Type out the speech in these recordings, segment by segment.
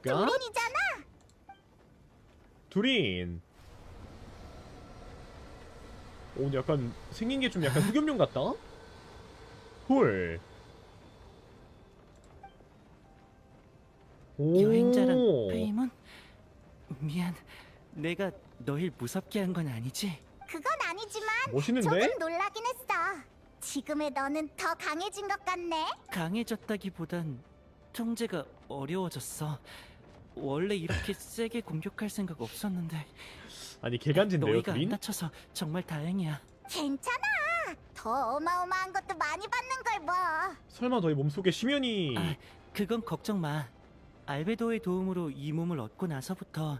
볼까? 두린이잖아. 두린. 오, 약간 생긴 게 좀 약간 흑염룡 같다? 헐. 여행자랑 오. 페이몬? 미안, 내가 너힐 무섭게 한 건 아니지? 그건 아니지만 멋있는데? 조금 놀라긴 했어. 지금의 너는 더 강해진 것 같네. 강해졌다기보단 통제가 어려워졌어. 원래 이렇게 세게 공격할 생각 없었는데 아니 개간지인데요, 너희가 안 두린? 다쳐서 정말 다행이야. 괜찮아. 더 어마어마한 것도 많이 받는 걸 뭐. 설마 너희 몸속에 심연이... 아, 그건 걱정 마. 알베도의 도움으로 이 몸을 얻고 나서부터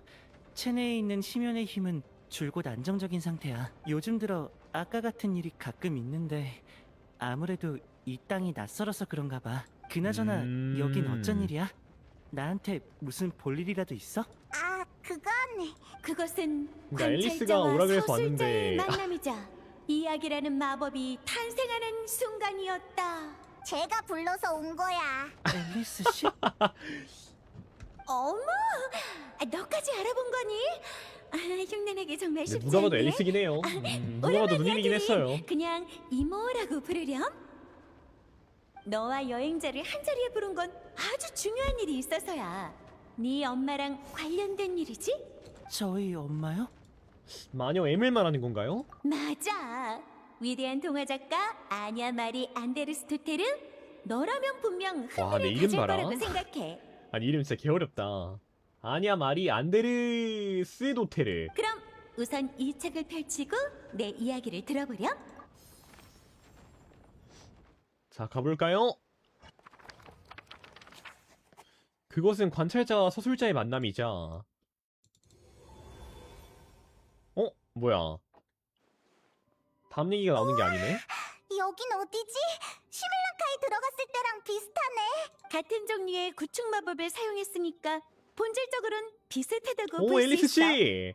체내에 있는 심연의 힘은 줄곧 안정적인 상태야. 요즘 들어 아까 같은 일이 가끔 있는데 아무래도 이 땅이 낯설어서 그런가 봐. 그나저나 여긴 어쩐 일이야? 나한테 무슨 볼일이라도 있어? 아, 그것은 그러니까 앨리스가 관찰자와 오라 그래서 서술자의 왔는데 만남이자 이야기라는 마법이 탄생하는 순간이었다. 제가 불러서 온 거야. 앨리스 씨? 어머, 너까지 알아본 거니? 흉내내기 정말 근데 쉽지 누가 봐도 않네. 앨리스긴 해요. 누가 봐도 누님이긴 오랜만이야, 했어요. 둘이. 그냥 이모라고 부르렴. 너와 여행자를 한자리에 부른 건 아주 중요한 일이 있어서야. 네 엄마랑 관련된 일이지? 저희 엄마요? 마녀 M을 말하는 건가요? 맞아. 위대한 동화 작가 아냐 마리 안데르스토테르. 너라면 분명 와, 내 흥미를 이름 가질 봐라. 거라고 생각해. 아니 이름 진짜 개어렵다. 아냐 마리 안데르스 도테르. 그럼 우선 이 책을 펼치고 내 이야기를 들어보렴. 자, 가볼까요? 그것은 관찰자와 서술자의 만남이자... 뭐야. 다음 얘기가 나오는 게 아니네? 여긴 어디지? 시밀라카에 들어갔을 때랑 비슷하네. 같은 종류의 구축 마법을 사용했으니까 본질적으로는 비슷하다고 오, 볼 수 앨리스 있어. 씨!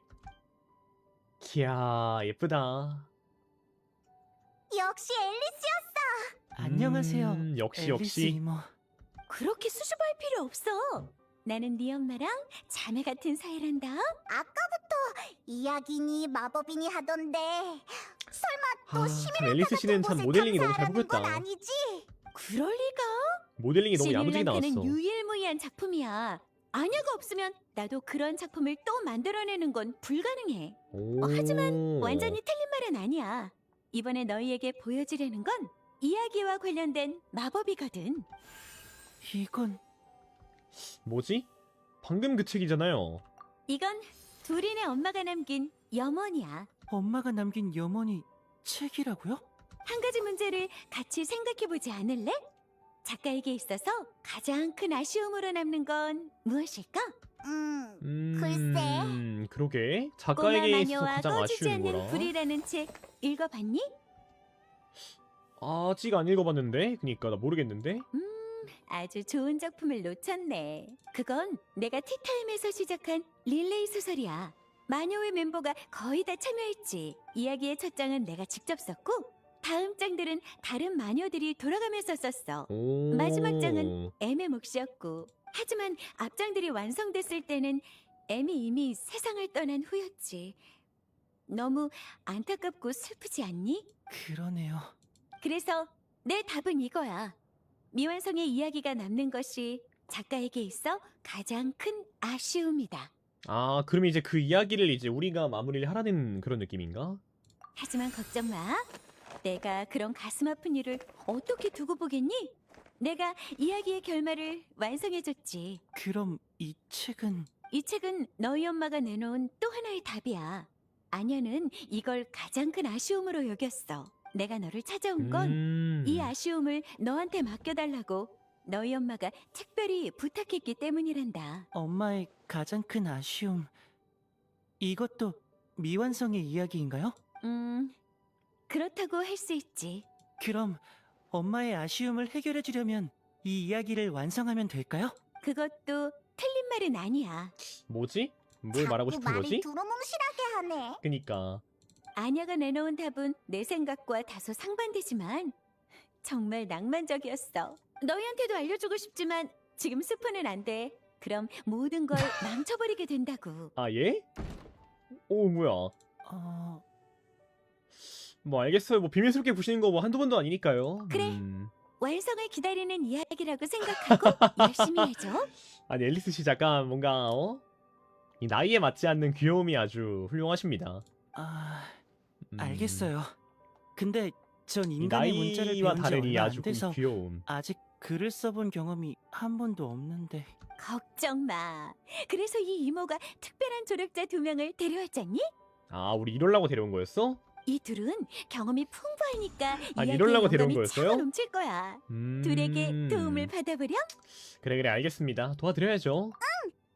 기야, 예쁘다. 역시 앨리스였어. 안녕하세요. 역시, 앨리스 역시. 이모. 그렇게 수줍어할 필요 없어. 나는 네 엄마랑 자매 같은 사이란다. 아까부터 이야기니 마법이니 하던데 설마 또 참 시밀라카 앨리스 씨는 같은 참 곳을 모델링이 너무 잘 탐사하라는 건 뽑혔다. 아니지? 그럴 리가? 모델링이 너무 야무지게 나왔어. 시릴랑카는 유일무이한 작품이야. 아냐가 없으면 나도 그런 작품을 또 만들어내는 건 불가능해. 오. 하지만 완전히 틀린 말은 아니야. 이번에 너희에게 보여주려는 건 이야기와 관련된 마법이거든. 이건 뭐지? 방금 그 책이잖아요. 이건 두린의 엄마가 남긴 염원이야. 엄마가 남긴 염원이 책이라고요? 한 가지 문제를 같이 생각해보지 않을래? 작가에게 있어서 가장 큰 아쉬움으로 남는 건 무엇일까? 글쎄. 그러게. 꼬마 작가에게 있어서 마녀와 가장 꺼지지 아쉬운 않는 거라. 불이라는 책 읽어봤니? 아직 안 읽어봤는데? 그니까 나 모르겠는데? 아주 좋은 작품을 놓쳤네. 그건 내가 티타임에서 시작한 릴레이 소설이야. 마녀의 멤버가 거의 다 참여했지. 이야기의 첫 장은 내가 직접 썼고 다음 장들은 다른 마녀들이 돌아가면서 썼어. 오. 마지막 장은 M의 몫이었고 하지만 앞장들이 완성됐을 때는 M이 이미 세상을 떠난 후였지. 너무 안타깝고 슬프지 않니? 그러네요. 그래서 내 답은 이거야. 미완성의 이야기가 남는 것이 작가에게 있어 가장 큰 아쉬움이다. 아, 그럼 이제 그 이야기를 이제 우리가 마무리를 하라는 그런 느낌인가? 하지만 걱정 마. 내가 그런 가슴 아픈 일을 어떻게 두고 보겠니? 내가 이야기의 결말을 완성해줬지. 그럼 이 책은 이 책은 너희 엄마가 내놓은 또 하나의 답이야. 아녀는 이걸 가장 큰 아쉬움으로 여겼어. 내가 너를 찾아온 건 이 아쉬움을 너한테 맡겨달라고 너희 엄마가 특별히 부탁했기 때문이란다. 엄마의 가장 큰 아쉬움. 이것도 미완성의 이야기인가요? 그렇다고 할 수 있지. 그럼 엄마의 아쉬움을 해결해 주려면 이 이야기를 완성하면 될까요? 그것도 틀린 말은 아니야. 뭐지? 뭘 말하고 싶은 말을 거지? 두루뭉실하게 하네. 그니까. 아녀가 내놓은 답은 내 생각과 다소 상반되지만 정말 낭만적이었어. 너희한테도 알려주고 싶지만 지금 스포는 안 돼. 그럼 모든 걸 망쳐버리게 된다고. 아 예? 오 뭐야? 뭐 알겠어요. 뭐 비밀스럽게 부시는 거 뭐 한두 번도 아니니까요. 그래. 완성을 기다리는 이야기라고 생각하고 열심히 해줘. 아니 앨리스 씨 잠깐 뭔가 이 나이에 맞지 않는 귀여움이 아주 훌륭하십니다. 알겠어요. 근데 전 이 인간의 문자를 나이와 배운 지 다른 이 얼마 안 아주 돼서 귀여움. 아직 글을 써본 경험이 한 번도 없는데. 걱정 마. 그래서 이 이모가 특별한 조력자 2명을 데려왔잖니? 아 우리 이럴라고 데려온 거였어? 이 둘은 경험이 풍부하니까 아니, 이야기의 이러려고 데려온 영감이 거였어요? 차고 넘칠 거야. 둘에게 도움을 받아보렴. 그래 알겠습니다. 도와드려야죠.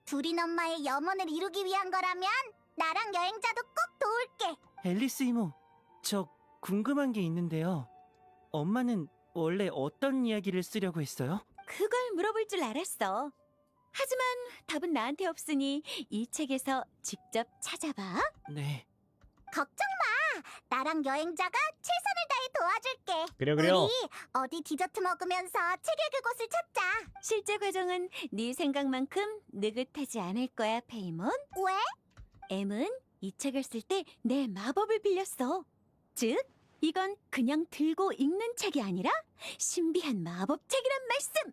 둘인 엄마의 염원을 이루기 위한 거라면 나랑 여행자도 꼭 도울게. 앨리스 이모, 저 궁금한 게 있는데요. 엄마는 원래 어떤 이야기를 쓰려고 했어요? 그걸 물어볼 줄 알았어. 하지만 답은 나한테 없으니 이 책에서 직접 찾아봐. 네. 걱정 마. 나랑 여행자가 최선을 다해 도와줄게. 그래요. 우리 어디 디저트 먹으면서 책 읽을 곳을 찾자. 실제 과정은 네 생각만큼 느긋하지 않을 거야, 페이몬. 왜? M은 이 책을 쓸 때 내 마법을 빌렸어. 즉, 이건 그냥 들고 읽는 책이 아니라 신비한 마법책이란 말씀!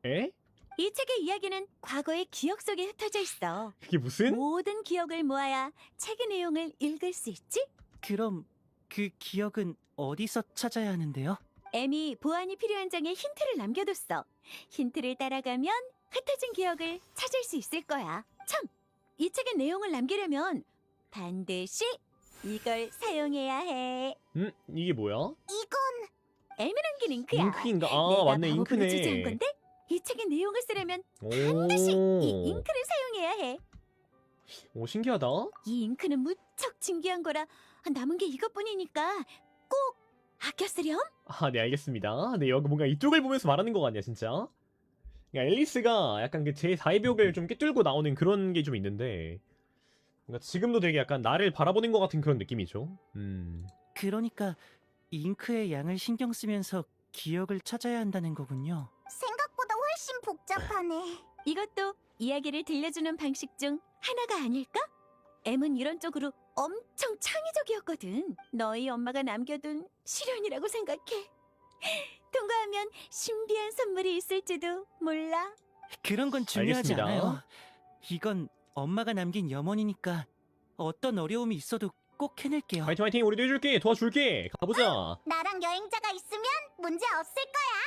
에? 이 책의 이야기는 과거의 기억 속에 흩어져 있어. 그게 무슨? 모든 기억을 모아야 책의 내용을 읽을 수 있지? 그럼 그 기억은 어디서 찾아야 하는데요? M이 보안이 필요한 장에 힌트를 남겨뒀어. 힌트를 따라가면 흩어진 기억을 찾을 수 있을 거야. 참! 이 책의 내용을 남기려면 반드시 이걸 사용해야 해. 이게 뭐야? 이건 M이 남긴 잉크야. 잉크인가? 아 내가 맞네 마법으로 지지한 잉크네. 건데 이 책의 내용을 쓰려면 오. 반드시 이 잉크를 사용해야 해. 오 신기하다. 이 잉크는 무척 진귀한 거라 남은 게 이것뿐이니까 꼭 아껴 쓰렴. 아 네 알겠습니다. 네 여기 뭔가 이쪽을 보면서 말하는 거 같냐 진짜. 그러니까 앨리스가 약간 그 제4의 벽을 좀 꿰뚫고 나오는 그런 게 좀 있는데 뭔가 지금도 되게 약간 나를 바라보는 것 같은 그런 느낌이죠. 그러니까 잉크의 양을 신경 쓰면서 기억을 찾아야 한다는 거군요. 생각보다 훨씬 복잡하네. 이것도 이야기를 들려주는 방식 중 하나가 아닐까? M은 이런 쪽으로 엄청 창의적이었거든. 너희 엄마가 남겨둔 시련이라고 생각해. 통과하면 신비한 선물이 있을지도 몰라. 그런 건 중요하지 알겠습니다. 않아요. 이건 엄마가 남긴 염원이니까 어떤 어려움이 있어도 꼭 해낼게요. 화이팅 화이팅 우리도 해줄게 도와줄게 가보자. 나랑 여행자가 있으면 문제 없을 거야.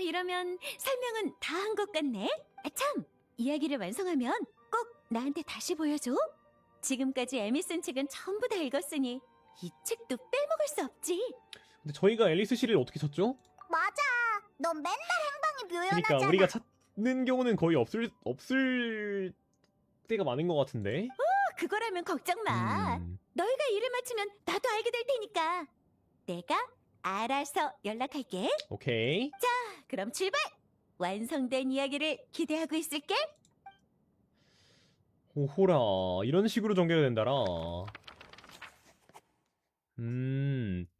이러면 설명은 다 한 것 같네. 참, 이야기를 완성하면 꼭 나한테 다시 보여줘. 지금까지 M이 쓴 책은 전부 다 읽었으니 이 책도 빼먹을 수 없지. 근데 저희가 앨리스 씨를 어떻게 찾죠? 맞아. 넌 맨날 행방이 묘연하잖아. 그러니까 우리가 찾는 경우는 거의 없을 때가 많은 것 같은데. 그거라면 걱정 마. 너희가 일을 마치면 나도 알게 될 테니까. 내가 알아서 연락할게. 오케이. 그럼 출발! 완성된 이야기를 기대하고 있을게. 오호라 이런 식으로 전개가 된다라.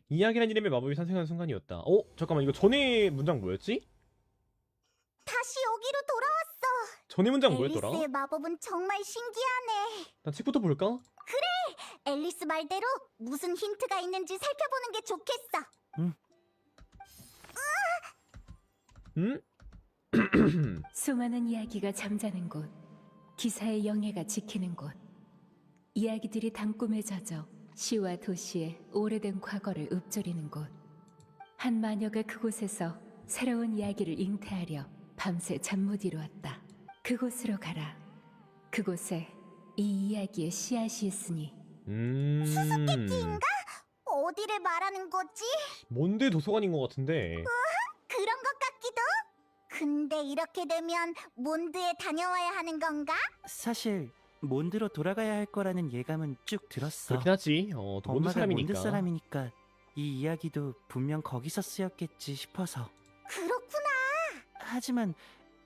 이야기란 이름의 마법이 탄생하는 순간이었다. 잠깐만 이거 전에 문장 뭐였지? 다시 여기로 돌아왔어. 전에 문장 뭐였더라? 앨리스의 마법은 정말 신기하네. 난 책부터 볼까? 앨리스 말대로 무슨 힌트가 있는지 살펴보는 게 좋겠어. 수많은 이야기가 잠자는 곳, 기사의 영예가 지키는 곳, 이야기들이 단꿈에 젖어 시와 도시의 오래된 과거를 읊조리는 곳. 한 마녀가 그곳에서 새로운 이야기를 잉태하려 밤새 잠 못 이루었다. 그곳으로 가라. 그곳에 이 이야기의 씨앗이 있으니. 어디를 말하는 거지? 뭔데 도서관인 것 같은데. 그런 것 같기도. 근데 이렇게 되면 몬드에 다녀와야 하는 건가? 사실 몬드로 돌아가야 할 거라는 예감은 쭉 들었어. 그렇긴 하지. 또 몬드 엄마가 사람이니까. 몬드 사람이니까 이 이야기도 분명 거기서 쓰였겠지 싶어서. 그렇구나. 하지만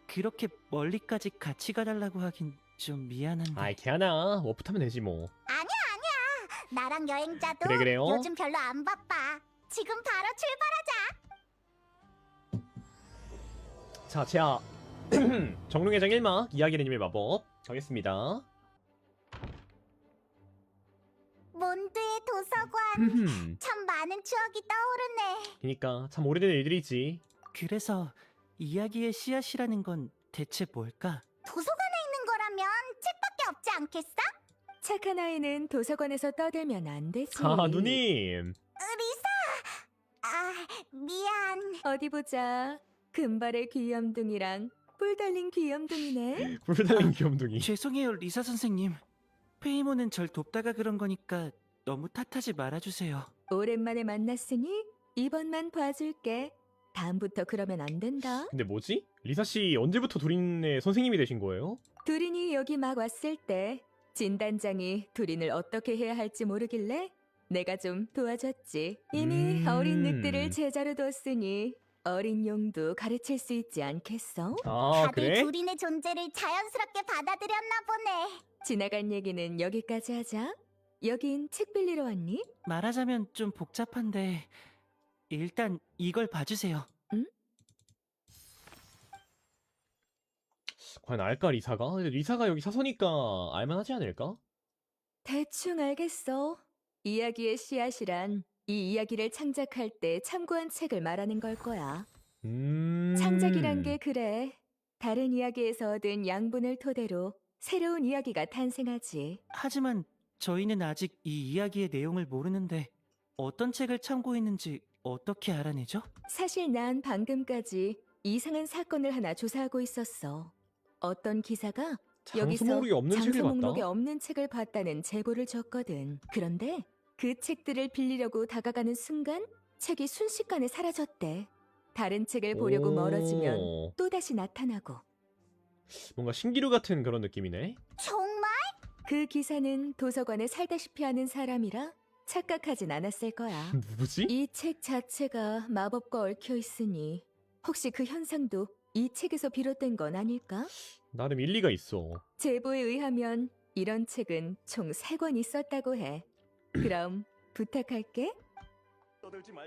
그렇게 멀리까지 같이 가달라고 하긴 좀 미안한데. 아이 걔하나 워프 타면 되지 뭐. 아니야. 나랑 여행자도 그래요? 요즘 별로 안 바빠. 지금 바로 출발하자. 자 제가 정룡회장 1막 이야기는 님의 마법 가겠습니다. 몬드의 도서관. 흠흠. 참 많은 추억이 떠오르네. 그니까 참 오래된 일들이지. 그래서 이야기의 씨앗이라는 건 대체 뭘까? 도서관에 있는 거라면 책밖에 없지 않겠어? 착한 아이는 도서관에서 떠들면 안 되지. 아 누님. 리사! 아, 미안. 어디 보자. 금발의 귀염둥이랑 뿔 달린 귀염둥이네. 불달린 귀염둥이. 죄송해요, 리사 선생님. 페이몬은 절 돕다가 그런 거니까 너무 탓하지 말아주세요. 오랜만에 만났으니 이번만 봐줄게. 다음부터 그러면 안 된다. 근데 뭐지? 리사씨 언제부터 두린의 선생님이 되신 거예요? 두린이 여기 막 왔을 때 진단장이 두린을 어떻게 해야 할지 모르길래 내가 좀 도와줬지. 이미 어린 늑대를 제자로 뒀으니 어린 용도 가르칠 수 있지 않겠어? 아 다들 그래? 두린의 존재를 자연스럽게 받아들였나 보네. 지나간 얘기는 여기까지 하자. 여긴 책 빌리러 왔니? 말하자면 좀 복잡한데 일단 이걸 봐주세요. 과연 알까 리사가? 근데 리사가 여기 사서니까 알만하지 않을까? 대충 알겠어. 이야기의 씨앗이란 이 이야기를 창작할 때 참고한 책을 말하는 걸 거야. 창작이란 게 그래. 다른 이야기에서 얻은 양분을 토대로 새로운 이야기가 탄생하지. 하지만 저희는 아직 이 이야기의 내용을 모르는데 어떤 책을 참고했는지 어떻게 알아내죠? 사실 난 방금까지 이상한 사건을 하나 조사하고 있었어. 어떤 기사가 장소 여기서 목록이 없는 책을 장소 봤다? 목록에 없는 책을 봤다는 제보를 줬거든. 그런데 그 책들을 빌리려고 다가가는 순간 책이 순식간에 사라졌대. 다른 책을 보려고 오, 멀어지면 또다시 나타나고. 뭔가 신기루 같은 그런 느낌이네. 정말? 그 기사는 도서관에 살다시피 하는 사람이라 착각하진 않았을 거야. 누구지? 이 책 자체가 마법과 얽혀 있으니 혹시 그 현상도 이 책에서 비롯된 건 아닐까? 나름 일리가 있어. 제보에 의하면 이런 책은 총 3권 있었다고 해. 그럼 부탁할게.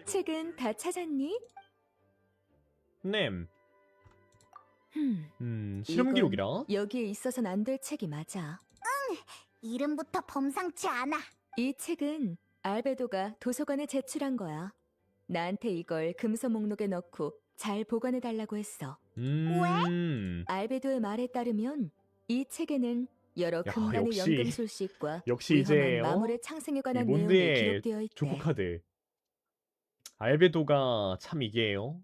책은 다 찾았니? 넴. 흠, 실험 이건 기록이라? 여기에 있어선 안 될 책이 맞아. 이름부터 범상치 않아. 이 책은 알베도가 도서관에 제출한 거야. 나한테 이걸 금서 목록에 넣고 잘 보관해 달라고 했어. 알베도의 말에 따르면 이 책에는 여러 금단의 역시. 연금 술식과 역시 이제 위험한 마물의 창생에 관한 이 내용이 몬드의 기록되어 있대. 조커 카드. 알베도가 참 이게요.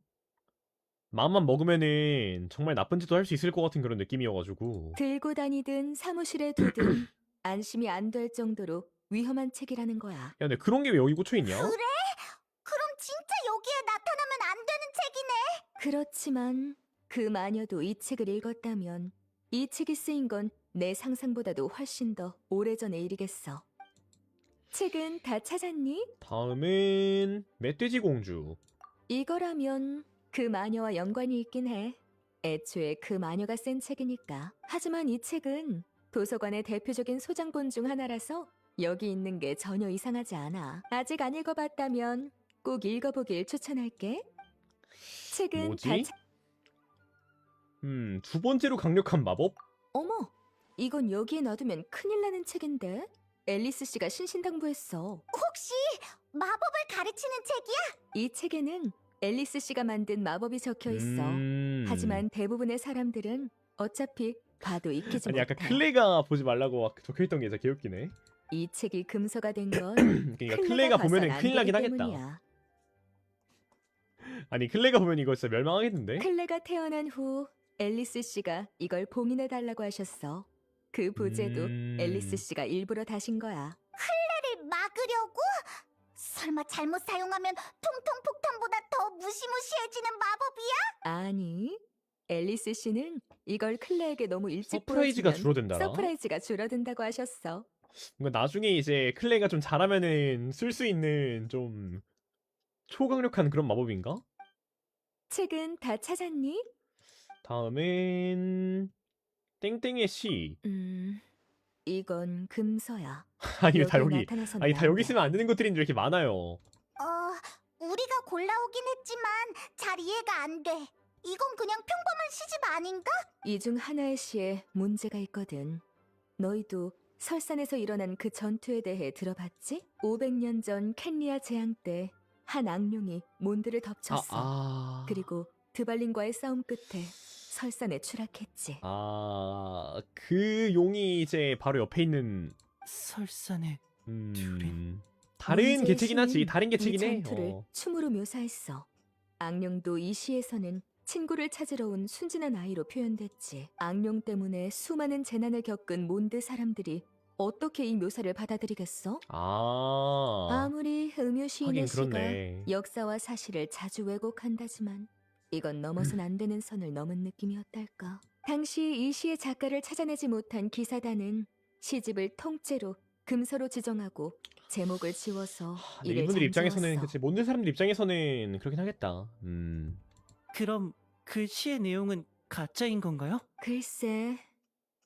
마음만 먹으면은 정말 나쁜 짓도 할 수 있을 것 같은 그런 느낌이어가지고. 들고 다니든 사무실에 두든 안심이 안 될 정도로 위험한 책이라는 거야. 야, 근데 그런 게 왜 여기 꽂혀 있냐? 그래? 그럼 진짜 여기에 나타나면 안 되는 책이네. 그렇지만 그 마녀도 이 책을 읽었다면 이 책이 쓰인 건 내 상상보다도 훨씬 더 오래전의 일이겠어. 책은 다 찾았니? 다음은 멧돼지 공주. 이거라면 그 마녀와 연관이 있긴 해. 애초에 그 마녀가 쓴 책이니까. 하지만 이 책은 도서관의 대표적인 소장본 중 하나라서 여기 있는 게 전혀 이상하지 않아. 아직 안 읽어봤다면 꼭 읽어보길 추천할게. 책은 뭐지? 다 두 번째로 강력한 마법? 어머, 이건 여기에 놔두면 큰일 나는 책인데? 앨리스 씨가 신신당부했어. 혹시 마법을 가르치는 책이야? 이 책에는 앨리스 씨가 만든 마법이 적혀 있어. 하지만 대부분의 사람들은 어차피 봐도 익히지 아니 못해. 아까 클레가 보지 말라고 막 적혀있던 게 진짜 개웃기네. 이 책이 금서가 된 건 그러니까 클레가 보면은 큰일 나긴 하겠다. 때문이야. 아니 클레가 보면 이거 진짜 멸망하겠는데? 클레가 태어난 후 앨리스 씨가 이걸 봉인해 달라고 하셨어. 그 부제도 앨리스 씨가 일부러 다신 거야. 를 막으려고? 설마 잘못 사용하면 통통 폭탄보다 더 무시무시해지는 마법이야? 아니, 앨리스 씨는 이걸 클레에게 너무 일찍 서프라이즈가 보여주면 줄어든다라? 서프라이즈가 줄어든다고 하셨어. 뭔가 나중에 이제 클레가 좀 잘하면은 쓸 수 있는 좀 초강력한 그런 마법인가? 책은 다 찾았니? 다음은 땡땡의 시. 이건 금서야. 아니 왜 다 여기에 여기 나타나서는 아니 다 안 여기 돼. 쓰면 안 되는 것들인데 왜 이렇게 많아요? 우리가 골라오긴 했지만 잘 이해가 안 돼. 이건 그냥 평범한 시집 아닌가? 이 중 하나의 시에 문제가 있거든. 너희도 설산에서 일어난 그 전투에 대해 들어봤지? 500년 전 켄리아 재앙 때 한 악룡이 몬드를 덮쳤어. 그리고 드발린과의 싸움 끝에 설산에 추락했지. 그 용이 이제 바로 옆에 있는 설산의 다른 문제의 계책이긴 하지. 시는 다른 이 계책이네. 전투를 춤으로 묘사했어. 악룡도 이 시에서는 친구를 찾으러 온 순진한 아이로 표현됐지. 악룡 때문에 수많은 재난을 겪은 몬드 사람들이 어떻게 이 묘사를 받아들이겠어? 아무리 음유시인의 하긴 시가 그렇네. 역사와 사실을 자주 왜곡한다지만 이건 넘어선 안 되는 선을 넘은 느낌이었달까. 당시 이 시의 작가를 찾아내지 못한 기사단은 시집을 통째로 금서로 지정하고 제목을 지워서 근데 이를 이분들 입장에서는 잠재웠어. 그치 몬드 사람들 입장에서는 그렇긴 하겠다. 그럼 그 시의 내용은 가짜인 건가요? 글쎄,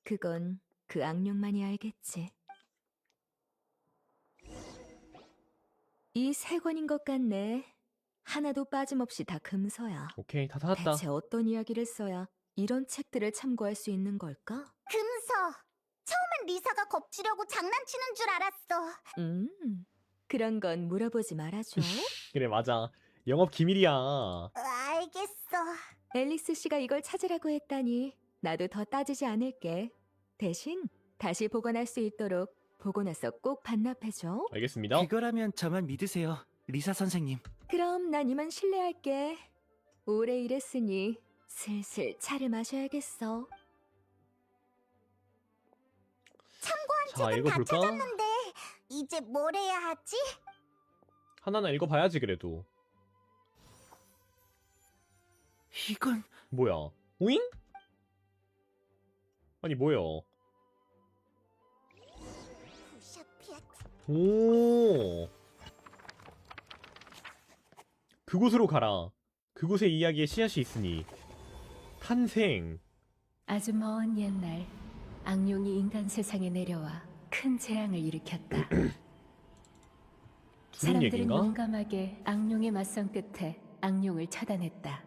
그건 그 악령만이 알겠지. 이 세 권인 것 같네. 하나도 빠짐없이 다 금서야. 오케이 다 찾았다. 대체 어떤 이야기를 써야 이런 책들을 참고할 수 있는 걸까? 금서. 처음엔 리사가 겁주려고 장난치는 줄 알았어. 그런 건 물어보지 말아줘. 그래 맞아. 영업 기밀이야. 알겠어. 앨리스 씨가 이걸 찾으라고 했다니 나도 더 따지지 않을게. 대신 다시 복원할 수 있도록 보고 나서 꼭 반납해줘. 알겠습니다. 그거라면 저만 믿으세요, 리사 선생님. 그럼 난 이만 실례할게. 오래 일했으니 슬슬 차를 마셔야겠어. 참고한 자 책은 다 읽어볼까? 찾았는데 이제 뭘 해야 하지? 하나는 읽어봐야지 그래도. 이건 뭐야? 오잉? 아니 뭐야? 부샤피아트. 오. 그곳으로 가라. 그곳의 이야기에 씨앗이 있으니. 탄생. 아주 먼 옛날 악룡이 인간 세상에 내려와 큰 재앙을 일으켰다. 둘인 사람들은 얘긴가? 용감하게 악룡에 맞선 끝에 악룡을 처단했다.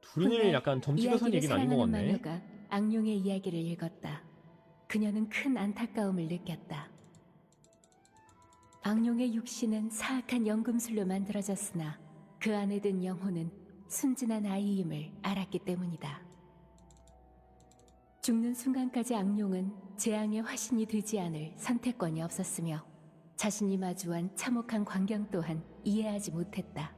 둘인을 훗날 약간 점찍어서 한 이야기를 얘기는 아닌 것 사랑하는 같네. 마녀가 악룡의 이야기를 읽었다. 그녀는 큰 안타까움을 느꼈다. 악룡의 육신은 사악한 연금술로 만들어졌으나 그 안에 든 영혼은 순진한 아이임을 알았기 때문이다. 죽는 순간까지 악룡은 재앙의 화신이 되지 않을 선택권이 없었으며 자신이 마주한 참혹한 광경 또한 이해하지 못했다.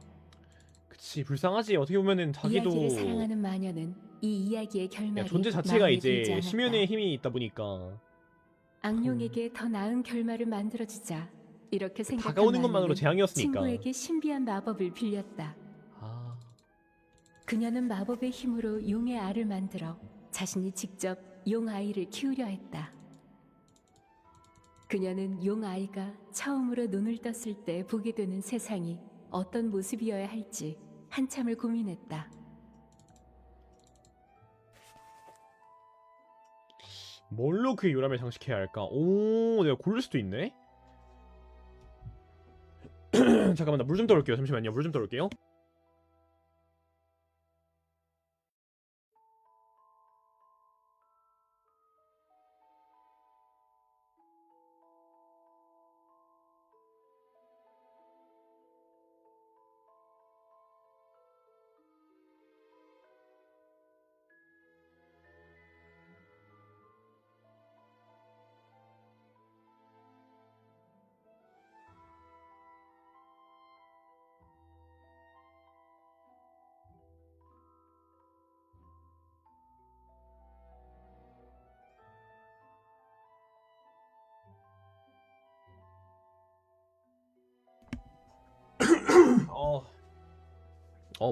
그치 불쌍하지. 어떻게 보면은 자기도 이야기를 사랑하는 마녀는 이 이야기의 결말이 존재 자체가 마음에 이제 들지 않았다. 심연의 힘이 있다 보니까 악룡에게 더 나은 결말을 만들어주자 이렇게 생각한 다가오는 것만으로 마녀는 재앙이었으니까. 친구에게 신비한 마법을 빌렸다. 아 그녀는 마법의 힘으로 용의 알을 만들어 자신이 직접 용 아이를 키우려 했다. 그녀는 용 아이가 처음으로 눈을 떴을 때 보게 되는 세상이 어떤 모습이어야 할지 한참을 고민했다. 뭘로 그 요람을 장식해야 할까? 오 내가 고를 수도 있네? 잠깐만 나 물 좀 떠올게요. 잠시만요. 물 좀 떠올게요.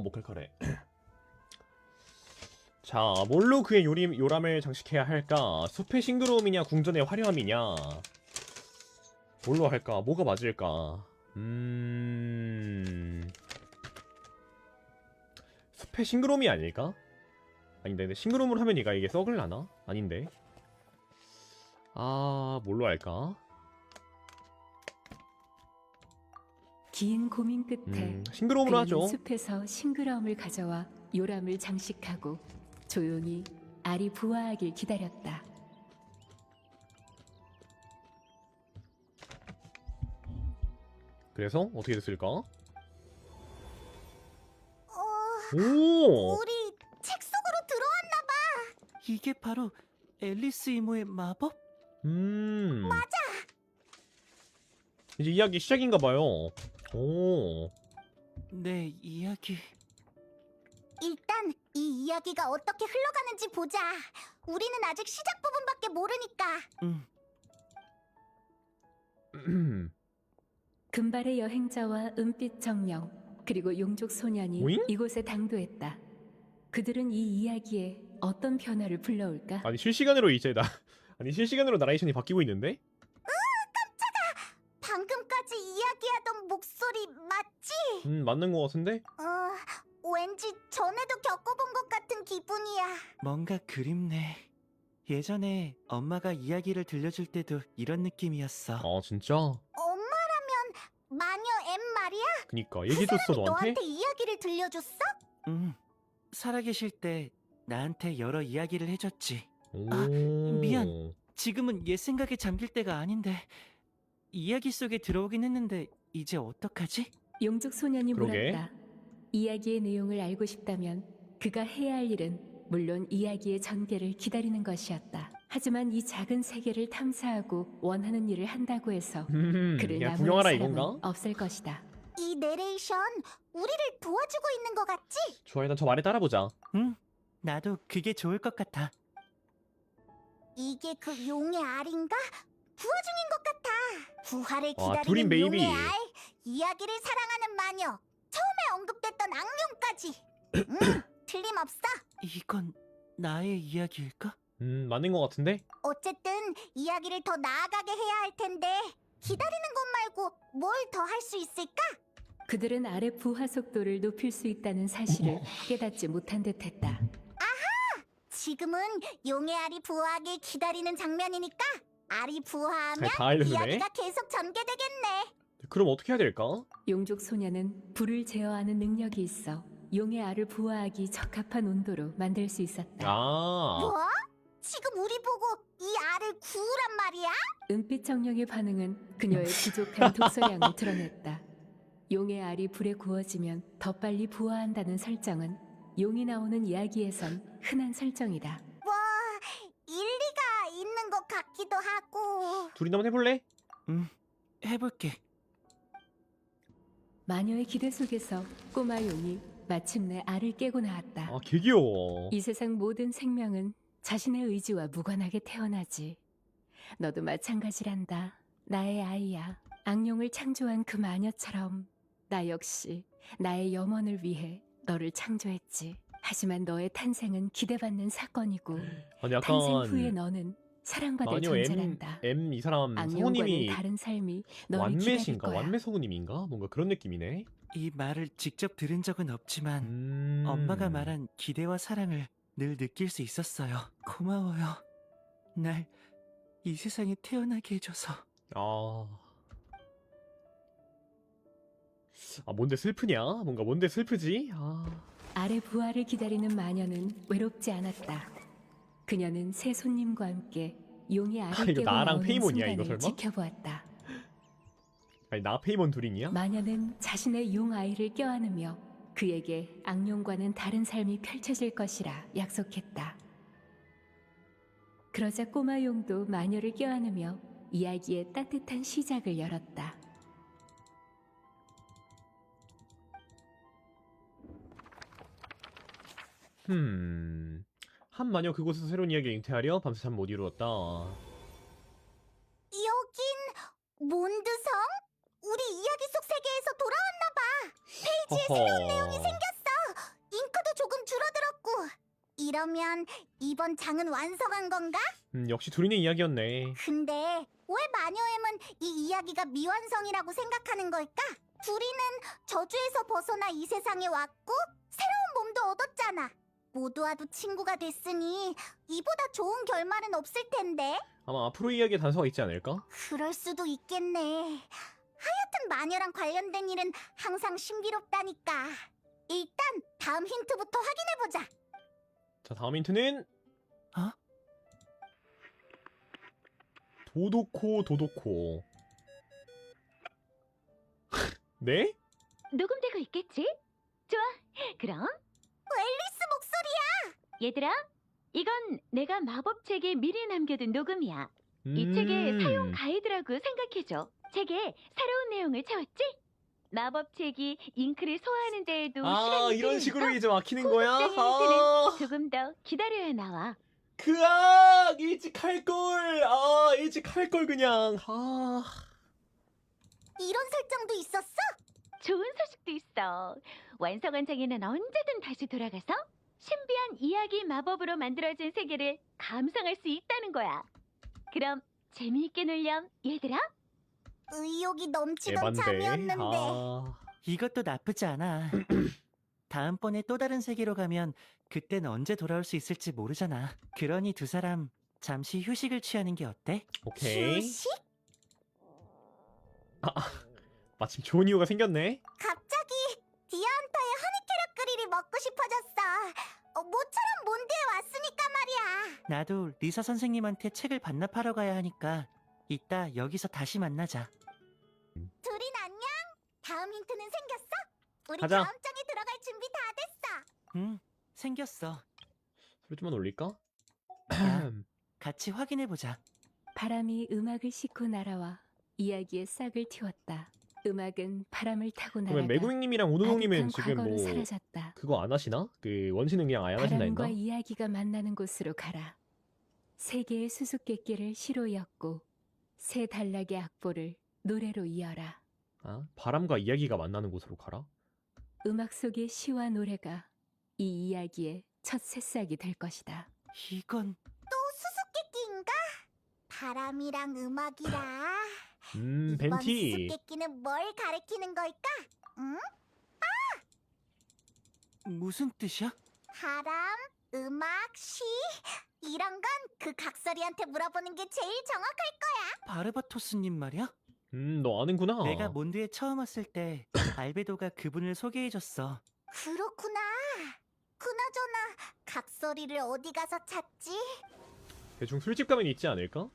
목 칼칼해. 자, 뭘로 그의 요람을 장식해야 할까? 숲의 싱그러움이냐, 궁전의 화려함이냐? 뭘로 할까? 뭐가 맞을까? 숲의 싱그러움이 아닐까? 아닌데, 근데 싱그러움으로 하면 얘가 이게 썩을라나? 아닌데. 뭘로 할까? 긴 고민 끝에 싱그러움으로 그녀는 하죠. 숲에서 싱그러움을 가져와 요람을 장식하고 조용히 알이 부화하길 기다렸다. 그래서 어떻게 됐을까? 어, 오! 우리 책 속으로 들어왔나 봐. 이게 바로 앨리스 이모의 마법? 맞아. 이제 이야기 시작인가 봐요. 오. 내 이야기. 일단 이 이야기가 어떻게 흘러가는지 보자. 우리는 아직 시작 부분밖에 모르니까. 금발의 여행자와 은빛 정령 그리고 용족 소년이 오잉? 이곳에 당도했다. 그들은 이 이야기에 어떤 변화를 불러올까? 아니 실시간으로 이제 나 아니 실시간으로 나레이션이 바뀌고 있는데? 방금까지 이야기하던 목소리 맞지? 맞는 것 같은데? 왠지 전에도 겪어본 것 같은 기분이야. 뭔가 그립네. 예전에 엄마가 이야기를 들려줄 때도 이런 느낌이었어. 아 진짜? 엄마라면 마녀 M 말이야? 그니까 얘기해줬어 너한테? 너한테 이야기를 들려줬어? 살아계실 때 나한테 여러 이야기를 해줬지. 오. 미안. 지금은 옛 생각에 잠길 때가 아닌데 이야기 속에 들어오긴 했는데 이제 어떡하지? 용족 소년이 그러게. 물었다. 이야기의 내용을 알고 싶다면 그가 해야 할 일은 물론 이야기의 전개를 기다리는 것이었다. 하지만 이 작은 세계를 탐사하고 원하는 일을 한다고 해서 그를 그냥 나무랄 구경하라 사람은 이건가? 없을 것이다. 이 내레이션 우리를 도와주고 있는 것 같지? 좋아 일단 저 말에 따라보자. 나도 그게 좋을 것 같아. 이게 그 용의 알인가? 부화 중인 것 같아. 부활을 와, 둘인 기다리는 베이비. 용의 알, 이야기를 사랑하는 마녀, 처음에 언급됐던 악령까지. 틀림없어. 이건 나의 이야기일까? 맞는 것 같은데? 어쨌든 이야기를 더 나아가게 해야 할 텐데 기다리는 것 말고 뭘 더 할 수 있을까? 그들은 알의 부화 속도를 높일 수 있다는 사실을 깨닫지 못한 듯했다. 지금은 용의 알이 부화하길 기다리는 장면이니까 알이 부화하면 다 알려주네. 이야기가 계속 전개되겠네. 그럼 어떻게 해야 될까? 용족 소년은 불을 제어하는 능력이 있어 용의 알을 부화하기 적합한 온도로 만들 수 있었다. 아. 뭐? 지금 우리 보고 이 알을 구우란 말이야? 은빛 정령의 반응은 그녀의 부족한 독서량을 드러냈다. 용의 알이 불에 구워지면 더 빨리 부화한다는 설정은 용이 나오는 이야기에선 흔한 설정이다. 뭐 일리가 있는 것 같기도 하고. 둘이 한번 해볼래? 해볼게. 마녀의 기대 속에서 꼬마 용이 마침내 알을 깨고 나왔다. 아 개 귀여워. 이 세상 모든 생명은 자신의 의지와 무관하게 태어나지. 너도 마찬가지란다. 나의 아이야. 악령을 창조한 그 마녀처럼 나 역시 나의 염원을 위해 너를 창조했지. 하지만 너의 탄생은 기대받는 사건이고 아니 탄생 후에 약간 너는 사랑받을 마녀 존재란다. M 이 사람 악령과는 성우님이 다른 삶이 너를 기다릴 완매신가? 거야. 완매 성우님인가? 뭔가 그런 느낌이네. 이 말을 직접 들은 적은 없지만 엄마가 말한 기대와 사랑을 늘 느낄 수 있었어요. 고마워요. 날 이 세상에 태어나게 해줘서. 아 뭔데 슬프냐? 뭔가 뭔데 슬프지? 아래 부활을 기다리는 마녀는 외롭지 않았다. 그녀는 새 손님과 함께 용의 알을 이거 깨고 나랑 나오는 페이몬이야, 이거 순간을 설마? 지켜보았다. 아니 나 페이몬 둘이냐? 마녀는 자신의 용 아이를 껴안으며 그에게 악령과는 다른 삶이 펼쳐질 것이라 약속했다. 그러자 꼬마 용도 마녀를 껴안으며 이야기의 따뜻한 시작을 열었다. 한 마녀 그곳에서 새로운 이야기를 잉태하려 밤새 잠 못 이루었다. 여긴 몬드성? 우리 이야기 속 세계에서 돌아왔나 봐. 페이지에 새로운 내용이 생겼어. 잉크도 조금 줄어들었고. 이러면 이번 장은 완성한 건가? 역시 둘이네 이야기였네. 근데 왜 마녀엠은 이 이야기가 미완성이라고 생각하는 걸까? 둘이는 저주에서 벗어나 이 세상에 왔고 새로운 몸도 얻었잖아. 모두와도 친구가 됐으니 이보다 좋은 결말은 없을 텐데. 아마 앞으로 이야기에 단서가 있지 않을까? 그럴 수도 있겠네. 하여튼 마녀랑 관련된 일은 항상 신비롭다니까. 일단 다음 힌트부터 확인해보자. 자, 다음 힌트는 어? 도도코. 네? 녹음되고 있겠지? 좋아. 그럼 앨리스 목소리야. 얘들아, 이건 내가 마법책에 미리 남겨둔 녹음이야. 이 책의 사용 가이드라고 생각해줘. 책에 새로운 내용을 채웠지? 마법책이 잉크를 소화하는 데에도 아, 시간이 이런 필요해서 식으로 이제 막히는 거야? 고급적인 아, 힌트는 조금 더 기다려야 나와. 일찍 할걸. 아, 일찍 할걸 그냥. 아. 이런 설정도 있었어? 좋은 소식도 있어. 완성한 장에는 언제든 다시 돌아가서 신비한 이야기 마법으로 만들어진 세계를 감상할 수 있다는 거야. 그럼 재미있게 놀렴, 얘들아. 의욕이 넘치던 에반데. 참이었는데. 아. 이것도 나쁘지 않아. 다음번에 또 다른 세계로 가면 그땐 언제 돌아올 수 있을지 모르잖아. 그러니 두 사람 잠시 휴식을 취하는 게 어때? 오케이. 휴식? 마침 좋은 이유가 생겼네. 갑자기 디아한타의 허니캐럿 그릴이 먹고 싶어졌어. 모처럼 몬드에 왔으니까 말이야. 나도 리사 선생님한테 책을 반납하러 가야 하니까 이따 여기서 다시 만나자. 둘인 안녕? 다음 힌트는 생겼어? 우리 가자. 다음 장에 들어갈 준비 다 됐어. 응, 생겼어. 소리 좀만 올릴까? 야, 같이 확인해보자. 바람이 음악을 싣고 날아와 이야기의 싹을 틔웠다. 음악은 바람을 타고 날아가 그러면 매구밍님이랑 오노동님은 아득한 지금 과거로 뭐 사라졌다. 그거 안 하시나? 그 원신은 그냥 아예 안 하신다 바람과 했나? 이야기가 만나는 곳으로 가라. 세 개의 수수께끼를 시로 엮고 세 단락의 악보를 노래로 이어라. 아, 바람과 이야기가 만나는 곳으로 가라. 음악 속의 시와 노래가 이 이야기의 첫 새싹이 될 것이다. 이건 또 수수께끼인가? 바람이랑 음악이라. 이번 벤티. 수수께끼는 뭘 가리키는 걸까? 응? 무슨 뜻이야? 바람, 음악, 시 이런 건 그 각설이한테 물어보는 게 제일 정확할 거야. 바르바토스님 말이야? 너 아는구나. 내가 몬드에 처음 왔을 때 알베도가 그분을 소개해줬어. 그렇구나. 그나저나 각설이를 어디 가서 찾지? 대충 술집 가면 있지 않을까?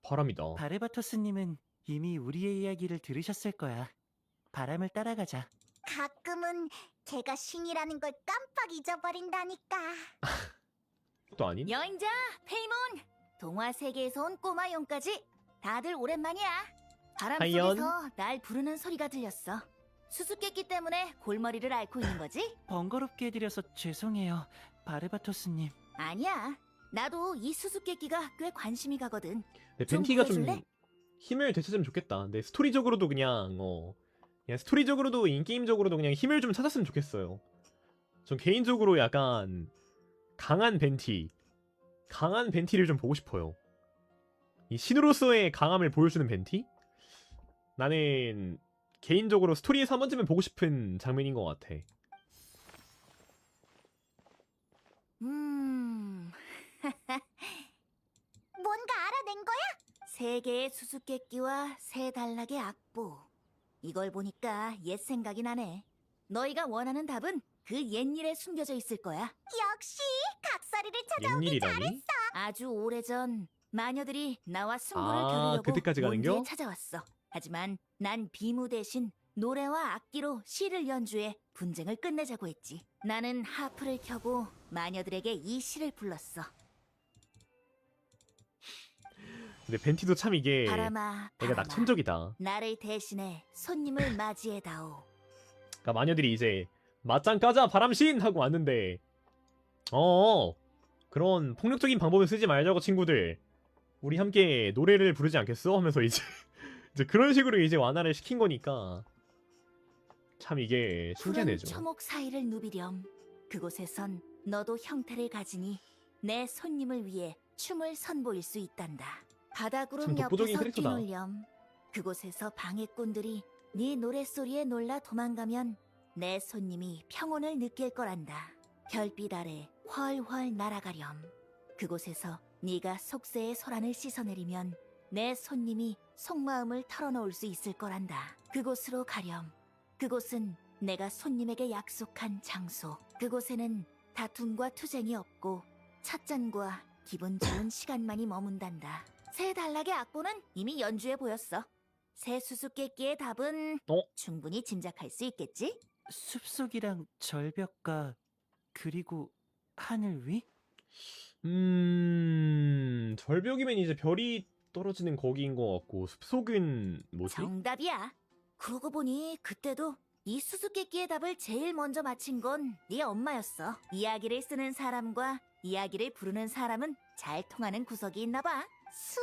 바람이다. 바르바토스님은 이미 우리의 이야기를 들으셨을 거야. 바람을 따라가자. 가끔은 걔가 신이라는 걸 깜빡 잊어버린다니까. 또 아닌? 여행자 페이몬, 동화 세계에서 온 꼬마 용까지 다들 오랜만이야. 바람 하이연. 속에서 날 부르는 소리가 들렸어. 수수께끼 때문에 골머리를 앓고 있는 거지? 번거롭게 해드려서 죄송해요, 바르바토스님. 아니야. 나도 이 수수께끼가 꽤 관심이 가거든. 근데 좀 벤티가 좀 보여줄래? 힘을 되찾으면 좋겠다. 근데 스토리적으로도 그냥 스토리적으로도 인게임적으로도 그냥 힘을 좀 찾았으면 좋겠어요. 전 개인적으로 약간 강한 벤티를 좀 보고 싶어요. 이 신으로서의 강함을 보여주는 벤티? 나는 개인적으로 스토리에서 한 번쯤은 보고 싶은 장면인 것 같아. 뭔가 알아낸 거야? 세 개의 수수께끼와 세 단락의 악보. 이걸 보니까 옛 생각이 나네. 너희가 원하는 답은 그 옛일에 숨겨져 있을 거야. 역시 각설이를 찾아오길 웬일이라니? 잘했어. 아주 오래전 마녀들이 나와 승부를 아, 겨루려고 그때까지 가는겨? 몬드에 찾아왔어. 하지만 난 비무 대신 노래와 악기로 시를 연주해 분쟁을 끝내자고 했지. 나는 하프를 켜고 마녀들에게 이 시를 불렀어. 근데 벤티도 참 이게 바람아, 애가 바람아, 낙천적이다. 나를 대신해 손님을 맞이해다오. 그러니까 마녀들이 이제 맞짱 까자 바람신 하고 왔는데 그런 폭력적인 방법을 쓰지 말자고 친구들, 우리 함께 노래를 부르지 않겠어? 하면서 이제 이제 그런 식으로 이제 완화를 시킨 거니까 참 이게 푸른 신기하네죠. 초목 사이를 누비렴. 그곳에선 너도 형태를 가지니 내 손님을 위해 춤을 선보일 수 있단다. 참 바다구름 독보적인 옆에서 캐릭터다. 뛰놀렴. 그곳에서 방해꾼들이 네 노랫소리에 놀라 도망가면 내 손님이 평온을 느낄 거란다. 별빛 아래 훨훨 날아가렴. 그곳에서 네가 속세의 소란을 씻어내리면 내 손님이 속마음을 털어놓을 수 있을 거란다. 그곳으로 가렴. 그곳은 내가 손님에게 약속한 장소. 그곳에는 다툼과 투쟁이 없고 찻잔과 기분 좋은 시간만이 머문단다. 새 단락의 악보는 이미 연주해 보였어. 새 수수께끼의 답은 충분히 짐작할 수 있겠지? 숲속이랑 절벽과 그리고 하늘 위? 절벽이면 이제 별이 떨어지는 거기인 것 같고 숲속은 뭐지? 정답이야. 그러고 보니 그때도 이 수수께끼의 답을 제일 먼저 맞힌 건 네 엄마였어. 이야기를 쓰는 사람과 이야기를 부르는 사람은 잘 통하는 구석이 있나 봐. 숲,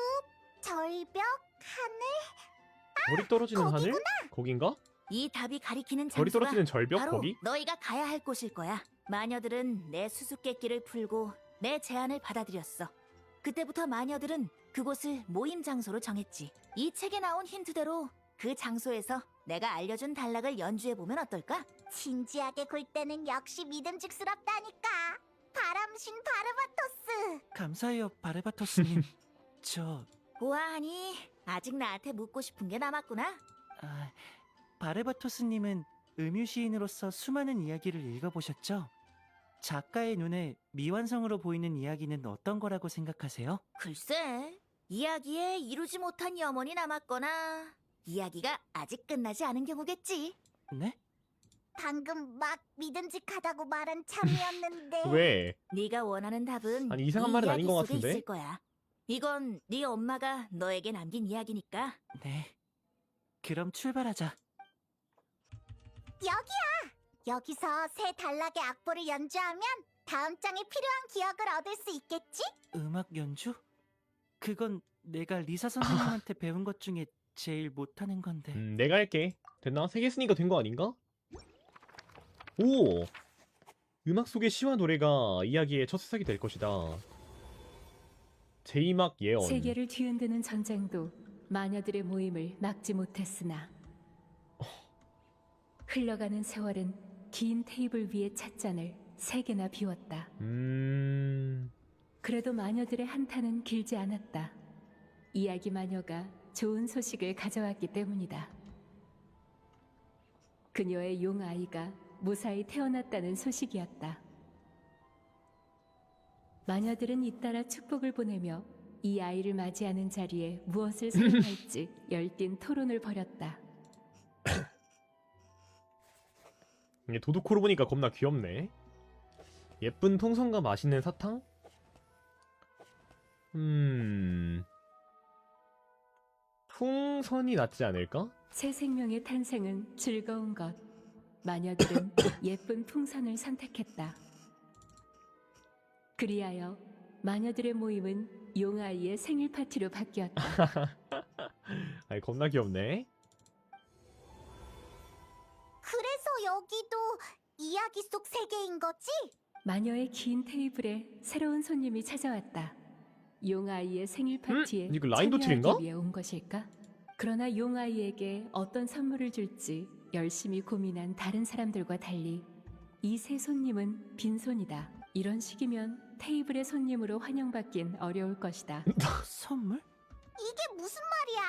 절벽, 하늘. 별이 떨어지는 거기구나. 하늘? 거긴가? 이 답이 가리키는 별이 장소가 떨어지는 절벽? 바로 거기? 너희가 가야 할 곳일 거야. 마녀들은 내 수수께끼를 풀고 내 제안을 받아들였어. 그때부터 마녀들은 그곳을 모임 장소로 정했지. 이 책에 나온 힌트대로 그 장소에서 내가 알려준 단락을 연주해보면 어떨까? 진지하게 굴 때는 역시 믿음직스럽다니까. 바람신 바르바토스. 감사해요, 바레바토스님. 저 보아하니 아직 나한테 묻고 싶은 게 남았구나. 바레바토스님은 음유 시인으로서 수많은 이야기를 읽어보셨죠? 작가의 눈에 미완성으로 보이는 이야기는 어떤 거라고 생각하세요? 글쎄, 이야기에 이루지 못한 염원이 남았거나 이야기가 아직 끝나지 않은 경우겠지. 네? 방금 막 믿음직하다고 말한 참이었는데. 왜? 네가 원하는 답은 아니, 이상한 이 말은 이야기 아닌 것 속에 같은데? 있을 거야. 이건 네 엄마가 너에게 남긴 이야기니까. 네. 그럼 출발하자. 여기야. 여기서 새 단락의 악보를 연주하면 다음 장에 필요한 기억을 얻을 수 있겠지? 음악 연주? 그건 내가 리사 선생님한테 배운 것 중에 제일 못하는 건데. 내가 할게. 됐나? 3개 쓰니까 된 거 아닌가? 오! 음악 속의 시와 노래가 이야기의 첫 수작이 될 것이다. 제2막 예언. 세계를 뒤흔드는 전쟁도 마녀들의 모임을 막지 못했으나 흘러가는 세월은 긴 테이블 위에 찻잔을 3개나 비웠다. 그래도 마녀들의 한탄은 길지 않았다. 이야기 마녀가 좋은 소식을 가져왔기 때문이다. 그녀의 용 아이가 무사히 태어났다는 소식이었다. 마녀들은 잇따라 축복을 보내며 이 아이를 맞이하는 자리에 무엇을 사용할지 열띤 토론을 벌였다. 이게 도둑코로 보니까 겁나 귀엽네. 예쁜 풍선과 맛있는 사탕? 풍선이 낫지 않을까? 새 생명의 탄생은 즐거운 것. 마녀들은 예쁜 풍선을 선택했다. 그리하여 마녀들의 모임은 용아이의 생일 파티로 바뀌었다. 아이 겁나 귀엽네. 그래서 여기도 이야기 속 세계인 거지? 마녀의 긴 테이블에 새로운 손님이 찾아왔다. 용아이의 생일 파티에 이거 라인도 참여하기 틀인가? 위해 온 것일까? 그러나 용아이에게 어떤 선물을 줄지 열심히 고민한 다른 사람들과 달리 이 새 손님은 빈손이다. 이런 식이면 테이블의 손님으로 환영받긴 어려울 것이다. 선물? 이게 무슨 말이야?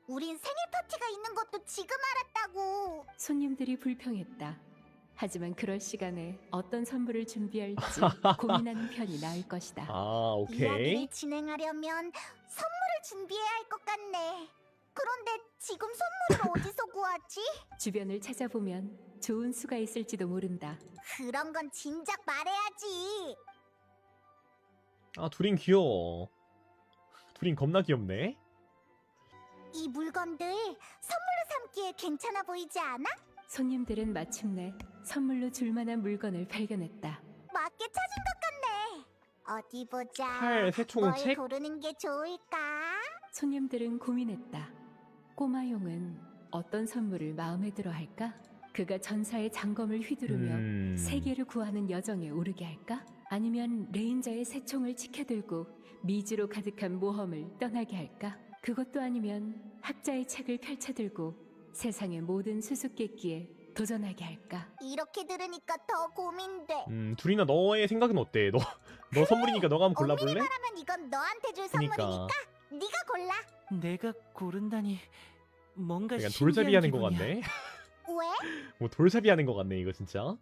우린 생일 파티가 있는 것도 지금 알았다고. 손님들이 불평했다. 하지만 그럴 시간에 어떤 선물을 준비할지 고민하는 편이 나을 것이다. 아 오케이. 이야기를 진행하려면 선물을 준비해야 할 것 같네. 그런데 지금 선물을 어디서 구하지? 주변을 찾아보면 좋은 수가 있을지도 모른다. 그런 건 진작 말해야지. 아 둘인 귀여워. 둘인 겁나 귀엽네. 이 물건들 선물로 삼기에 괜찮아 보이지 않아? 손님들은 마침내 선물로 줄만한 물건을 발견했다. 맞게 찾은 것 같네. 어디 보자. 칼, 새총, 뭘 책? 고르는 게 좋을까? 손님들은 고민했다. 꼬마용은 어떤 선물을 마음에 들어 할까? 그가 전사의 장검을 휘두르며 세계를 구하는 여정에 오르게 할까? 아니면 레인저의 새총을 치켜들고 미지로 가득한 모험을 떠나게 할까? 그것도 아니면 학자의 책을 펼쳐들고 세상의 모든 수수께끼에 도전하게 할까? 이렇게 들으니까 더 고민돼. 둘이나 너의 생각은 어때? 너 선물이니까 너가 한번 골라볼래? 엄밀히 말하면 이건 너한테 줄 그니까. 선물이니까 네가 골라. 내가 고른다니 뭔가 약간 신기한 돌잡이 하는 거 기분이야. 같네. 왜? 뭐 돌잡이 하는 거 같네 이거 진짜.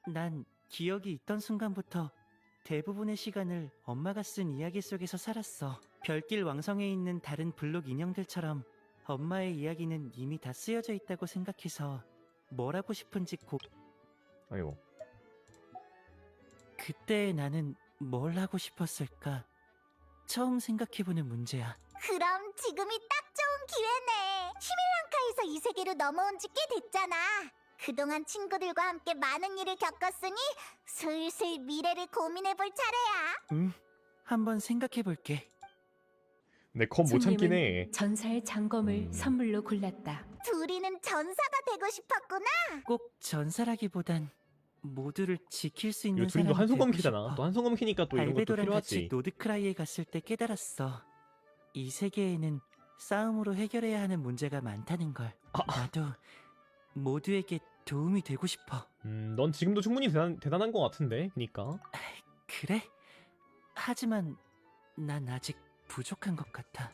난 기억이 있던 순간부터 대부분의 시간을 엄마가 쓴 이야기 속에서 살았어. 별길 왕성에 있는 다른 블록 인형들처럼 엄마의 이야기는 이미 다 쓰여져 있다고 생각해서 뭘 하고 싶은지 아이고. 그때 나는 뭘 하고 싶었을까? 처음 생각해보는 문제야. 그럼 지금이 딱 좋은 기회네. 히밀랑카에서 이 세계로 넘어온 지 꽤 됐잖아. 그동안 친구들과 함께 많은 일을 겪었으니 슬슬 미래를 고민해볼 차례야. 응, 한번 생각해볼게. 근데 겁 못 참긴 손님은 해. 전사의 장검을 선물로 골랐다. 둘이는 전사가 되고 싶었구나. 꼭 전사라기보단 모두를 지킬 수 있는 이거 둘이 또 사람이 한손검 되고 키잖아. 싶어. 또 한손검 키니까 또 이런 것도 알베도랑 같이 필요하지. 노드크라이에 갔을 때 깨달았어. 이 세계에는 싸움으로 해결해야 하는 문제가 많다는 걸. 나도 모두에게 도움이 되고 싶어. 넌 지금도 충분히 대단한 것 같은데. 그니까. 그래? 하지만 난 아직 부족한 것 같아.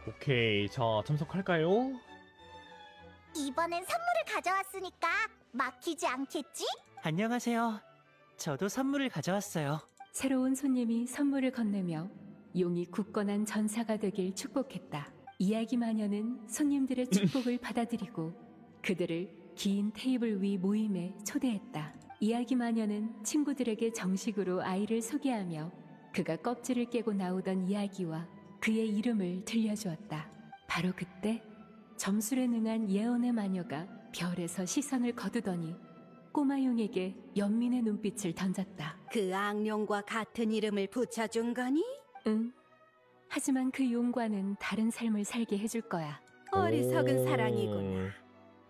오케이. 자, 참석할까요? 이번엔 선물을 가져왔으니까 막히지 않겠지? 안녕하세요. 저도 선물을 가져왔어요. 새로운 손님이 선물을 건네며 용이 굳건한 전사가 되길 축복했다. 이야기 마녀는 손님들의 축복을 받아들이고 그들을 긴 테이블 위 모임에 초대했다. 이야기 마녀는 친구들에게 정식으로 아이를 소개하며 그가 껍질을 깨고 나오던 이야기와 그의 이름을 들려주었다. 바로 그때 점술에 능한 예언의 마녀가 별에서 시선을 거두더니 꼬마용에게 연민의 눈빛을 던졌다. 그 악령과 같은 이름을 붙여준 거니? 응. 하지만 그 용과는 다른 삶을 살게 해줄 거야. 어리석은 오. 사랑이구나.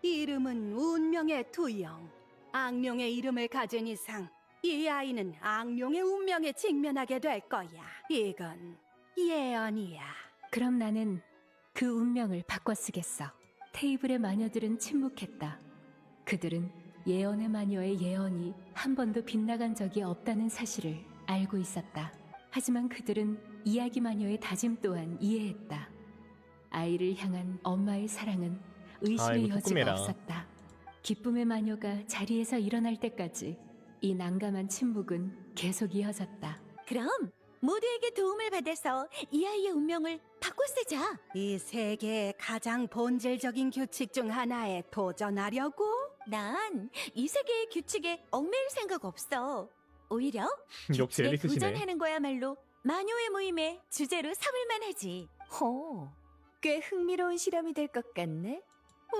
이름은 운명의 투영. 악령의 이름을 가진 이상 이 아이는 악령의 운명에 직면하게 될 거야. 이건 예언이야. 그럼 나는 그 운명을 바꿔 쓰겠어. 테이블의 마녀들은 침묵했다. 그들은 예언의 마녀의 예언이 한 번도 빗나간 적이 없다는 사실을 알고 있었다. 하지만 그들은 이야기 마녀의 다짐 또한 이해했다. 아이를 향한 엄마의 사랑은 의심의 아이고, 여지가 조금해라. 없었다. 기쁨의 마녀가 자리에서 일어날 때까지 이 난감한 침묵은 계속 이어졌다. 그럼 모두에게 도움을 받아서 이 아이의 운명을 바꿔 쓰자. 이 세계의 가장 본질적인 규칙 중 하나에 도전하려고? 난 이 세계의 규칙에 얽매일 생각 없어. 오히려 역시 규칙에 앨리스시네. 도전하는 거야말로 마녀의 모임의 주제로 삼을 만하지. 꽤 흥미로운 실험이 될 것 같네.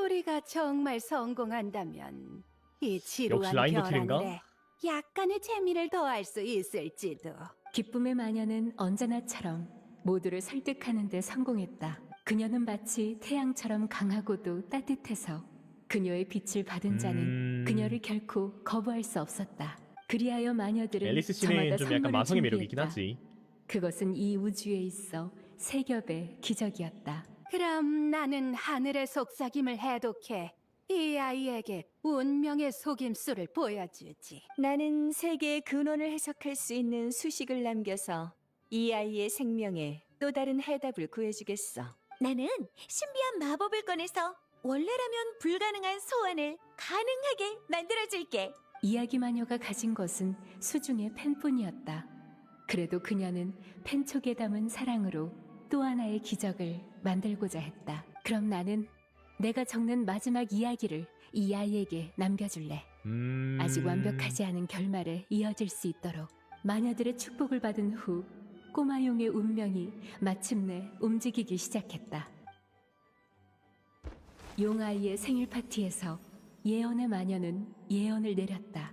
우리가 정말 성공한다면 이 지루한 라인 도킬인가? 벼랑을에 약간의 재미를 더할 수 있을지도. 기쁨의 마녀는 언제나처럼 모두를 설득하는 데 성공했다. 그녀는 마치 태양처럼 강하고도 따뜻해서 그녀의 빛을 받은 자는 그녀를 결코 거부할 수 없었다. 그리하여 마녀들은 앨리스 씨는 저마다 좀 약간 선물을 마성의 매력이 있긴 준비했다. 하지. 그것은 이 우주에 있어 세 겹의 기적이었다. 그럼 나는 하늘의 속삭임을 해독해 이 아이에게 운명의 속임수를 보여주지. 나는 세계의 근원을 해석할 수 있는 수식을 남겨서 이 아이의 생명에 또 다른 해답을 구해주겠어. 나는 신비한 마법을 꺼내서 원래라면 불가능한 소원을 가능하게 만들어줄게. 이야기 마녀가 가진 것은 수중의 펜뿐이었다. 그래도 그녀는 펜촉에 담은 사랑으로 또 하나의 기적을 만들고자 했다. 그럼 나는 내가 적는 마지막 이야기를 이 아이에게 남겨줄래. 아직 완벽하지 않은 결말에 이어질 수 있도록 마녀들의 축복을 받은 후 꼬마용의 운명이 마침내 움직이기 시작했다. 용아이의 생일 파티에서 예언의 마녀는 예언을 내렸다.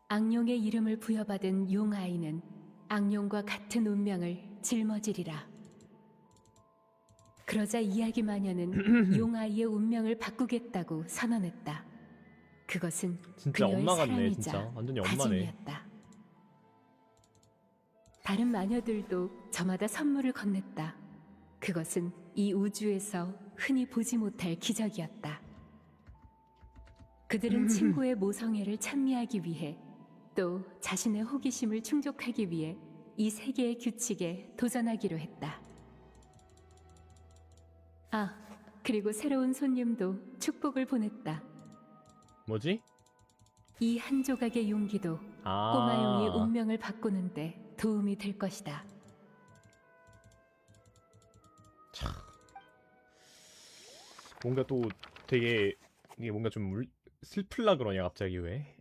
악령의 이름을 부여받은 용아이는 악령과 같은 운명을 짊어지리라. 그러자 이야기 마녀는 용아이의 운명을 바꾸겠다고 선언했다. 그것은 진짜 그녀의 엄마 같네 사랑이자 진짜. 완전히 엄마네. 다짐이었다. 다른 마녀들도 저마다 선물을 건넸다. 그것은 이 우주에서 흔히 보지 못할 기적이었다. 그들은 친구의 모성애를 찬미하기 위해 또 자신의 호기심을 충족하기 위해 이 세계의 규칙에 도전하기로 했다. 아, 그리고 새로운 손님도 축복을 보냈다. 뭐지? 이 한 조각의 용기도 꼬마용이 운명을 바꾸는데 도움이 될 것이다. 뭔가 또 되게 이게 뭔가 좀 슬플라 그러냐 갑자기 왜?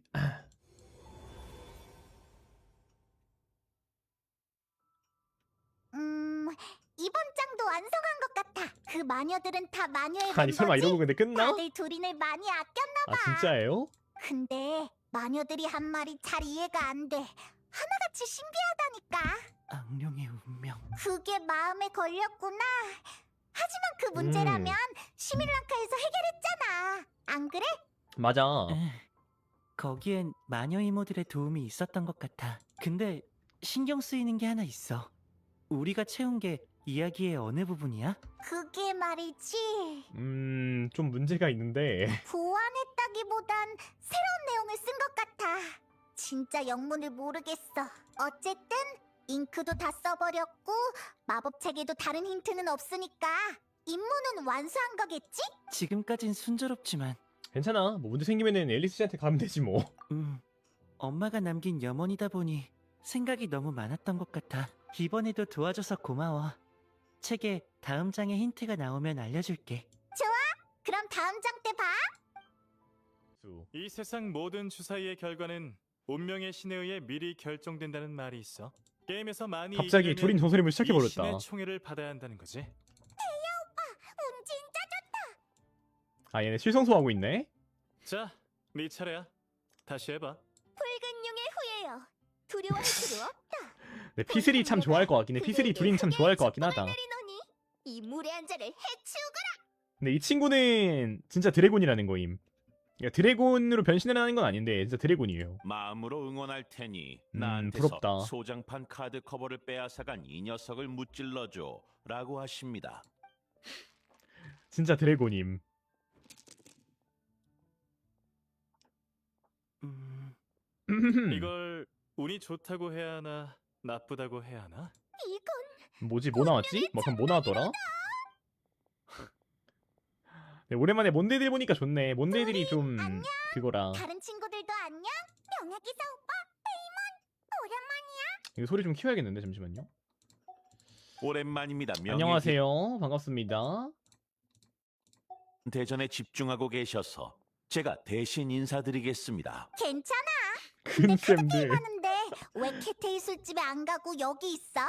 이번 장도 완성한 것 같아. 그 마녀들은 다 마녀의 아니 설마 멤버지? 이러고 근데 끝나? 다들 둘이를 많이 아꼈나 아 봐. 진짜예요? 근데 마녀들이 한 말이 잘 이해가 안 돼. 하나같이 신비하다니까. 악령의 운명. 그게 마음에 걸렸구나. 하지만 그 문제라면 시밀랑카에서 해결했잖아. 안 그래? 맞아. 거기엔 마녀 이모들의 도움이 있었던 것 같아. 근데 신경 쓰이는 게 하나 있어. 우리가 채운 게 이야기의 어느 부분이야? 그게 말이지. 좀 문제가 있는데. 보완했다기보단 새로운 내용을 쓴 것 같아. 진짜 영문을 모르겠어. 어쨌든 잉크도 다 써버렸고 마법 책에도 다른 힌트는 없으니까 임무는 완수한 거겠지? 지금까진 순조롭지만 괜찮아. 뭐 문제 생기면은 앨리스 씨한테 가면 되지 뭐. 엄마가 남긴 염원이다 보니 생각이 너무 많았던 것 같아. 이번에도 도와줘서 고마워. 책에 다음 장에 힌트가 나오면 알려줄게. 그럼 다음 장 때 봐. 이 세상 모든 주사위의 결과는 운명의 신에 의해 미리 결정된다는 말이 있어. 게임에서 많이 갑자기 이기려면 둘인 전설임을 이 시작해버렸다. 신의 총애를 받아야 한다는 거지. 운 진짜 아 얘네 실성소하고 있네. 자, 네 차례야. 다시 해봐. 붉은 용의 후예요. 두려워할 필요 없다. 네, 피슬이 참 좋아할 것 같긴 해. 피슬이 둘인 참 좋아할 것 같긴 하다. 내리노니 이 무례한 자를 해치우거라. 근데 이 친구는 진짜 드래곤이라는 거임. 그러니까 드래곤으로 변신을 하는 건 아닌데 진짜 드래곤이에요. 마음으로 응원할 테니 나한테서 부럽다. 소장판 카드 커버를 빼앗아간 이 녀석을 무찔러줘 라고 하십니다. 진짜 드래곤임. 이걸 운이 좋다고 해야 하나 나쁘다고 해야 하나? 이건 뭐지? 뭐 나왔지? 뭐 그럼 뭐 나왔더라? 네, 오랜만에 몬데들 보니까 좋네. 몬데들이 좀 그거라. 다른 친구들도 안녕? 명예기사 오빠, 페이몬, 오랜만이야. 이거 소리 좀 키워야겠는데 잠시만요. 오랜만입니다. 안녕하세요. 반갑습니다. 대전에 집중하고 계셔서 제가 대신 인사드리겠습니다. 괜찮아. 근쌤들. 하는데 왜 캐테이 술집에 안 가고 여기 있어?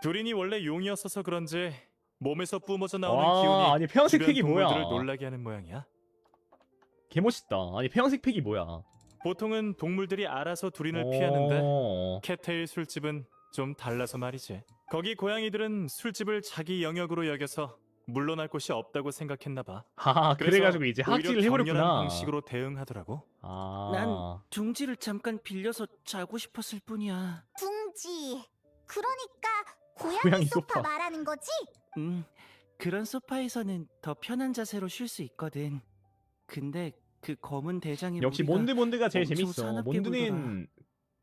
둘이니 원래 용이었어서 그런지 몸에서 뿜어져 나오는 와, 기운이 아니 폐양색 주변 팩이 뭐야? 동물들을 놀라게 하는 모양이야. 개멋있다. 아니 폐양색 팩이 뭐야? 보통은 동물들이 알아서 둘인을 피하는데 캣테일 술집은 좀 달라서 말이지. 거기 고양이들은 술집을 자기 영역으로 여겨서 물러날 곳이 없다고 생각했나 봐. 아 그래가지고 이제 오히려 하악질을 해버렸구나. 격렬한 방식으로 대응하더라고. 아. 둥지를 잠깐 빌려서 자고 싶었을 뿐이야. 둥지. 그러니까 고양이, 고양이 소파 소파. 말하는 거지? 그런 소파에서는 더 편한 자세로 쉴 수 있거든. 근데 그 검은 대장의 역시 무리가 몬드가 제일 엄청 재밌어. 사납게 몬드는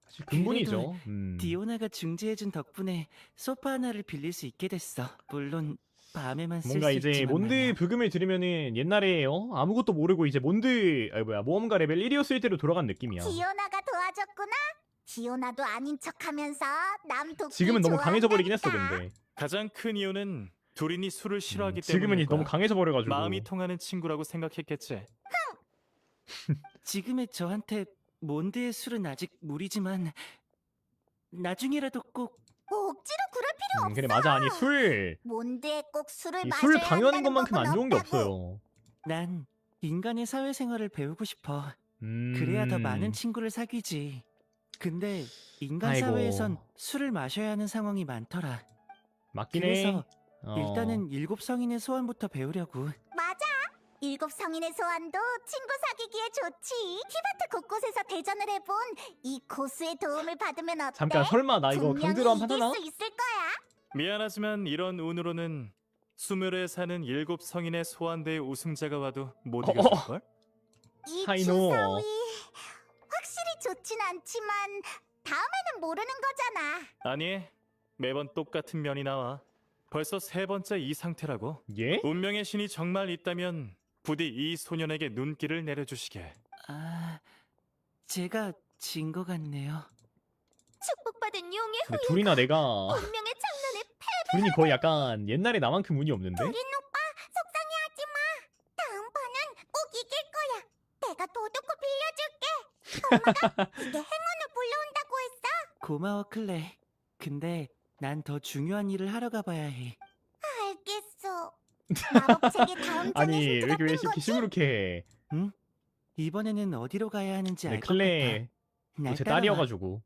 사실 근본이죠. 디오나가 중재해준 덕분에 소파 하나를 빌릴 수 있게 됐어. 물론 밤에만 쓸 수 뭔가 있지만 이제 몬드 말이야. 부금을 들으면은 옛날에 아무것도 모르고 이제 몬드 모험가 레벨 1이었을 때로 돌아간 느낌이야. 디오나가 도와줬구나. 디오나도 아닌 척하면서 남 돕기 지금은 너무 강해져 버리긴 했어 좋아한다니까. 근데. 가장 큰 이유는 둘이니 술을 싫어하기 지금은 때문일 너무 거야. 강해져 버려가지고. 마음이 통하는 친구라고 생각했겠지. 지금의 저한테 몬드의 술은 아직 무리지만 나중에라도 꼭 억지로 그럴 필요 없어. 그래 맞아. 아니 술 몬드에 꼭 술을 이 마셔야 술 강요하는 한다는 것만큼 안 법은 좋은 게 없다고. 없어요. 난 인간의 사회생활을 배우고 싶어. 음... 그래야 더 많은 친구를 사귀지. 근데 인간 아이고. 사회에선 술을 마셔야 하는 상황이 많더라. 맞긴 해. 그래서 어. 일단은 7성인의 소원부터 배우려고. 맞아. 7성인의 소환도 친구 사귀기에 좋지. 티바트 곳곳에서 대전을 해본 이 고수의 도움을 받으면 어때? 잠깐 설마 나 이거 분명히 강제로 이길 하나? 수 있을 거야. 미안하지만 이런 운으로는 수묘로에 사는 7성인의 소환대의 우승자가 와도 못 이겨줄걸? 이 하이노. 주사위 확실히 좋진 않지만 다음에는 모르는 거잖아. 아니, 매번 똑같은 면이 나와. 벌써 3번째 이 상태라고. 예? 운명의 신이 정말 있다면 부디 이 소년에게 눈길을 내려주시게. 아, 제가 진 것 같네요. 축복받은 용의 근데 둘이나 내가 운명의 장난에 둘이 거의 약간 옛날에 나만큼 운이 없는데? 우린 오빠 속상해하지 마. 다음 판은 꼭 이길 거야. 내가 도둑코 빌려줄게. 엄마가 이게 행운을 불러온다고 했어. 고마워, 클레. 근데 난 더 중요한 일을 하러 가봐야 해. 알겠어. 마법책의 다음 장에 아니 왜 힌트가 이렇게 왜 뜬 이렇게 거지? 시무룩해? 응? 이번에는 어디로 가야 하는지 네, 알 것 같다. 클레 날 제 따라와. 딸이어가지고.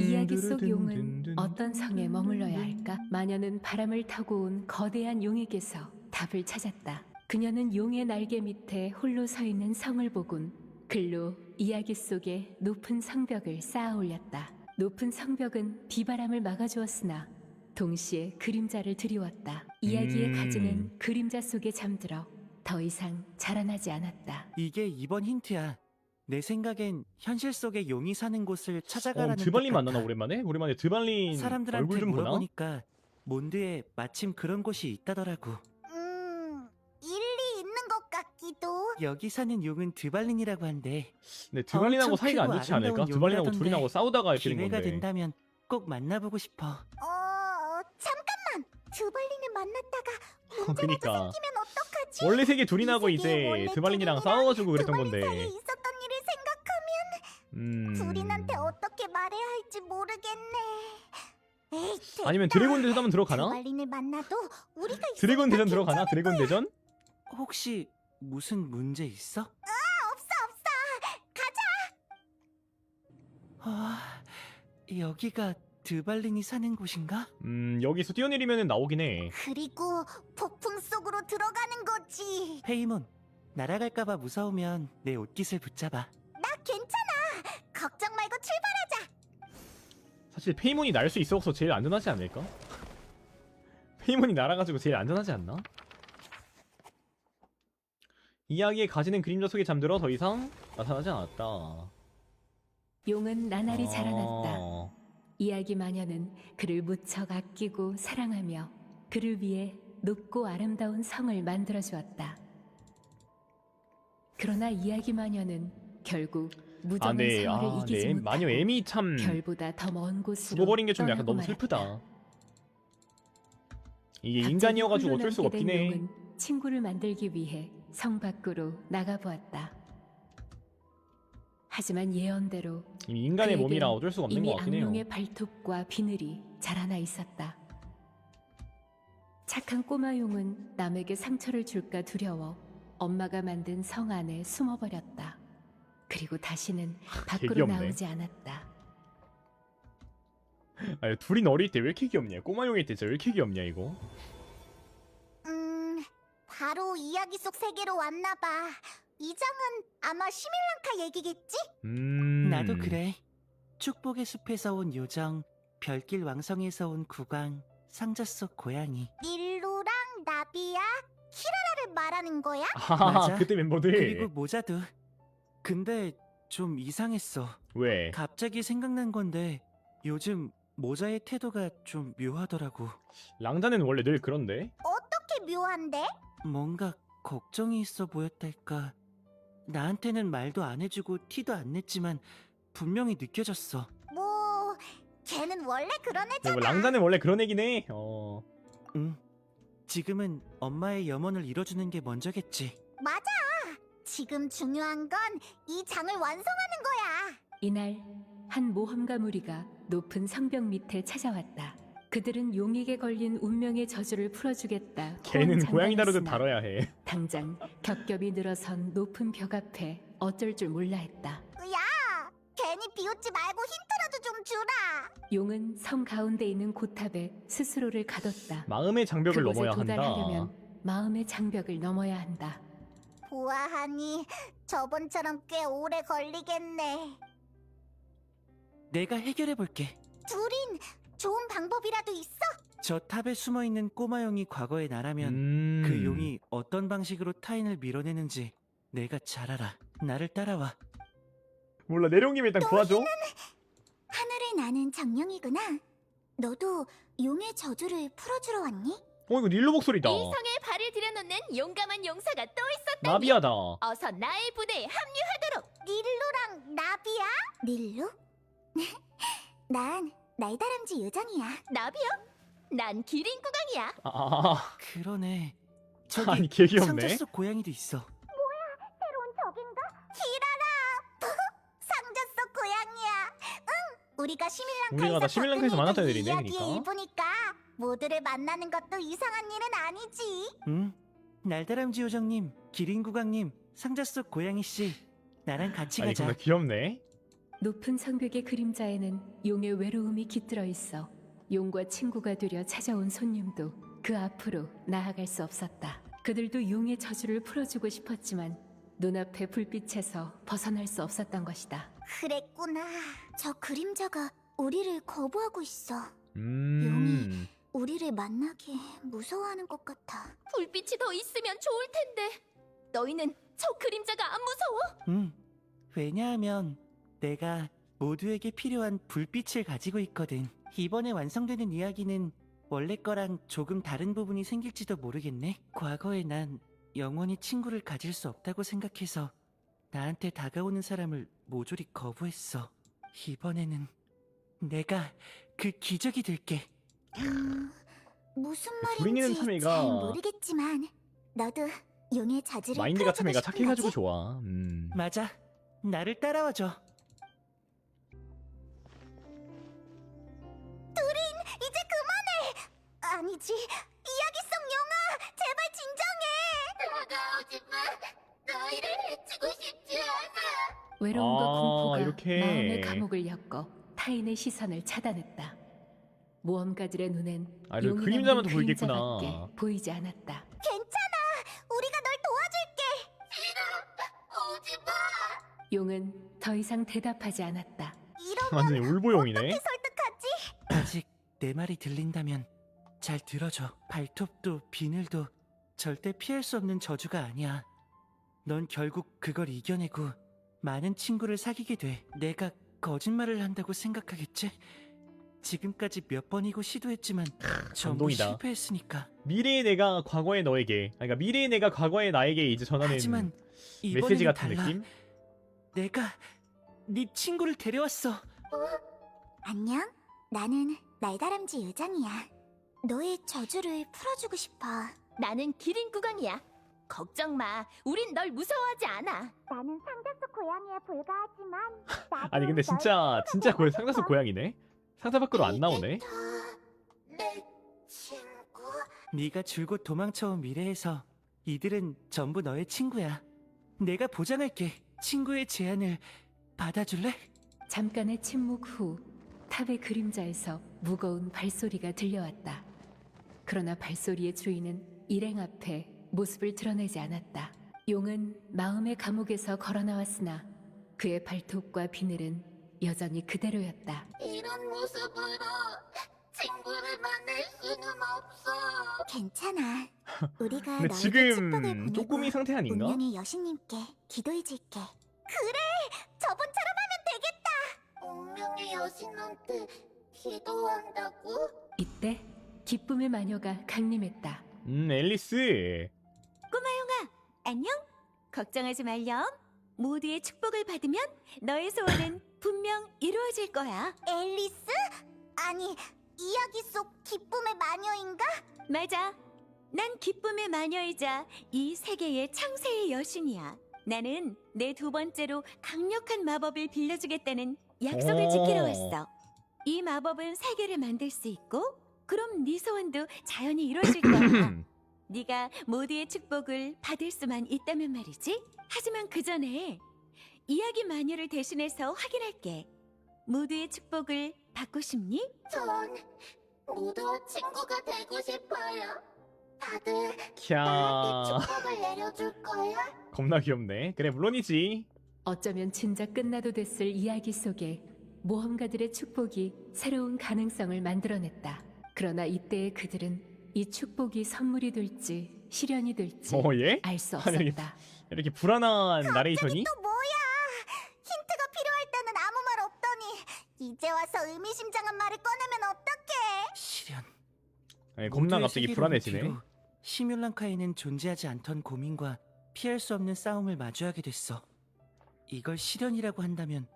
이야기 속 용은 어떤 성에 머물러야 할까? 마녀는 바람을 타고 온 거대한 용에게서 답을 찾았다. 그녀는 용의 날개 밑에 홀로 서 있는 성을 보곤 글로 이야기 속에 높은 성벽을 쌓아 올렸다. 높은 성벽은 비바람을 막아주었으나 동시에 그림자를 드리웠다. 이야기의 가지는 그림자 속에 잠들어 더 이상 자라나지 않았다. 이게 이번 힌트야. 내 생각엔 현실 속의 용이 사는 곳을 찾아가라는 드발린 뜻 같아. 만나나 오랜만에? 오랜만에 드발린 사람들한테 얼굴 좀 보나? 물어보니까 몬드에 마침 그런 곳이 있다더라고. 일리 있는 것 같기도. 여기 사는 용은 드발린이라고 한대. 근데 드발린하고 엄청 사이가 안 크고 좋지 않을까? 아름다운 드발린하고 용이라던데. 둘이 나고 싸우다가 이렇게 된 기회가 건데. 된다면 꼭 만나보고 싶어. 잠깐만. 드발린을 만났다가 문제라도 그니까. 생기면 어떡하지? 원래 세계 둘이 나고 이 세계의 이제 원래 드발린이랑 주인이랑 싸워가지고 그랬던 드발린 사이에 건데. 있었던 일을 생각하면 둘인한테 어떻게 말해야 할지 모르겠네. 에이, 됐다. 아니면 드래곤 대전 한번 들어가나? 드발린을 만나도 우리가 드래곤 있으니까 대전 들어가나? 괜찮을 드래곤 거야. 대전? 혹시 무슨 문제 있어? 없어. 가자. 아, 여기가 드발린이 사는 곳인가? 여기서 뛰어내리면 나오긴 해. 그리고 폭풍 속으로 들어가는 거지. 페이몬, 날아갈까봐 무서우면 내 옷깃을 붙잡아. 나 괜찮아. 걱정 말고 출발하자. 사실 페이몬이 날 수 있어서 제일 안전하지 않을까? 페이몬이 날아가지고 제일 안전하지 않나? 이야기의 가지는 그림자 속에 잠들어 더 이상 나타나지 않았다. 용은 나날이 아. 자라났다. 이야기 마녀는 그를 무척 아끼고 사랑하며 그를 위해 높고 아름다운 성을 만들어 주었다. 그러나 이야기 마녀는 결국 무정한 네. 세월을 이기지 네. 못하고 마녀 애미 참 별보다 더 먼 곳으로 죽어버린 게 좀 약간 떠나고 너무 슬프다. 말았다. 이게 갑자기 인간이어가지고 어쩔 수가 홀로 없긴 남게 해. 된 용은 친구를 만들기 위해 성 밖으로 나가보았다. 하지만 예언대로 이미 인간의 그에겐 몸이라 어쩔 수가 없는 이미 것 같긴 해요. 악룡의 발톱과 비늘이 자라나 있었다. 착한 꼬마 용은 남에게 상처를 줄까 두려워 엄마가 만든 성 안에 숨어버렸다. 그리고 다시는 밖으로 귀엽네. 나오지 않았다. 아니, 둘이 어릴 때 왜 이렇게 귀엽냐? 꼬마용일 때 진짜 왜 이렇게 귀엽냐 이거? 바로 이야기 속 세계로 왔나 봐. 이 장은 아마 시밀랑카 얘기겠지? 나도 그래. 축복의 숲에서 온 요정, 별길 왕성에서 온 국왕, 상자 속 고양이. 닐루랑 나비야, 키라라를 말하는 거야? 하하 맞아. 그때 멤버들 그리고 모자도. 근데 좀 이상했어. 왜? 갑자기 생각난 건데 요즘 모자의 태도가 좀 묘하더라고. 랑자는 원래 늘 그런데? 어떻게 묘한데? 뭔가 걱정이 있어 보였달까. 나한테는 말도 안 해주고 티도 안 냈지만 분명히 느껴졌어. 뭐, 걔는 원래 그런 근데 애잖아. 뭐 랑자는 원래 그런 애긴 해. 응. 지금은 엄마의 염원을 이뤄주는 게 먼저겠지. 맞아. 지금 중요한 건 이 장을 완성하는 거야. 이날 한 모험가 무리가 높은 성벽 밑에 찾아왔다. 그들은 용에게 걸린 운명의 저주를 풀어주겠다. 걔는 고양이 다루듯 호언장담했으나 다뤄야 해. 당장 겹겹이 늘어선 높은 벽 앞에 어쩔 줄 몰라 했다. 야, 괜히 비웃지 말고 힌트라도 좀 주라. 용은 성 가운데 있는 고탑에 스스로를 가뒀다. 마음의 장벽을 그곳에 넘어야 한다. 도달하려면 마음의 장벽을 넘어야 한다. 보아하니 저번처럼 꽤 오래 걸리겠네. 내가 해결해 볼게. 둘인 좋은 방법이라도 있어? 저 탑에 숨어 있는 꼬마용이 과거의 나라면 그 용이 어떤 방식으로 타인을 밀어내는지 내가 잘 알아. 나를 따라와. 몰라, 내려온 김에 일단 구하죠. 하늘을 나는 정령이구나. 너도 용의 저주를 풀어주러 왔니? 이거 닐로 목소리다. 성에 발을 들여놓는 용감한 용사가 또 있었다니. 나비야다. 어서 나의 부대에 합류하도록. 닐루랑 나비야? 닐루? 난 날다람쥐 요정이야. 나비요? 난 기린 구강이야. 그러네. 아니, 저기 개 귀엽네. 상자 속 고양이도 있어. 새로운 적인가? 기라라! 상자 속 고양이야. 응, 우리가 우리가 다 시밀랑카에서 만났던 애들이네, 이야기에 그러니까. 일부니까 모두를 만나는 것도 이상한 일은 아니지. 응. 날다람쥐 요정님, 기린구강님, 상자 속 고양이 씨, 나랑 같이 아니, 가자. 정말 귀엽네. 높은 성벽의 그림자에는 용의 외로움이 깃들어 있어 용과 친구가 되려 찾아온 손님도 그 앞으로 나아갈 수 없었다. 그들도 용의 저주를 풀어주고 싶었지만 눈앞의 불빛에서 벗어날 수 없었던 것이다. 그랬구나. 저 그림자가 우리를 거부하고 있어. 음. 우리를 만나기 무서워하는 것 같아. 불빛이 더 있으면 좋을 텐데. 너희는 저 그림자가 안 무서워? 응. 왜냐하면 내가 모두에게 필요한 불빛을 가지고 있거든. 이번에 완성되는 이야기는 원래 거랑 조금 다른 부분이 생길지도 모르겠네. 과거에 난 영원히 친구를 가질 수 없다고 생각해서 나한테 다가오는 사람을 모조리 거부했어. 이번에는 내가 그 기적이 될게. 무슨 불이는 말인지 참이가 잘 모르겠지만 너도 용의 저주를 마인드가 풀어주고 참이가 싶은 착해가지고 거지? 좋아. 맞아. 나를 따라와줘. 이제 그만해! 아니지, 이야기 속 용아! 제발 진정해! 다가오지마! 너희를 해치고 싶지 않아! 외로움과 공포가 이렇게. 마음의 감옥을 엮어 타인의 시선을 차단했다. 모험가들의 눈엔 아, 이거 용이 그림자만 남긴 더 보이겠구나. 그림자밖에 보이지 않았다. 괜찮아! 우리가 널 도와줄게! 오지마! 용은 더 이상 대답하지 않았다. 이러면 완전히 울보용이네. 어떻게 설득하지? 아직 내 말이 들린다면 잘 들어줘. 발톱도 비늘도 절대 피할 수 없는 저주가 아니야. 넌 결국 그걸 이겨내고 많은 친구를 사귀게 돼. 내가 거짓말을 한다고 생각하겠지? 지금까지 몇 번이고 시도했지만 전부 감동이다. 실패했으니까. 미래의 내가 과거의 너에게, 그러니까 미래의 내가 과거의 나에게 이제 전하는 하지만 메시지 이번에는 같은 달라. 느낌? 내가 네 친구를 데려왔어. 안녕? 나는 날다람쥐 요정이야. 너의 저주를 풀어주고 싶어. 나는 기린 구강이야. 걱정 마. 우린 널 무서워하지 않아. 나는 상자 속 고양이에 불과하지만 나도 아니 근데 진짜 그 상자 속 고양이네? 상자 밖으로 안 나오네? 내 친구. 네가 줄곧 도망쳐온 미래에서 이들은 전부 너의 친구야. 내가 보장할게. 친구의 제안을 받아줄래? 잠깐의 침묵 후 탑의 그림자에서 무거운 발소리가 들려왔다. 그러나 발소리의 주인은 일행 앞에 모습을 드러내지 않았다. 용은 마음의 감옥에서 걸어 나왔으나 그의 발톱과 비늘은 여전히 그대로였다. 이런 모습으로 친구를 만날 수는 없어. 괜찮아. 우리가 근데 너에게 축복을 지금 보내고 쪼꼬미 상태 아닌가? 운명의 여신님께 기도해줄게. 그래! 저번처럼 하면 되겠다! 운명의 여신한테 기도한다고? 이때 기쁨의 마녀가 강림했다. 앨리스. 꼬마용아, 안녕? 걱정하지 말렴. 모두의 축복을 받으면 너의 소원은 분명 이루어질 거야. 앨리스? 아니, 이야기 속 기쁨의 마녀인가? 맞아. 난 기쁨의 마녀이자 이 세계의 창세의 여신이야. 나는 내 두 번째로 강력한 마법을 빌려주겠다는 약속을 오. 지키러 왔어. 이 마법은 세계를 만들 수 있고, 그럼 네 소원도 자연히 이루어질 거야. 네가 모두의 축복을 받을 수만 있다면 말이지. 하지만 그 전에 이야기 마녀를 대신해서 확인할게. 모두의 축복을 받고 싶니? 전 모두와 친구가 되고 싶어요. 다들 캬. 축복을 내려줄 거야? 겁나 귀엽네. 그래, 물론이지. 어쩌면 진작 끝나도 됐을 이야기 속에 모험가들의 축복이 새로운 가능성을 만들어냈다. 그러나 이때의 그들은 이 축복이 선물이 될지 실현이 될지 예? 알 수 아니, 없었다. 이렇게 불안한 나레이션이? 또 뭐야? 힌트가 필요할 이제 와서 의미심장한 말을 꺼내면 어떡해? 실현. 아니, 겁나 모두의 갑자기 세계로는 불안해지네. 뒤로 시뮬란카에는 존재하지 않던 고민과 피할 수 없는 싸움을 마주하게 됐어. 이걸 실현이라고 한다면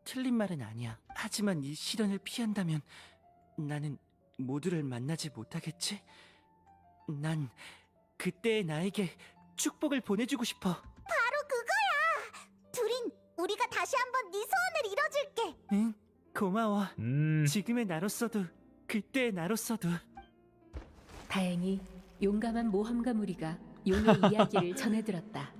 틀린 말은 아니야. 하지만 이 실현을 피한다면 나는 모두를 만나지 못하겠지? 난 그때의 나에게 축복을 보내주고 싶어. 바로 그거야. 두린, 우리가 다시 한번 네 소원을 이뤄줄게. 응? 고마워. 음. 지금의 나로서도 그때의 나로서도. 다행히 용감한 모험가 무리가 용의 이야기를 전해들었다.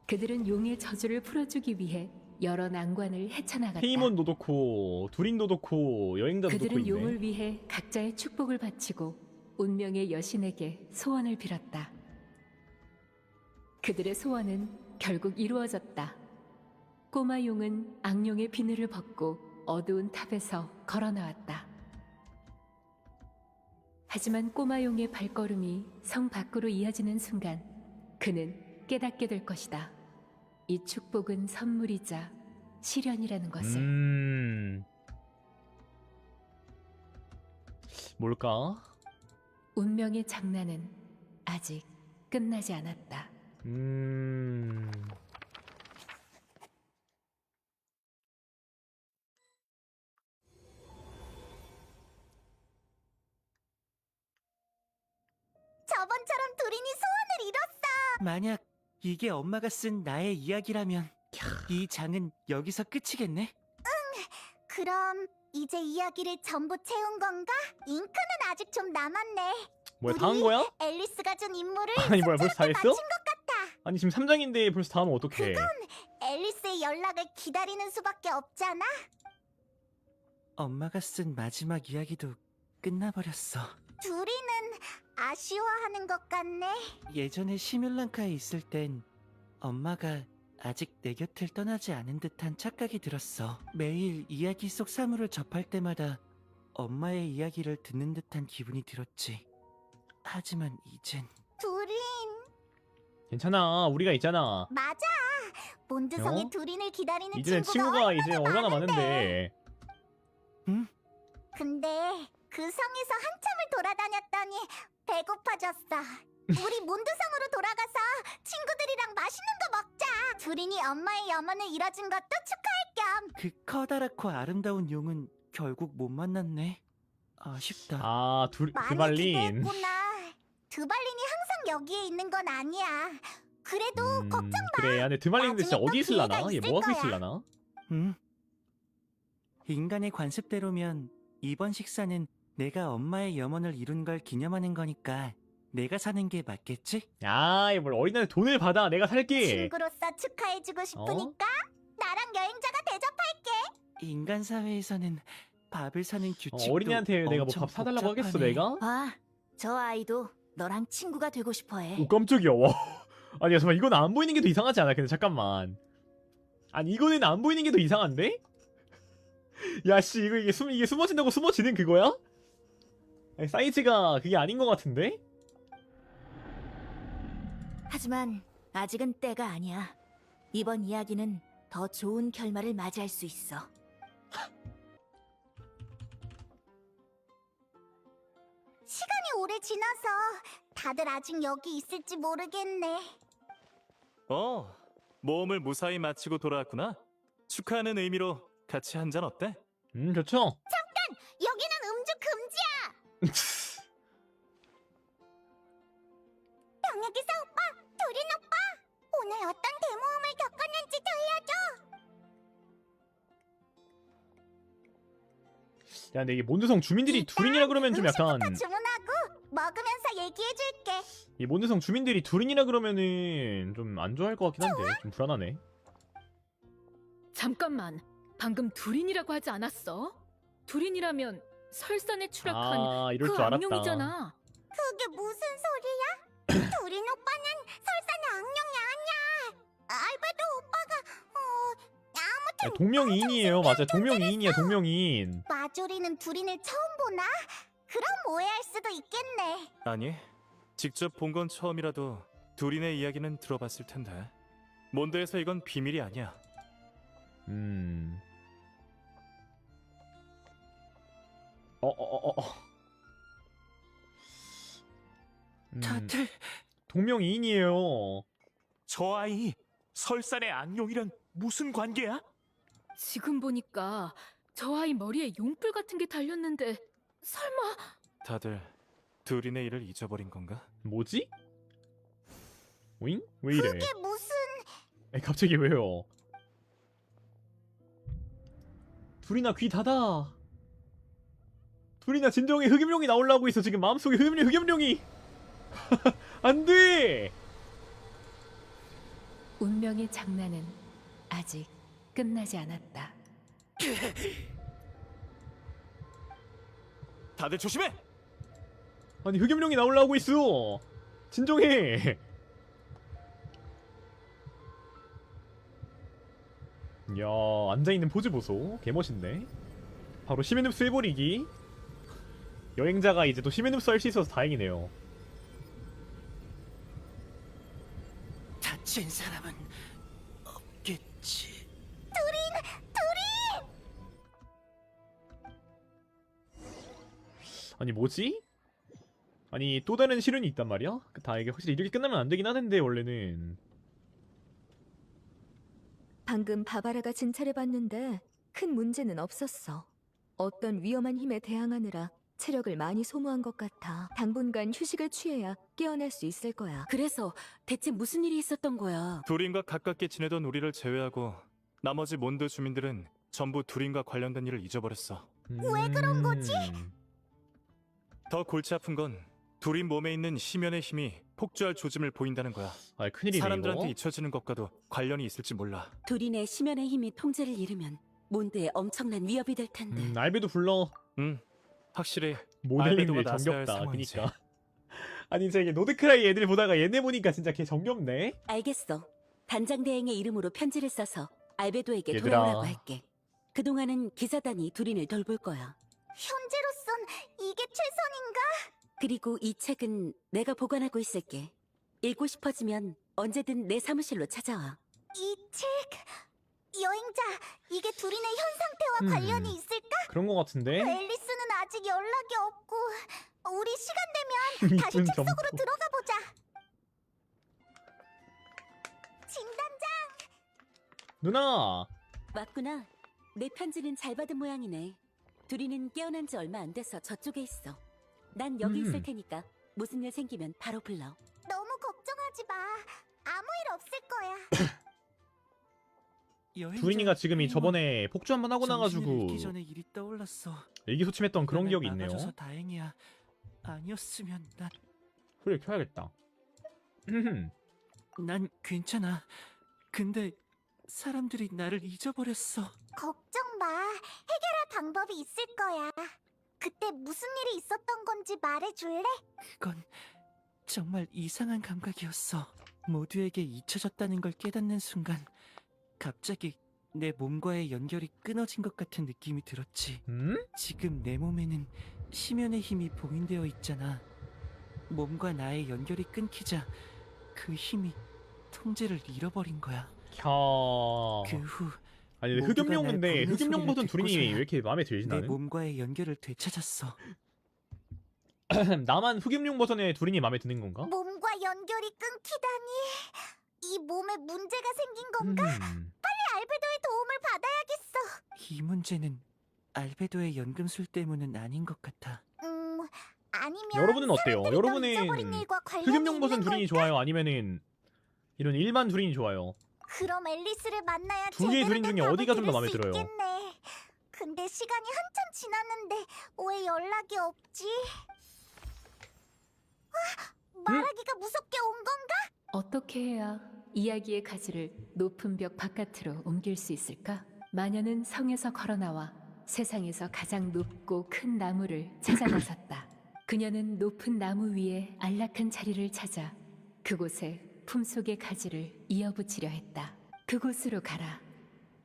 그들은 용의 저주를 풀어주기 위해 여러 난관을 헤쳐나갔다. 페이몬도 놓고 두린도 놓고 여행자도 놓고 그들은 있네. 용을 위해 각자의 축복을 바치고 운명의 여신에게 소원을 빌었다. 그들의 소원은 결국 이루어졌다. 꼬마 용은 악룡의 비늘을 벗고 어두운 탑에서 걸어 나왔다. 하지만 꼬마 용의 발걸음이 성 밖으로 이어지는 순간 그는 깨닫게 될 것이다. 이 축복은 선물이자 시련이라는 것을. 뭘까? 운명의 장난은 아직 끝나지 않았다. 저번처럼 두린이 소원을 이뤘어. 만약 이게 엄마가 쓴 나의 이야기라면 이 장은 여기서 끝이겠네? 그럼 이제 이야기를 전부 채운 건가? 잉크는 아직 좀 남았네. 뭐야, 우리 다 한 거야? 앨리스가 준 임무를 아니, 뭐야, 벌써 다 순조롭게 했어? 마친 것 같아. 아니, 지금 3장인데 벌써 다 하면 어떡해. 앨리스의 연락을 기다리는 수밖에 없잖아. 엄마가 쓴 마지막 이야기도 끝나버렸어. 두리는 아쉬워하는 것 같네. 예전에 시뮬란카에 있을 땐 엄마가 아직 내 곁을 떠나지 않은 듯한 착각이 들었어. 매일 이야기 속 사물을 접할 때마다 엄마의 이야기를 듣는 듯한 기분이 들었지. 하지만 이젠 두린. 괜찮아, 우리가 있잖아. 맞아. 몬드성에 어? 두린을 기다리는 이제는 친구가 이제 얼마나 많은데. 근데 그 성에서 한참을 돌아다녔더니 배고파졌어. 우리 몬드성으로 돌아가서 친구들이랑 맛있는 거 먹자. 두린이 엄마의 염원을 이뤄준 것도 축하할 겸. 그 커다랗고 아름다운 용은 결국 못 만났네. 아쉽다. 아, 많이 드발린. 기대했구나. 드발린이 항상 여기에 있는 건 아니야. 그래도 걱정 마. 그래, 근데 드발린인데 진짜 나중에 또 어디 있을라나? 기회가 얘 있을 뭐 하고 거야. 있을라나? 인간의 관습대로면 이번 식사는 내가 엄마의 염원을 이룬 걸 기념하는 거니까 내가 사는 게 맞겠지? 야, 이뭘 어린애한테 돈을 받아. 내가 살게. 친구로서 축하해주고 싶으니까 나랑 여행자가 대접할게. 인간 사회에서는 밥을 사는 규칙도 어린애한테 내가 뭐 엄청 밥 사달라고 하겠어, 복잡하네. 내가? 와, 저 아이도 너랑 친구가 되고 싶어해. 오, 깜짝이야. 와. 아니, 잠깐만, 이건 안 보이는 게 더 이상하지 않아? 근데 잠깐만. 아니, 이거는 안 보이는 게 더 이상한데? 야, 씨, 이게 숨어진다고 숨어지는 그거야? 아니, 사이즈가 그게 아닌 것 같은데? 하지만 아직은 때가 아니야. 이번 이야기는 더 좋은 결말을 맞이할 수 있어. 시간이 오래 지나서 다들 아직 여기 있을지 모르겠네. 모험을 무사히 마치고 돌아왔구나. 축하하는 의미로 같이 한잔 어때? 좋죠. 여기는 음주 금지야. 병역이사 오빠, 도린 오빠, 오늘 어떤 대모험을 겪었는지 들려줘. 야, 근데 이게 몬드성 주민들이 둘이라 그러면 좀 약간 음식부터 주문하고 먹으면서 얘기해줄게. 이 몬드성 주민들이 둘이라 그러면은 좀 안 좋아할 것 같긴 한데 좀 불안하네. 잠깐만, 방금 두린이라고 하지 않았어? 두린이라면 설산에 추락한 이럴 그 줄 알았다. 악룡이잖아. 그게 무슨 소리야? 도린 오빠는 설산의 악령이 아니야. 알베도 오빠가 아무튼 동명이인이에요. 맞아, 동명이인이야, 동명이인. 마조리는 두린을 처음 보나? 그럼 오해할 수도 있겠네. 아니, 직접 본 건 처음이라도 둘이의 이야기는 들어봤을 텐데. 몬드에서 이건 비밀이 아니야. 다들 동명이인이에요. 저 아이 설산의 악룡이랑 무슨 관계야? 지금 보니까 저 아이 머리에 용불 같은 게 달렸는데 설마 다들 둘이네 일을 잊어버린 건가? 뭐지? 오잉? 왜 이래? 그게 무슨... 갑자기 왜요? 둘이나 귀 닫아. 둘이나 진정에 흑염룡이 나오려고 있어. 지금 마음속에 흑염룡이 안 돼. 운명의 장난은 아직 끝나지 않았다. 다들 조심해! 아니 흑염룡이 나오려고 있어. 진정해. 이야, 앉아있는 포즈 보소. 개멋있네. 바로 심해 흡수 해버리기. 여행자가 이제 또 심해 흡수 할 수 있어서 다행이네요. 다친 사람은 없겠지. 아니 뭐지? 아니 또 다른 시련이 있단 말이야? 다 이게 확실히 이렇게 끝나면 안 되긴 하는데 원래는. 방금 바바라가 진찰해봤는데 큰 문제는 없었어. 어떤 위험한 힘에 대항하느라 체력을 많이 소모한 것 같아. 당분간 휴식을 취해야 깨어날 수 있을 거야. 그래서 대체 무슨 일이 있었던 거야? 둘인과 가깝게 지내던 우리를 제외하고 나머지 몬드 주민들은 전부 둘인과 관련된 일을 잊어버렸어. 왜 그런 거지? 더 골치 아픈 건 둘인 몸에 있는 심연의 힘이 폭주할 조짐을 보인다는 거야. 아 큰일이네 사람들한테 이거. 잊혀지는 것과도 관련이 있을지 몰라. 둘인의 심연의 힘이 통제를 잃으면 몬드에 엄청난 위협이 될 텐데. 알베도 불러. 확실히 모델링들이 알베도가 나서야 할 정겹다. 상황이지. 그니까. 아니 제가 노드크라이 애들 보다가 얘네 보니까 진짜 걔 정겹네. 알겠어. 단장 대행의 이름으로 편지를 써서 알베도에게 얘들아. 돌아오라고 할게. 그동안은 기사단이 둘인을 돌볼 거야. 현재로선 이게 최선인가? 그리고 이 책은 내가 보관하고 있을게. 읽고 싶어지면 언제든 내 사무실로 찾아와. 이 책... 여행자, 이게 둘이네 현 상태와 관련이 있을까? 그런 거 같은데. 앨리스는 아직 연락이 없고 우리 시간 되면 다시 이쁜 책 속으로 점프. 들어가 보자. 진단장! 누나. 맞구나. 내 편지는 잘 받은 모양이네. 둘이는 깨어난 지 얼마 안 돼서 저쪽에 있어. 난 여기 있을 테니까 무슨 일 생기면 바로 불러. 너무 걱정하지 마. 아무 일 없을 거야. 두린이가 지금 이 저번에 폭주 한번 하고 정신을 나가지고 잃기 전에 일이 떠올랐어. 의기소침했던 그런 나는 기억이 있네요. 막아줘서 다행이야. 아니었으면 소리를 켜야겠다. 난 괜찮아. 근데 사람들이 나를 잊어버렸어. 걱정 마. 해결할 방법이 있을 거야. 그때 무슨 일이 있었던 건지 말해줄래? 그건 정말 이상한 감각이었어. 모두에게 잊혀졌다는 걸 깨닫는 순간 갑자기 내 몸과의 연결이 끊어진 것 같은 느낌이 들었지. 지금 내 몸에는 심연의 힘이 봉인되어 있잖아. 몸과 나의 연결이 끊기자 그 힘이 통제를 잃어버린 거야. 그 후 아니 모두가 흑염룡인데 날 부르는 흑염룡 버전 소리를 두린이 왜 듣고서야 이렇게 마음에 들지 내 나는? 몸과의 연결을 되찾았어. 나만 흑염룡 버전의 두린이 마음에 드는 건가? 몸과 연결이 끊기다니. 이 몸에 문제가 생긴 건가? 빨리 알베도의 도움을 받아야겠어. 이 문제는 알베도의 연금술 때문은 아닌 것 같아. 아니면 여러분은 어때요? 사람들이 널 여러분은 잊어버린 일과 관련이 흑염룡 버전 있는 두린이 걸까? 좋아요? 아니면은 이런 일반 두린이 좋아요? 그럼 앨리스를 만나야 두 개의 제대로 두린 된 중에 답을 어디가 좀 더 들을 마음에 수 들어요? 있겠네. 근데 시간이 한참 지났는데 왜 연락이 없지? 말하기가 무섭게 온 건가? 어떻게 해야 이야기의 가지를 높은 벽 바깥으로 옮길 수 있을까? 마녀는 성에서 걸어나와 세상에서 가장 높고 큰 나무를 찾아 나섰다. 그녀는 높은 나무 위에 안락한 자리를 찾아 그곳에 품속의 가지를 이어붙이려 했다. 그곳으로 가라.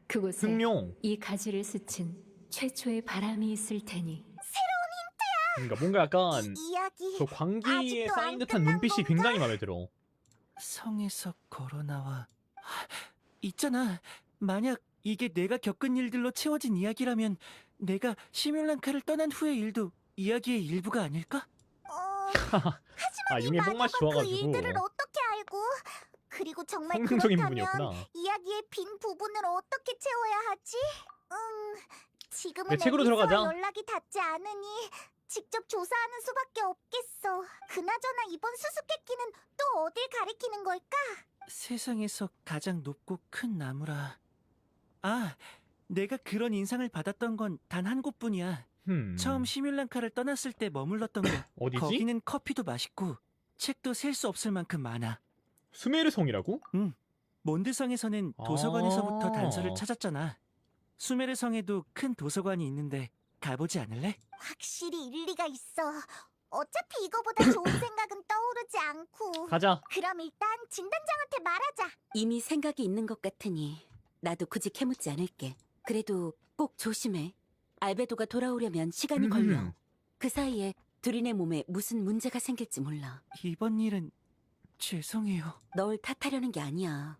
그곳에 흑룡. 이 가지를 스친 최초의 바람이 있을 테니. 그러니까 뭔가 약간 이야기 저 광기에 아직도 쌓인 안 듯한 끝난 눈빛이 건가? 굉장히 마음에 들어. 성에서 걸어나와 있잖아. 만약 이게 내가 겪은 일들로 채워진 이야기라면 내가 시뮬란카를 떠난 후의 일도 이야기의 일부가 아닐까? 아, 이 융의 마녀가 뽕맛이 그 좋아가지고 일들을 어떻게 알고? 그리고 정말 성능적인 그렇다면 부분이었구나. 이야기의 빈 부분을 어떻게 채워야 하지? 지금은 네, 책으로 앨리스와 들어가자. 연락이 닿지 않으니 직접 조사하는 수밖에 없겠어. 그나저나 이번 수수께끼는 또 어딜 가리키는 걸까? 세상에서 가장 높고 큰 나무라. 아, 내가 그런 인상을 받았던 건 단 한 곳뿐이야. 처음 시뮬란카를 떠났을 때 머물렀던 곳. 어디지? 거기는 커피도 맛있고 책도 셀 수 없을 만큼 많아. 수메르성이라고? 몬드성에서는 아. 도서관에서부터 단서를 찾았잖아. 수메르성에도 큰 도서관이 있는데 가보지 않을래? 확실히 일리가 있어. 어차피 이거보다 좋은 생각은 떠오르지 않고. 가자. 그럼 일단 진단장한테 말하자. 이미 생각이 있는 것 같으니 나도 굳이 캐묻지 않을게. 그래도 꼭 조심해. 알베도가 돌아오려면 시간이 걸려. 그 사이에 두린의 몸에 무슨 문제가 생길지 몰라. 이번 일은 죄송해요. 널 탓하려는 게 아니야.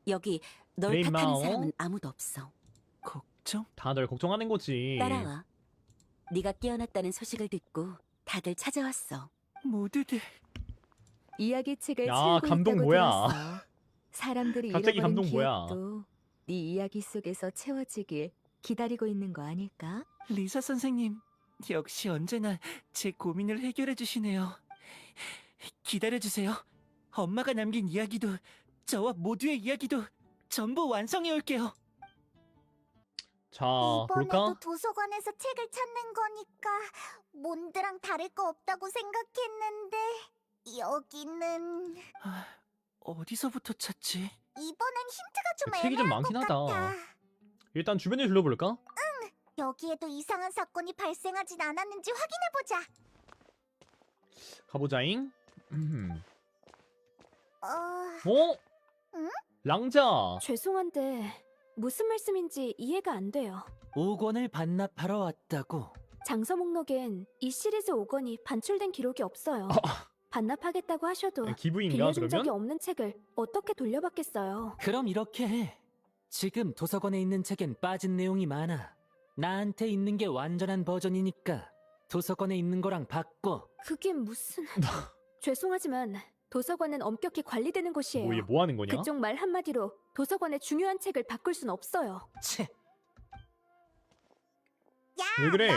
여기 널 그레이 탓하는 마오? 사람은 아무도 없어. 걱정? 다 널 걱정하는 거지. 따라와. 네가 깨어났다는 소식을 듣고 다들 찾아왔어. 모두들 이야기 책을 야, 채우고 감동 있다고 뭐야. 들었어. 사람들이 갑자기 잃어버린 감동 뭐야. 기억도 네 이야기 속에서 채워지길 기다리고 있는 거 아닐까? 리사 선생님, 역시 언제나 제 고민을 해결해 주시네요. 기다려주세요. 엄마가 남긴 이야기도 저와 모두의 이야기도 전부 완성해 올게요. 자, 이번에도 볼까? 도서관에서 책을 찾는 거니까 몬드랑 다를 거 없다고 생각했는데 여기는 아, 어디서부터 찾지? 이번엔 힌트가 좀 책이 좀 애매한 많긴 것 하다. 같아. 일단 주변을 둘러볼까? 여기에도 이상한 사건이 발생하진 않았는지 확인해보자. 가보자잉. 어... 어? 응? 랑자. 죄송한데 무슨 말씀인지 이해가 안 돼요. 5권을 반납하러 왔다고. 장서 목록엔 이 시리즈 5권이 반출된 기록이 없어요. 반납하겠다고 하셔도 기부인가 빌려준 적이 그러면? 없는 책을 어떻게 돌려받겠어요. 그럼 이렇게 해. 지금 도서관에 있는 책엔 빠진 내용이 많아. 나한테 있는 게 완전한 버전이니까 도서관에 있는 거랑 바꿔. 그게 무슨... 죄송하지만 도서관은 엄격히 관리되는 곳이에요. 뭐 얘 뭐 하는 거냐? 그쪽 말 한마디로 도서관의 중요한 책을 바꿀 순 없어요. 채. 왜 그래?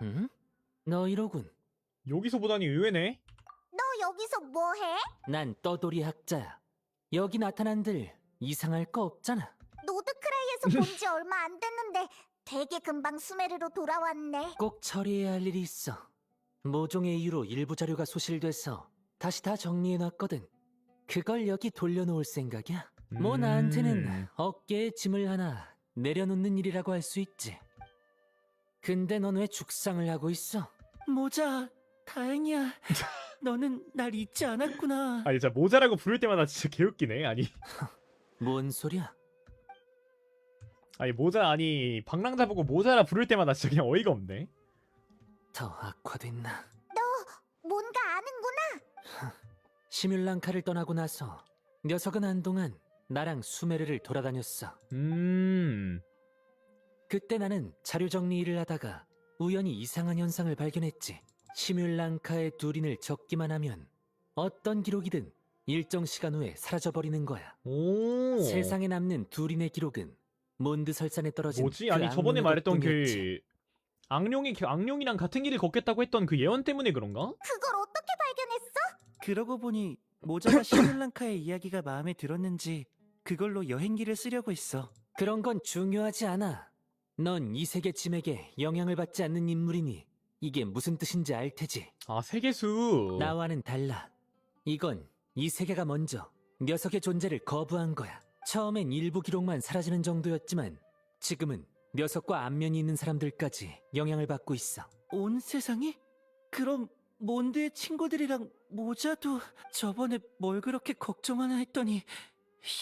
응? 너 이러군. 여기서 보다니 의외네. 너 여기서 뭐해? 난 떠돌이 학자야. 여기 나타난들 이상할 거 없잖아. 노드크라이에서 본 지 얼마 안 됐는데 되게 금방 수메르로 돌아왔네. 꼭 처리해야 할 일이 있어. 모종의 이유로 일부 자료가 소실돼서 다시 다 정리해놨거든. 그걸 여기 돌려놓을 생각이야. 뭐 나한테는 어깨에 짐을 하나 내려놓는 일이라고 할 수 있지. 근데 넌 왜 죽상을 하고 있어? 모자, 다행이야. 너는 날 잊지 않았구나. 아니 진짜 모자라고 부를 때마다 진짜 개웃기네. 아니 뭔 소리야? 아니 모자 아니 방랑자 보고 모자라 부를 때마다 진짜 그냥 어이가 없네. 더 악화됐나? 뭔가 아는구나. 시뮬란카를 떠나고 나서 녀석은 한동안 나랑 수메르를 돌아다녔어. 그때 나는 자료 정리 일을 하다가 우연히 이상한 현상을 발견했지. 시뮬란카의 두린을 적기만 하면 어떤 기록이든 일정 시간 후에 사라져버리는 거야. 오. 세상에 남는 두린의 기록은 몬드 설산에 떨어진 뭐지? 그 아니 저번에 악몽의 말했던 것뿐이었지. 그 악령이랑 같은 길을 걷겠다고 했던 그 예언 때문에 그런가? 그걸 어떻게 발견했어? 그러고 보니 모자가 시뮬란카의 이야기가 마음에 들었는지 그걸로 여행기를 쓰려고 했어. 그런 건 중요하지 않아. 넌 이 세계 짐에게 영향을 받지 않는 인물이니 이게 무슨 뜻인지 알 테지. 아 세계수. 나와는 달라. 이건 이 세계가 먼저 녀석의 존재를 거부한 거야. 처음엔 일부 기록만 사라지는 정도였지만 지금은 녀석과 안면이 있는 사람들까지 영향을 받고 있어. 온 세상이? 그럼 몬드의 친구들이랑 모자도 저번에 뭘 그렇게 걱정하나 했더니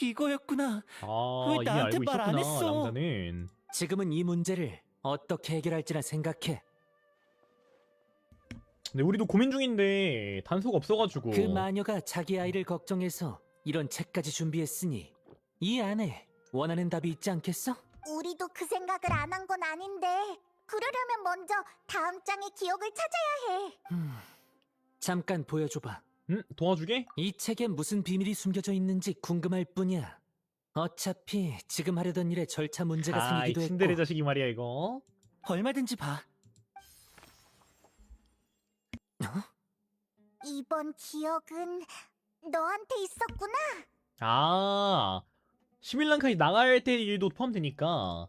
이거였구나. 아 왜 이미 나한테 알고 말 안 있었구나 했어? 랑자는. 지금은 이 문제를 어떻게 해결할지나 생각해. 근데 우리도 고민 중인데 단서가 없어가지고. 그 마녀가 자기 아이를 걱정해서 이런 책까지 준비했으니 이 안에 원하는 답이 있지 않겠어? 우리도 그 생각을 안 한 건 아닌데 그러려면 먼저 다음 장의 기억을 찾아야 해. 잠깐 보여줘봐. 도와주게? 이 책에 무슨 비밀이 숨겨져 있는지 궁금할 뿐이야. 어차피 지금 하려던 일에 절차 문제가 아, 이 생기기도 친데레 했고. 자식이 말이야 이거. 얼마든지 봐. 이번 기억은 너한테 있었구나. 아, 스리랑카에 나갈 때 일도 포함되니까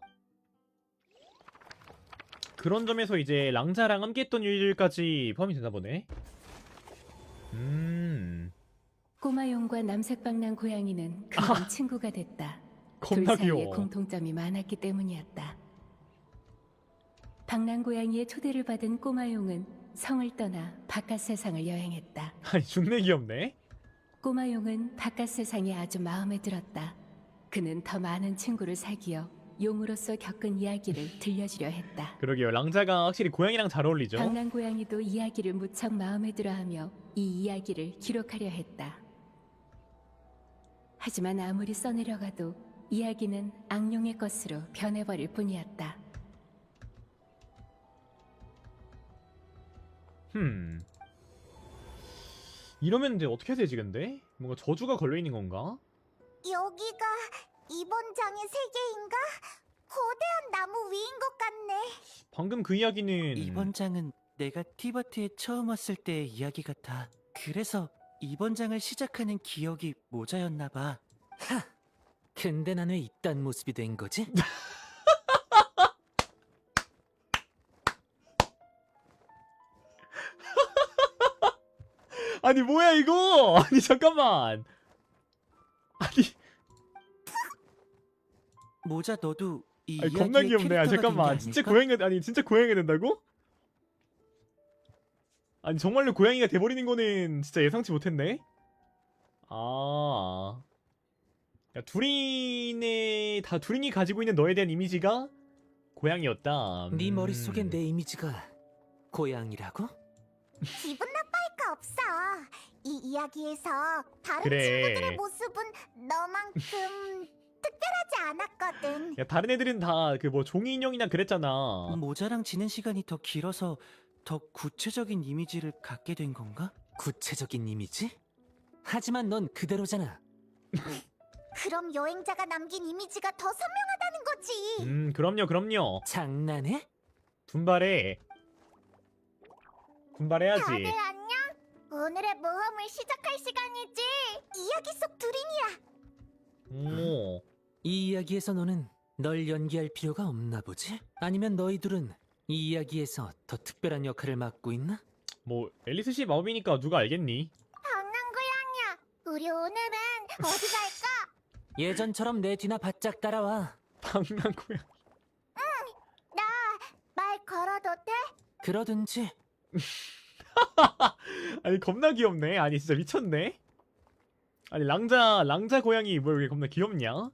그런 점에서 이제 랑자랑 함께했던 일들까지 포함이 되나 보네. 꼬마용과 남색방랑 고양이는 금방 친구가 됐다. 둘 겁나 사이에 귀여워. 공통점이 많았기 때문이었다. 방랑 고양이의 초대를 받은 꼬마용은 성을 떠나 바깥 세상을 여행했다. 아니 존내 귀엽네. 꼬마용은 바깥 세상이 아주 마음에 들었다. 그는 더 많은 친구를 사귀어 용으로서 겪은 이야기를 들려주려 했다. 그러게요. 랑자가 확실히 고양이랑 잘 어울리죠. 방랑 고양이도 이야기를 무척 마음에 들어하며 이 이야기를 기록하려 했다. 하지만 아무리 써내려가도 이야기는 악룡의 것으로 변해버릴 뿐이었다. 이러면 이제 어떻게 해야 되지 근데? 뭔가 저주가 걸려있는 건가? 여기가 이번 장의 세계인가? 거대한 나무 위인 것 같네. 방금 그 이야기는 이번 장은 내가 티버트에 처음 왔을 때의 이야기 같아. 그래서 이번 장을 시작하는 기억이 모자였나 봐. 근데 난 왜 이딴 모습이 된 거지? 아니 뭐야 이거? 아니 잠깐만. 아니 모자 너도 이 아니, 이야기의 겁나 귀엽네. 아 캐릭터가 된게 잠깐만. 진짜 아닐까? 고양이가 아니 진짜 고양이가 된다고? 아니 정말로 고양이가 돼버리는 거는 진짜 예상치 못했네. 아, 야, 두린이 가지고 있는 너에 대한 이미지가 고양이였다. 네 머릿속엔 내 이미지가 고양이라고? 기분 나빠할 거 없어. 이 이야기에서 다른 그래. 친구들의 모습은 너만큼 특별하지 않았거든. 야 다른 애들은 다 그 뭐 종이 인형이나 그랬잖아. 모자랑 지낸 시간이 더 길어서 더 구체적인 이미지를 갖게 된 건가? 구체적인 이미지? 하지만 넌 그대로잖아. 그럼 여행자가 남긴 이미지가 더 선명하다는 거지. 그럼요. 장난해? 분발해. 분발해야지. 다들 안녕? 오늘의 모험을 시작할 시간이지. 이야기 속 두린이야. 오. 이 이야기에서 너는 널 연기할 필요가 없나 보지? 아니면 너희 둘은 이 이야기에서 더 특별한 역할을 맡고 있나? 뭐 앨리스 씨 마법이니까 누가 알겠니? 방랑고양이야. 우리 오늘은 어디 갈까? 예전처럼 내 뒤나 바짝 따라와. 방랑고양. 나 말 걸어도 돼? 그러든지. 아니 겁나 귀엽네. 아니 진짜 미쳤네. 아니 랑자 고양이 뭐 이렇게 겁나 귀엽냐?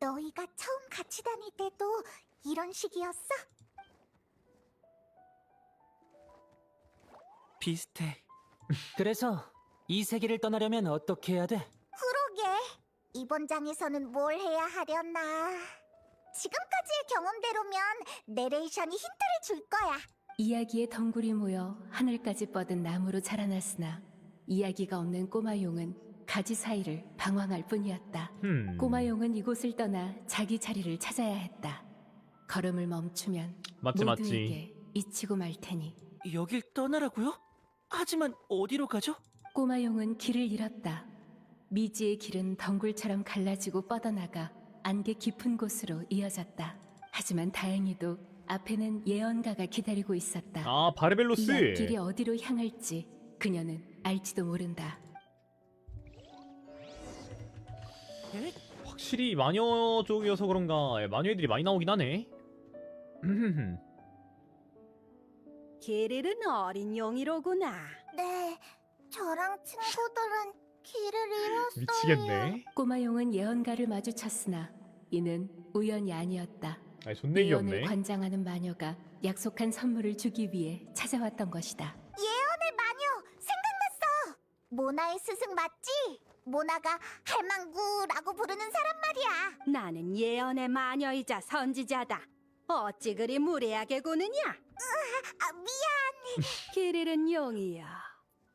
너희가 처음 같이 다닐 때도 이런 식이었어? 비슷해. 그래서 이 세계를 떠나려면 어떻게 해야 돼? 그러게. 이번 장에서는 뭘 해야 하려나. 지금까지의 경험대로면 내레이션이 힌트를 줄 거야. 이야기의 덩굴이 모여 하늘까지 뻗은 나무로 자라났으나 이야기가 없는 꼬마용은 가지 사이를 방황할 뿐이었다. 꼬마용은 이곳을 떠나 자기 자리를 찾아야 했다. 걸음을 멈추면 맞지. 모두에게 잊히고 말 테니. 여길 떠나라고요? 하지만 어디로 가죠? 꼬마용은 길을 잃었다. 미지의 길은 덩굴처럼 갈라지고 뻗어나가 안개 깊은 곳으로 이어졌다. 하지만 다행히도 앞에는 예언가가 기다리고 있었다. 아 바르벨로스. 이 앞길이 어디로 향할지 그녀는 알지도 모른다. 확실히 마녀 쪽이어서 그런가 마녀 애들이 많이 나오긴 하네. 길 잃은 어린 용이로구나. 네, 저랑 친구들은 길을 잃었어요. 미치겠네. 꼬마용은 예언가를 마주쳤으나 이는 우연이 아니었다. 아니 존내 예언을 귀엽네. 관장하는 마녀가 약속한 선물을 주기 위해 찾아왔던 것이다. 예언의 마녀 생각났어. 모나의 스승 맞지? 모나가 할망구라고 부르는 사람 말이야. 나는 예언의 마녀이자 선지자다. 어찌 그리 무례하게 구느냐? 미안. 길 잃은 용이여.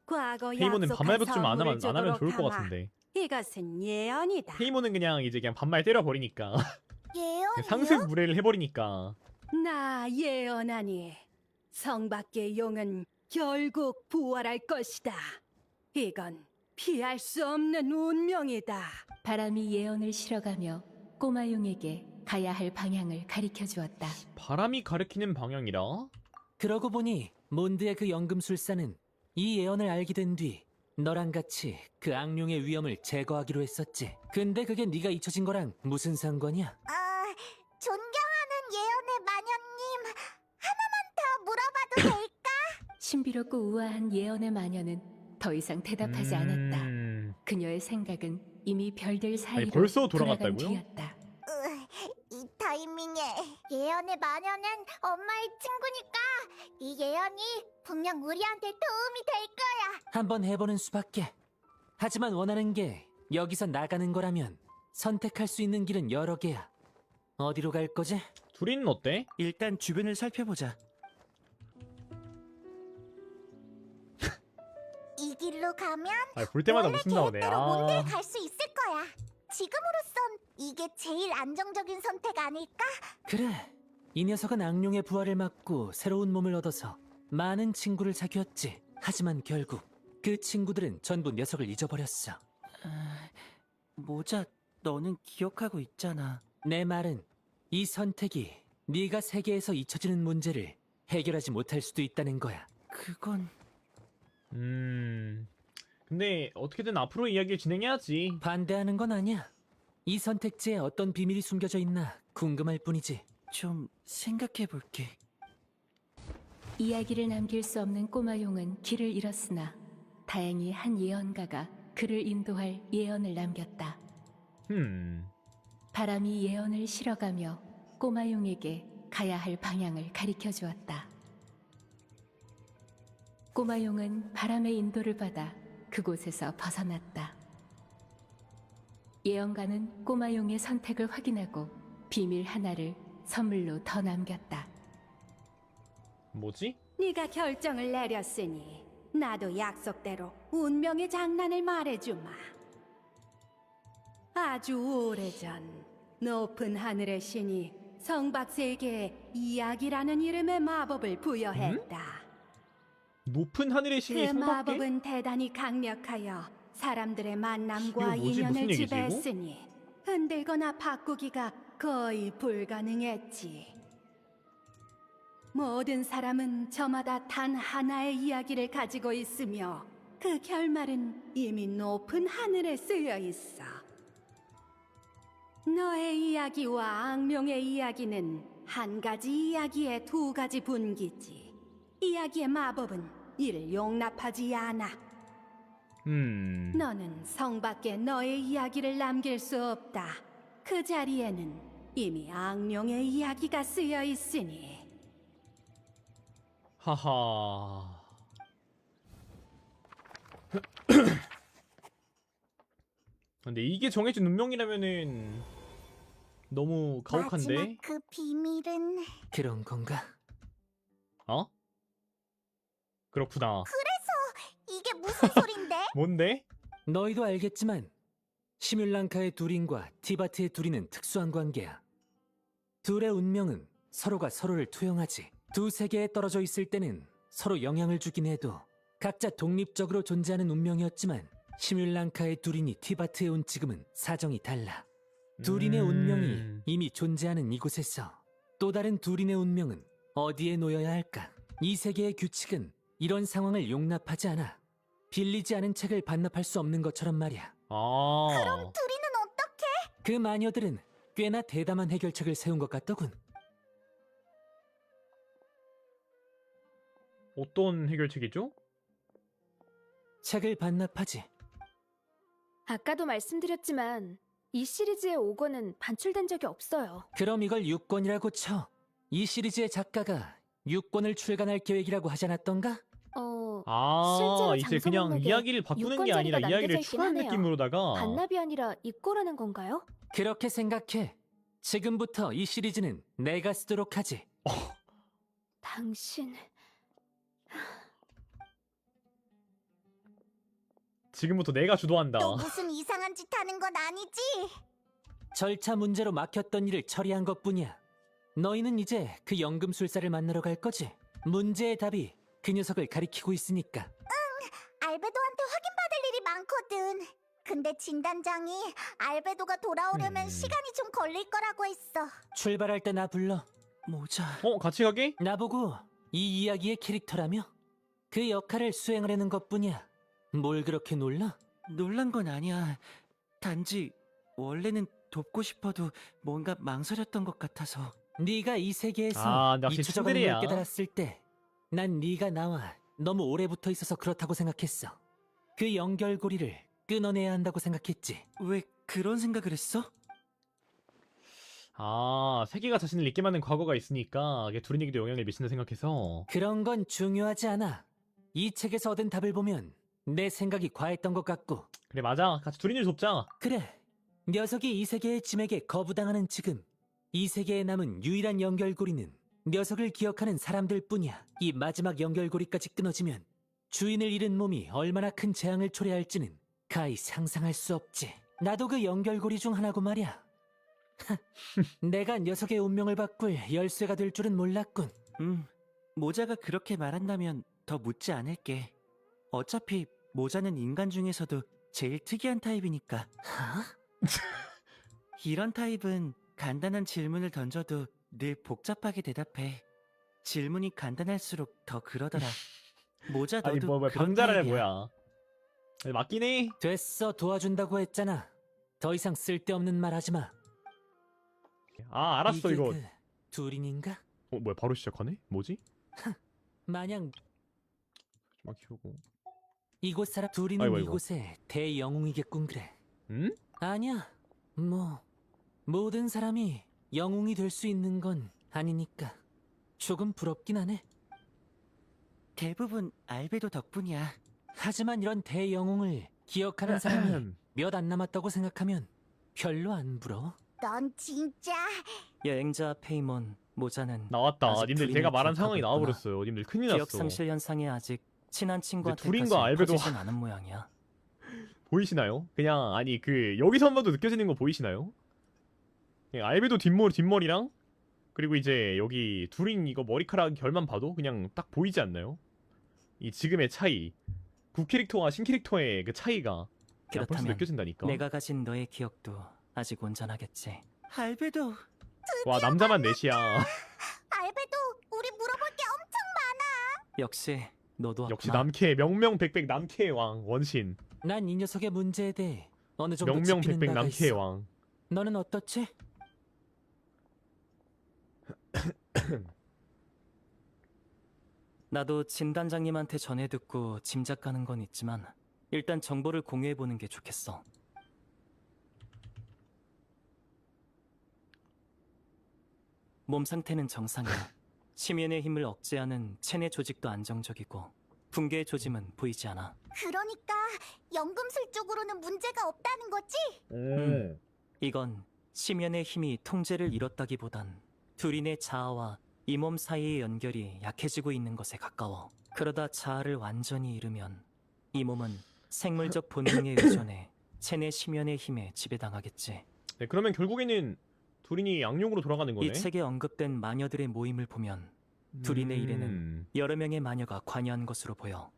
과거 페이몬은 약속한 반말부터 좀 안 선물을 하면 주도록 좋을 것 하마. 같은데. 이것은 예언이다. 페이몬은 그냥 이제 그냥 반말 때려버리니까. 예언이요? 상습 무례를 해버리니까. 나 예언하니 성 밖의 용은 결국 부활할 것이다. 이건 피할 수 없는 운명이다. 바람이 예언을 실어가며 꼬마용에게 가야 할 방향을 가리켜 주었다. 바람이 가리키는 방향이라? 그러고 보니 몬드의 그 연금술사는 이 예언을 알게 된 뒤 너랑 같이 그 악룡의 위험을 제거하기로 했었지. 근데 그게 네가 잊혀진 거랑 무슨 상관이야? 존경하는 예언의 마녀님, 하나만 더 물어봐도 될까? 신비롭고 우아한 예언의 마녀는 더 이상 대답하지 않았다. 그녀의 생각은 이미 별들 사이로 벌써 돌아간 돌아갔다고요? 뒤였다. 이 타이밍에 예언의 마녀는 엄마의 친구니까 이 예언이 분명 우리한테 도움이 될 거야. 한번 해보는 수밖에. 하지만 원하는 게 여기서 나가는 거라면 선택할 수 있는 길은 여러 개야. 어디로 갈 거지? 둘이는 어때? 일단 주변을 살펴보자. 이 길로 가면 볼 때마다 원래 무슨 나오네. 계획대로 몬드에 갈 수 있을 거야. 지금으로선 이게 제일 안정적인 선택 아닐까? 그래. 이 녀석은 악룡의 부활을 막고 새로운 몸을 얻어서 많은 친구를 사귀었지. 하지만 결국 그 친구들은 전부 녀석을 잊어버렸어. 모자, 너는 기억하고 있잖아. 내 말은 이 선택이 네가 세계에서 잊혀지는 문제를 해결하지 못할 수도 있다는 거야. 그건 근데 어떻게든 앞으로 이야기를 진행해야지. 반대하는 건 아니야. 이 선택지에 어떤 비밀이 숨겨져 있나 궁금할 뿐이지. 좀 생각해 볼게. 이야기를 남길 수 없는 꼬마용은 길을 잃었으나 다행히 한 예언가가 그를 인도할 예언을 남겼다. 바람이 예언을 실어가며 꼬마용에게 가야 할 방향을 가리켜 주었다. 꼬마용은 바람의 인도를 받아 그곳에서 벗어났다. 예언가는 꼬마용의 선택을 확인하고 비밀 하나를 선물로 더 남겼다. 뭐지? 네가 결정을 내렸으니 나도 약속대로 운명의 장난을 말해주마. 아주 오래전 높은 하늘의 신이 성박세계에 이야기라는 이름의 마법을 부여했다. 높은 하늘의 신이 그 성밖에? 마법은 대단히 강력하여 사람들의 만남과 이거 뭐지? 무슨 인연을 얘기지, 지배했으니 흔들거나 바꾸기가 거의 불가능했지. 모든 사람은 저마다 단 하나의 이야기를 가지고 있으며 그 결말은 이미 높은 하늘에 쓰여 있어. 너의 이야기와 악룡의 이야기는 한 가지 이야기의 두 가지 분기지. 이야기의 마법은 이를 용납하지 않아. 너는 성 밖에 너의 이야기를 남길 수 없다. 그 자리에는 이미 악룡의 이야기가 쓰여 있으니. 하하. 근데 이게 정해진 운명이라면은 너무 가혹한데? 마지막 그 비밀은 그런 건가? 어? 그렇구나. 이게 무슨 소린데? 뭔데? 너희도 알겠지만 시뮬랑카의 두린과 티바트의 두린은 특수한 관계야. 둘의 운명은 서로가 서로를 투영하지. 두 세계에 떨어져 있을 때는 서로 영향을 주긴 해도 각자 독립적으로 존재하는 운명이었지만 시뮬랑카의 두린이 티바트에 온 지금은 사정이 달라. 두린의 운명이 이미 존재하는 이곳에서 또 다른 두린의 운명은 어디에 놓여야 할까? 이 세계의 규칙은 이런 상황을 용납하지 않아. 빌리지 않은 책을 반납할 수 없는 것처럼 말이야. 그럼 둘이는 어떻게? 그 마녀들은 꽤나 대담한 해결책을 세운 것 같더군. 어떤 해결책이죠? 책을 반납하지. 아까도 말씀드렸지만 이 시리즈의 5권은 반출된 적이 없어요. 그럼 이걸 6권이라고 쳐. 이 시리즈의 작가가 6권을 출간할 계획이라고 하지 않았던가? 아, 이제 그냥 이야기를 바꾸는 게 아니라 이야기를 추가하는 느낌으로다가. 반납이 아니라 입고라는 건가요? 그렇게 생각해. 지금부터 이 시리즈는 내가 쓰도록 하지. 당신... 지금부터 내가 주도한다. 또 무슨 이상한 짓 하는 건 아니지? 절차 문제로 막혔던 일을 처리한 것뿐이야. 너희는 이제 그 연금술사를 만나러 갈 거지? 문제의 답이 그 녀석을 가리키고 있으니까. 알베도한테 확인받을 일이 많거든. 근데 진단장이 알베도가 돌아오려면 시간이 좀 걸릴 거라고 했어. 출발할 때 나 불러. 모자. 같이 가게? 나보고 이 이야기의 캐릭터라며? 그 역할을 수행하려는 것뿐이야. 뭘 그렇게 놀라? 놀란 건 아니야. 단지 원래는 돕고 싶어도 뭔가 망설였던 것 같아서. 네가 이 세계에서 아, 나 역시 이추적한 걸 츤데레야. 깨달았을 때 난 네가 나와 너무 오래 붙어 있어서 그렇다고 생각했어. 그 연결고리를 끊어내야 한다고 생각했지. 왜 그런 생각을 했어? 아, 세계가 자신을 잊게 만든 과거가 있으니까 이게 둘이에게도 영향을 미친다 생각해서. 그런 건 중요하지 않아. 이 책에서 얻은 답을 보면 내 생각이 과했던 것 같고. 그래, 맞아. 같이 둘이를 돕자. 그래, 녀석이 이 세계의 짐에게 거부당하는 지금 이 세계에 남은 유일한 연결고리는 녀석을 기억하는 사람들뿐이야. 이 마지막 연결고리까지 끊어지면 주인을 잃은 몸이 얼마나 큰 재앙을 초래할지는 가히 상상할 수 없지. 나도 그 연결고리 중 하나고 말이야. 내가 녀석의 운명을 바꿀 열쇠가 될 줄은 몰랐군. 모자가 그렇게 말한다면 더 묻지 않을게. 어차피 모자는 인간 중에서도 제일 특이한 타입이니까. 이런 타입은 간단한 질문을 던져도 늘 복잡하게 대답해. 질문이 간단할수록 더 그러더라. 모자 너도 아니, 그런 방자랄 타입이야. 뭐야. 아니, 맞긴 해. 됐어, 도와준다고 했잖아. 더 이상 쓸데없는 말 하지 마. 아, 알았어, 이게 이거. 그 둘인인가? 뭐야, 바로 시작하네? 뭐지? 마냥 막 키우고. 이곳 사람 둘이는 아이고, 아이고. 이곳의 대영웅이겠군. 그래. 응? 아니야. 뭐 모든 사람이 영웅이 될 수 있는 건 아니니까. 조금 부럽긴 하네. 대부분 알베도 덕분이야. 하지만 이런 대영웅을 기억하는 사람이 몇 안 남았다고 생각하면 별로 안 부러워. 넌 진짜... 여행자 페이몬 모자는 나왔다. 아직 님들 둘이는 제가 말한 상황이 기억하고 있구나. 나와버렸어요. 님들 큰일 났어. 기억 상실 현상에 아직 친한 친구한테까지 둘인가 알베도 퍼지진 않은 모양이야. 보이시나요? 그냥 아니 여기서 한 번 더 느껴지는 거 보이시나요? 그냥 알베도 뒷머리랑 그리고 이제 여기 둘인 이거 머리카락 결만 봐도 그냥 딱 보이지 않나요? 이 지금의 차이, 구 캐릭터와 신 캐릭터의 그 차이가 그냥 벌써 그렇다면 느껴진다니까. 내가 가진 너의 기억도 아직 온전하겠지. 알베도. 와, 남자만 넷이야. 알베도, 우리 물어볼 게 엄청 많아. 역시 너도 왔구나. 역시 남캐 명명백백 남캐의 왕 원신. 난 이 녀석의 문제에 대해 어느 정도 명명백백 짚히는 바가 남캐의 있어. 왕. 너는 어떻지? 나도 진단장님한테 전해 듣고 짐작가는 건 있지만 일단 정보를 공유해보는 게 좋겠어. 몸 상태는 정상이야. 심연의 힘을 억제하는 체내 조직도 안정적이고 붕괴의 조짐은 보이지 않아. 그러니까 연금술 쪽으로는 문제가 없다는 거지? 이건 심연의 힘이 통제를 잃었다기보단 둘인의 자아와 이 몸 사이의 연결이 약해지고 있는 것에 가까워. 그러다 자아를 완전히 잃으면 이 몸은 생물적 본능에 의존해 체내 심연의 힘에 지배당하겠지. 네, 그러면 결국에는 둘인이 양용으로 돌아가는 거네. 이 책에 언급된 마녀들의 모임을 보면 둘인의 일에는 여러 명의 마녀가 관여한 것으로 보여.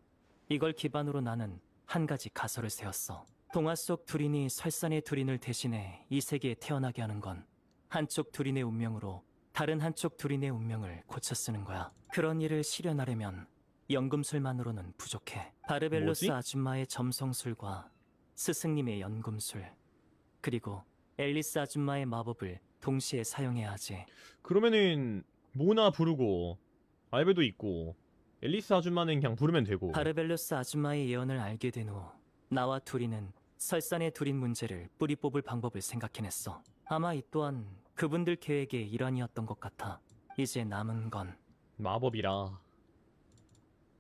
이걸 기반으로 나는 한 가지 가설을 세웠어. 동화 속 둘인이 설산의 둘인을 대신해 이 세계에 태어나게 하는 건 한쪽 둘인의 운명으로 다른 한쪽 둘인의 운명을 고쳐 쓰는 거야. 그런 일을 실현하려면 연금술만으로는 부족해. 바르벨로스 뭐지? 아줌마의 점성술과 스승님의 연금술, 그리고 앨리스 아줌마의 마법을 동시에 사용해야 하지. 그러면은 모나 부르고 알베도 있고 앨리스 아줌마는 그냥 부르면 되고. 바르벨로스 아줌마의 예언을 알게 된 후 나와 둘이는 설산의 둘인 문제를 뿌리 뽑을 방법을 생각해냈어. 아마 이 또한 그분들 계획의 일환이었던 것 같아. 이제 남은 건 마법이라.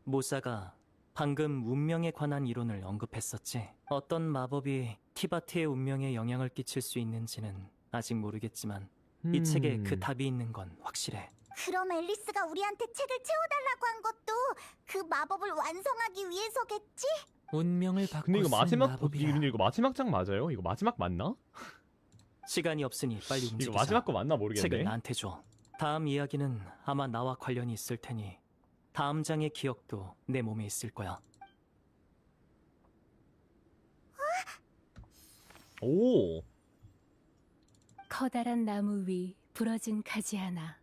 모사가 방금 운명에 관한 이론을 언급했었지. 어떤 마법이 티바트의 운명에 영향을 끼칠 수 있는지는 아직 모르겠지만 이 책에 그 답이 있는 건 확실해. 그럼 앨리스가 우리한테 책을 채워달라고 한 것도 그 마법을 완성하기 위해서겠지? 운명을 바꿔 근데 이거 쓴 마지막 마법이야. 근데 이거 마지막 장 맞아요? 이거 마지막 맞나? 시간이 없으니 빨리 이거 움직이자. 마지막 거 맞나 책을 모르겠네. 나한테 줘. 다음 이야기는 아마 나와 관련이 있을 테니 다음 장의 기억도 내 몸에 있을 거야. 오. 커다란 나무 위 부러진 가지 하나.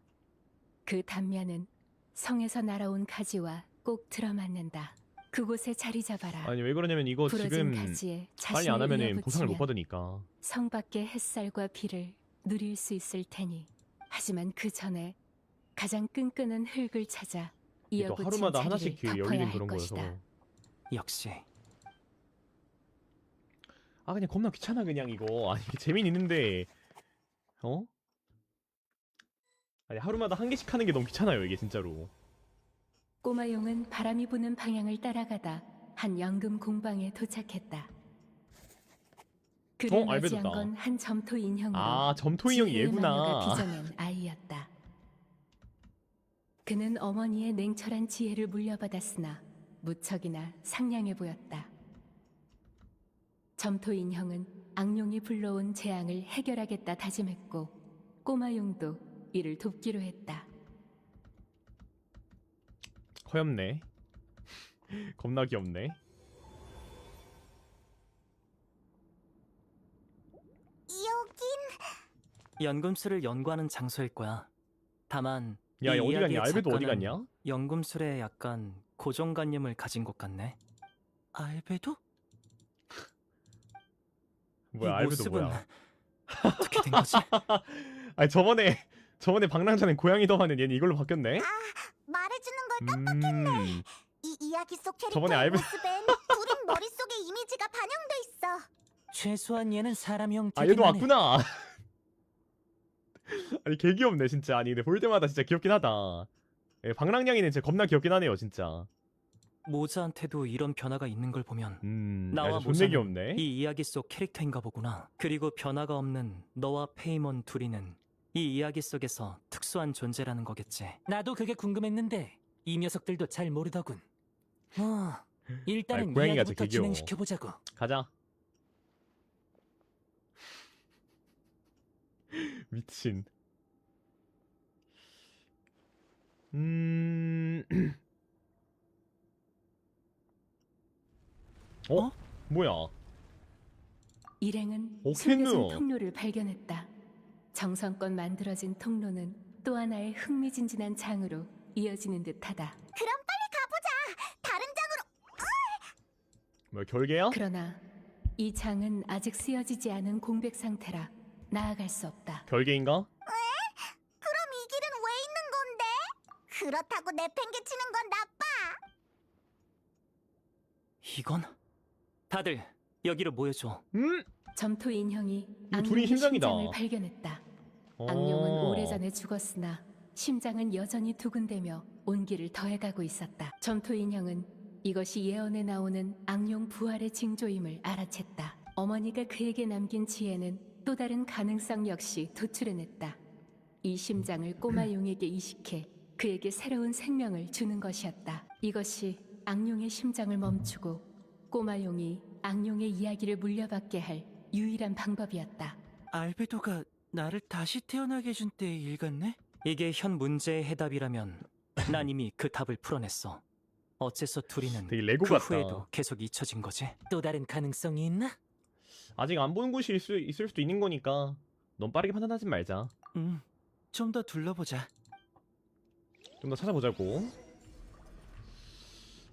그 단면은 성에서 날아온 가지와 꼭 들어맞는다. 그곳에 자리 잡아라. 아니 왜 그러냐면 이거 부러진 지금 가지에 빨리 안 자신을 하면은 보상을 못 이어붙이면 받으니까. 성 밖의 햇살과 비를 누릴 수 있을 테니. 하지만 그 전에 가장 끈끈한 흙을 찾아 이게 또 이어붙인 하루마다 자리를 하나씩 그 덮어야 열리는 할 그런 거여서. 것이다. 역시 아 그냥 겁나 귀찮아 그냥 이거. 아니 이게 재미는 있는데 어? 아니 하루마다 한 개씩 하는 게 너무 귀찮아요 이게 진짜로. 꼬마용은 바람이 부는 방향을 따라가다 한 연금 공방에 도착했다. 그를 맞이한 알베도다. 건 한 점토 인형으로 아 점토 인형이 지혜의 마녀가 얘구나. 빚어낸 아이였다. 그는 어머니의 냉철한 지혜를 물려받았으나 무척이나 상냥해 보였다. 점토 인형은 악룡이 불러온 재앙을 해결하겠다 다짐했고 꼬마용도 이를 돕기로 했다. 허엽네. 겁나 귀엽네. 여긴 연금술을 연구하는 장소일 거야. 다만 야 이 어디 갔냐? 이야기의 알베도 어디 작가는 갔냐? 연금술에 약간 고정관념을 가진 것 같네. 알베도? 뭐야 이 알베도 모습은 뭐야? 어떻게 된 거지? 아니 저번에 방랑자는 고양이 더하는 얘는 이걸로 바뀌었네? 말해주는 걸 이 이야기 속 저번에 캐릭터의 알베- 모습엔 둘인 머릿속에 이미지가 반영돼 있어. 최소한 얘는 사람 형태긴 아 얘도 하네. 왔구나. 아니 개 귀엽네 진짜. 아니 근데 볼 때마다 진짜 귀엽긴 하다. 예, 방랑냥이는 진짜 겁나 귀엽긴 하네요 진짜. 모자한테도 이런 변화가 있는 걸 보면 나와 나와 존나 모자는 귀엽네. 이 이야기 속 캐릭터인가 보구나. 그리고 변화가 없는 너와 페이몬 둘이는 이 이야기 속에서 특수한 존재라는 거겠지. 나도 그게 궁금했는데 이 녀석들도 잘 모르더군. 일단은 아이, 고양이가 이야기부터 되게 귀여워. 진행시켜보자고. 가자. 미친. 어? 뭐야? 일행은 오, 숨겨진 캔누. 통로를 발견했다. 정성껏 만들어진 통로는 또 하나의 흥미진진한 장으로 이어지는 듯하다. 그럼 빨리 가보자. 다른 장으로. 뭐야 결계야? 그러나 이 장은 아직 쓰여지지 않은 공백 상태라 나아갈 수 없다. 결계인가? 그럼 이 길은 왜 있는 건데? 그렇다고 내팽개치는 건 나빠. 이건? 다들 여기로 모여줘. 점토 인형이 이거 둘이 악룡의 심장이다. 심장을 발견했다. 어. 악룡은 오래전에 죽었으나 심장은 여전히 두근대며 온기를 더해가고 있었다. 점토 인형은 이것이 예언에 나오는 악룡 부활의 징조임을 알아챘다. 어머니가 그에게 남긴 지혜는 또 다른 가능성 역시 도출해냈다. 이 심장을 꼬마용에게 이식해 그에게 새로운 생명을 주는 것이었다. 이것이 악룡의 심장을 멈추고 꼬마용이 악룡의 이야기를 물려받게 할 유일한 방법이었다. 알베도가 나를 다시 태어나게 해준 때의 일 같네? 이게 현 문제의 해답이라면 난 이미 그 답을 풀어냈어. 어째서 둘이는 되게 레고 그 같다. 후에도 계속 잊혀진 거지? 또 다른 가능성이 있나? 아직 안 보는 곳이 있을 수도 있는 거니까 넌 빠르게 판단하지 말자. 좀 더 둘러보자. 좀 더 찾아보자고.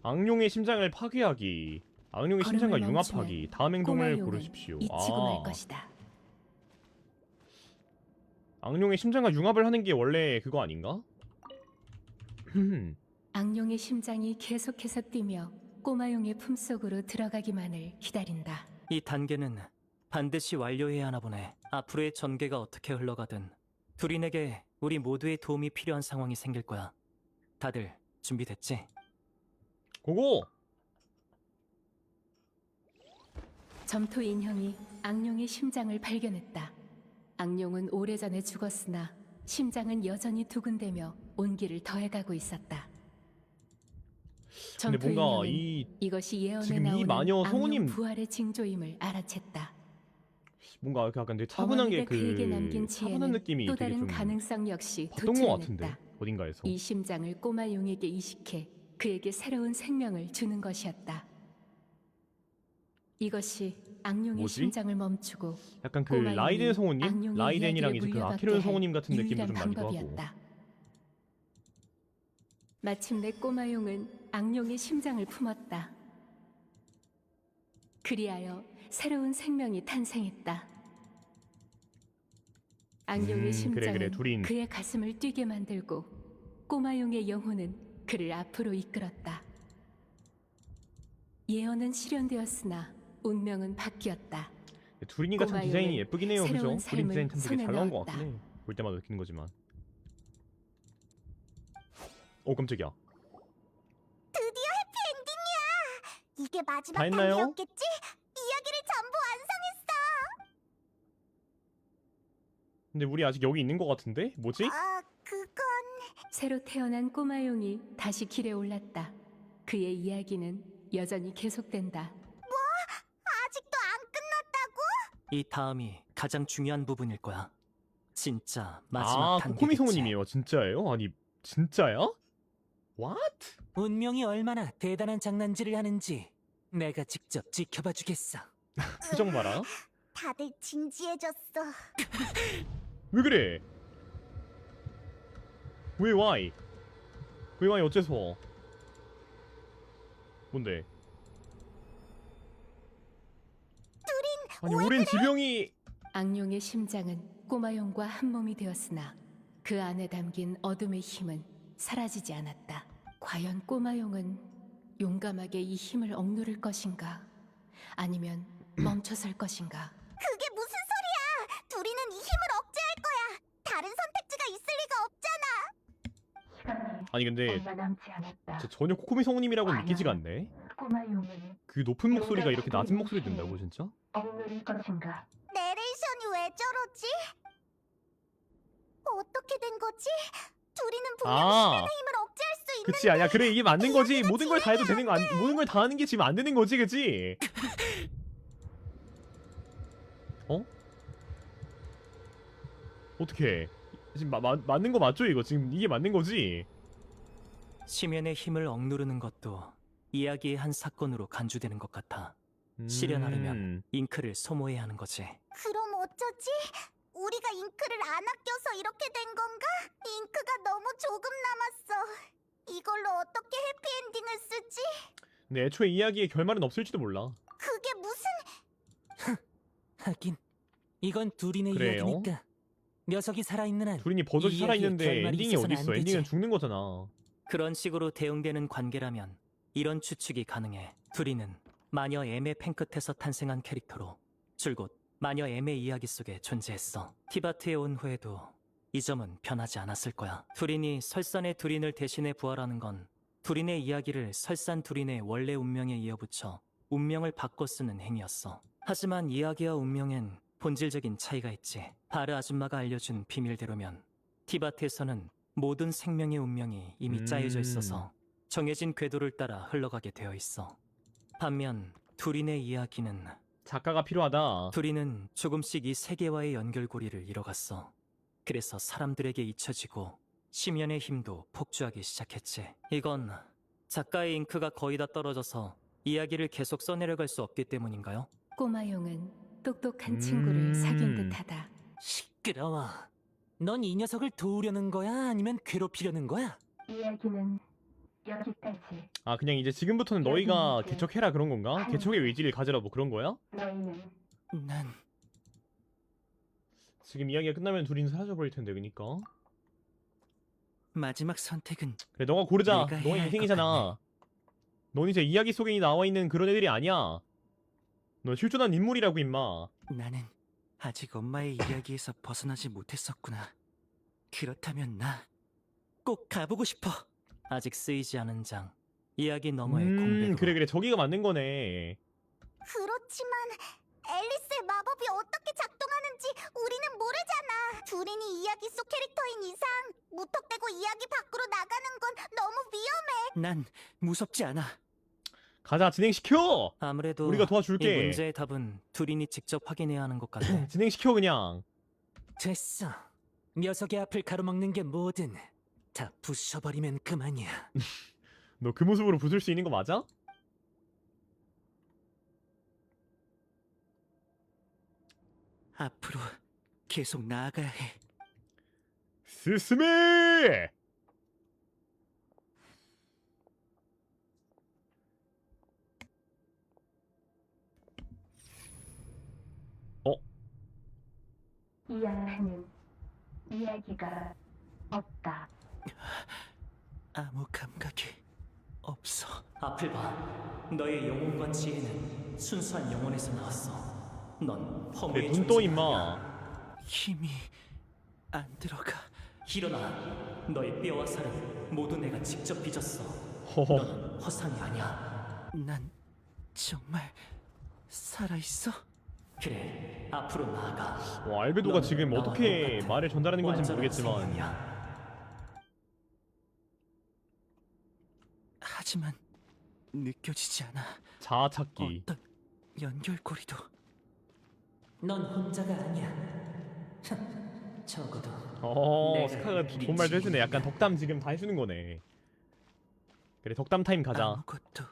악룡의 심장을 파괴하기. 악룡의 걸음을 심장과 멈추면 융합하기. 다음 행동을 꼬마용은 고르십시오. 잊히고 말 것이다. 악룡의 심장과 융합을 하는 게 원래 그거 아닌가? 악룡의 심장이 계속해서 뛰며 꼬마용의 품속으로 들어가기만을 기다린다. 이 단계는 반드시 완료해야 하나 보네. 앞으로의 전개가 어떻게 흘러가든 둘이에게 우리 모두의 도움이 필요한 상황이 생길 거야. 다들 준비됐지? 고고! 점토 인형이 악룡의 심장을 발견했다. 악룡은 오래전에 죽었으나 심장은 여전히 두근대며 온기를 더해가고 있었다. 근데 점토 뭔가 인형은 이것이 예언에 지금 이 나오는 마녀 악룡 성우님 부활의 징조임을 알아챘다. 뭔가 이렇게 약간 되게 차분한 게 어머니가 그에게 남긴 차분한 지혜는 느낌이 또 되게 다른 좀 가능성 역시 봤던 것 같은데 도출해냈다. 어딘가에서. 이 심장을 꼬마 용에게 이식해 그에게 새로운 생명을 주는 것이었다. 이것이 악룡의 뭐지? 심장을 멈추고 약간 그 꼬마 라이덴 용이 성우님, 악룡의 라이덴이랑 이야기를 이제 그 물려받게 아케론 할 성우님 같은 느낌도 유일한 좀 나기도 하고. 방법이었다. 마침내 꼬마 용은 악룡의 심장을 품었다. 그리하여 새로운 생명이 탄생했다. 악룡의 심장은 그래, 둘인. 그의 가슴을 뛰게 만들고 꼬마 용의 영혼은 그를 앞으로 이끌었다. 예언은 실현되었으나 운명은 바뀌었다. 두린이가 참 꼬마 디자인이 용은 예쁘긴 해요, 그죠? 새로운 두린 디자인 참 되게 삶을 잘 나온 것 손에 같긴 해. 볼 때마다 느끼는 거지만. 오 깜짝이야. 드디어 해피엔딩이야. 이게 마지막 다 했나요? 단계였겠지? 이야기를 전부 완성했어. 근데 우리 아직 여기 있는 것 같은데? 뭐지? 아, 그건 새로 태어난 꼬마 용이 다시 길에 올랐다. 그의 이야기는 여전히 계속된다. 아직도 안 끝났다고? 이 다음이 가장 중요한 부분일 거야. 진짜 마지막 아, 단계겠지. 코코미 성우님이에요. 진짜예요? 아니, 진짜야? What? 운명이 얼마나 대단한 장난질을 하는지 내가 직접 지켜봐 주겠어. 표정 봐라. 다들 진지해졌어. 왜 그래? 왜 why? 왜 why 어째서? 뭔데? 아니 오랜 지병이 악룡의 심장은 꼬마 용과 한 몸이 되었으나 그 안에 담긴 어둠의 힘은 사라지지 않았다. 과연 꼬마 용은 용감하게 이 힘을 억누를 것인가? 아니면 멈춰설 것인가? 그게 무슨 소리야? 둘이는 이 힘을 억제할 거야. 다른 선택지가 있을 리가 없잖아. 아니 근데 남지 않았다. 진짜 전혀 코코미 성우님이라고 느끼지가 않네. 꼬마 용은 그 높은 목소리가 이렇게 낮은 목소리 된다고 진짜? 억누를 것인가? 내레이션이 왜 저러지? 어떻게 된 거지? 둘이는 분명 아. 힘의 힘을 억제할 수 있는 그치 야 그래 이게 맞는 거지. 모든 걸 다 해도 되는 거 모든 걸 다 하는 게 지금 안 되는 거지 그치? 어? 어떻게? 지금 맞는 거 맞죠 이거? 지금 이게 맞는 거지? 심연의 힘을 억누르는 것도 이야기의 한 사건으로 간주되는 것 같아. 실현하려면 잉크를 소모해야 하는 거지. 그럼 어쩌지? 우리가 잉크를 안 아껴서 이렇게 된 건가? 잉크가 너무 조금 남았어. 이걸로 어떻게 해피엔딩을 쓰지? 근데 애초에 이야기의 결말은 없을지도 몰라. 그게 무슨... 하긴 이건 둘이의 그래요? 이야기니까 녀석이 살아있는 한 둘이 버젓이 이 살아있는데 이야기에 결말이 엔딩이 있어서는 어딨어? 안 엔딩은 되지. 죽는 거잖아. 그런 식으로 대응되는 관계라면 이런 추측이 가능해. 둘이는 마녀 M의 팬끝에서 탄생한 캐릭터로 줄곧 마녀 M의 이야기 속에 존재했어. 티바트에 온 후에도 이 점은 변하지 않았을 거야. 두린이 설산의 두린을 대신해 부활하는 건 두린의 이야기를 설산 두린의 원래 운명에 이어붙여 운명을 바꿔 쓰는 행위였어. 하지만 이야기와 운명엔 본질적인 차이가 있지. 바르 아줌마가 알려준 비밀대로면 티바트에서는 모든 생명의 운명이 이미 짜여져 있어서 정해진 궤도를 따라 흘러가게 되어 있어. 반면 두린의 이야기는 작가가 필요하다. 두린은 조금씩 이 세계와의 연결고리를 잃어갔어. 그래서 사람들에게 잊혀지고 심연의 힘도 폭주하기 시작했지. 이건 작가의 잉크가 거의 다 떨어져서 이야기를 계속 써내려갈 수 없기 때문인가요? 꼬마 용은 똑똑한 친구를 사귄 듯하다. 시끄러워. 넌 이 녀석을 도우려는 거야? 아니면 괴롭히려는 거야? 이야기는 여기까지. 아 그냥 이제 지금부터는 너희가 개척해라 그런 건가? 개척의 의지를 가지라 뭐 그런 거야? 너희는 난 지금 이야기가 끝나면 둘이 사라져버릴 텐데 그니까. 마지막 선택은 그래 너가 고르자. 내가 해야 너의 할것 인생이잖아. 넌 이제 이야기 속에 나와 있는 그런 애들이 아니야. 넌 실존한 인물이라고 임마. 나는 아직 엄마의 이야기에서 벗어나지 못했었구나. 그렇다면 나 꼭 가보고 싶어. 아직 쓰이지 않은 장. 이야기 너머의 공백으로. 그래 저기가 맞는 거네. 그렇지만 마법이 어떻게 작동하는지 우리는 모르잖아. 두린이 이야기 속 캐릭터인 이상 무턱대고 이야기 밖으로 나가는 건 너무 위험해. 난 무섭지 않아. 가자, 진행시켜. 아무래도 우리가 도와줄게. 이 문제의 답은 두린이 직접 확인해야 하는 것 같아. 진행시켜 그냥. 됐어. 녀석의 앞을 가로막는 게 뭐든 다 부숴버리면 그만이야. 너 그 모습으로 부술 수 있는 거 맞아? 앞으로 계속 나아가야 해. 스스메! 어? 이 안에는 이야기가 없다. 아무 감각이 없어. 앞을 봐. 너의 영혼과 지혜는 순수한 영혼에서 나왔어. 넌 허무의 눈 떠 존재가 임마. 아니야. 힘이 안 들어가. 일어나. 너의 뼈와 살은 모두 내가 직접 빚었어. 허허. 너는 허상이 아니야. 난 정말 살아있어? 그래, 앞으로 나아가. 와, 알베도가 넌 지금 나와 어떻게 똑같아. 말을 전달하는 건지 완전한 모르겠지만 생명이야. 하지만 느껴지지 않아. 자아 찾기. 어떤 연결고리도. 넌 혼자가 아니야. 적어도 내가 스카가 네 좋은 말도 해주네. 지인이야. 약간 덕담 지금 다 해주는 거네. 그래, 덕담 타임 가자. 아무것도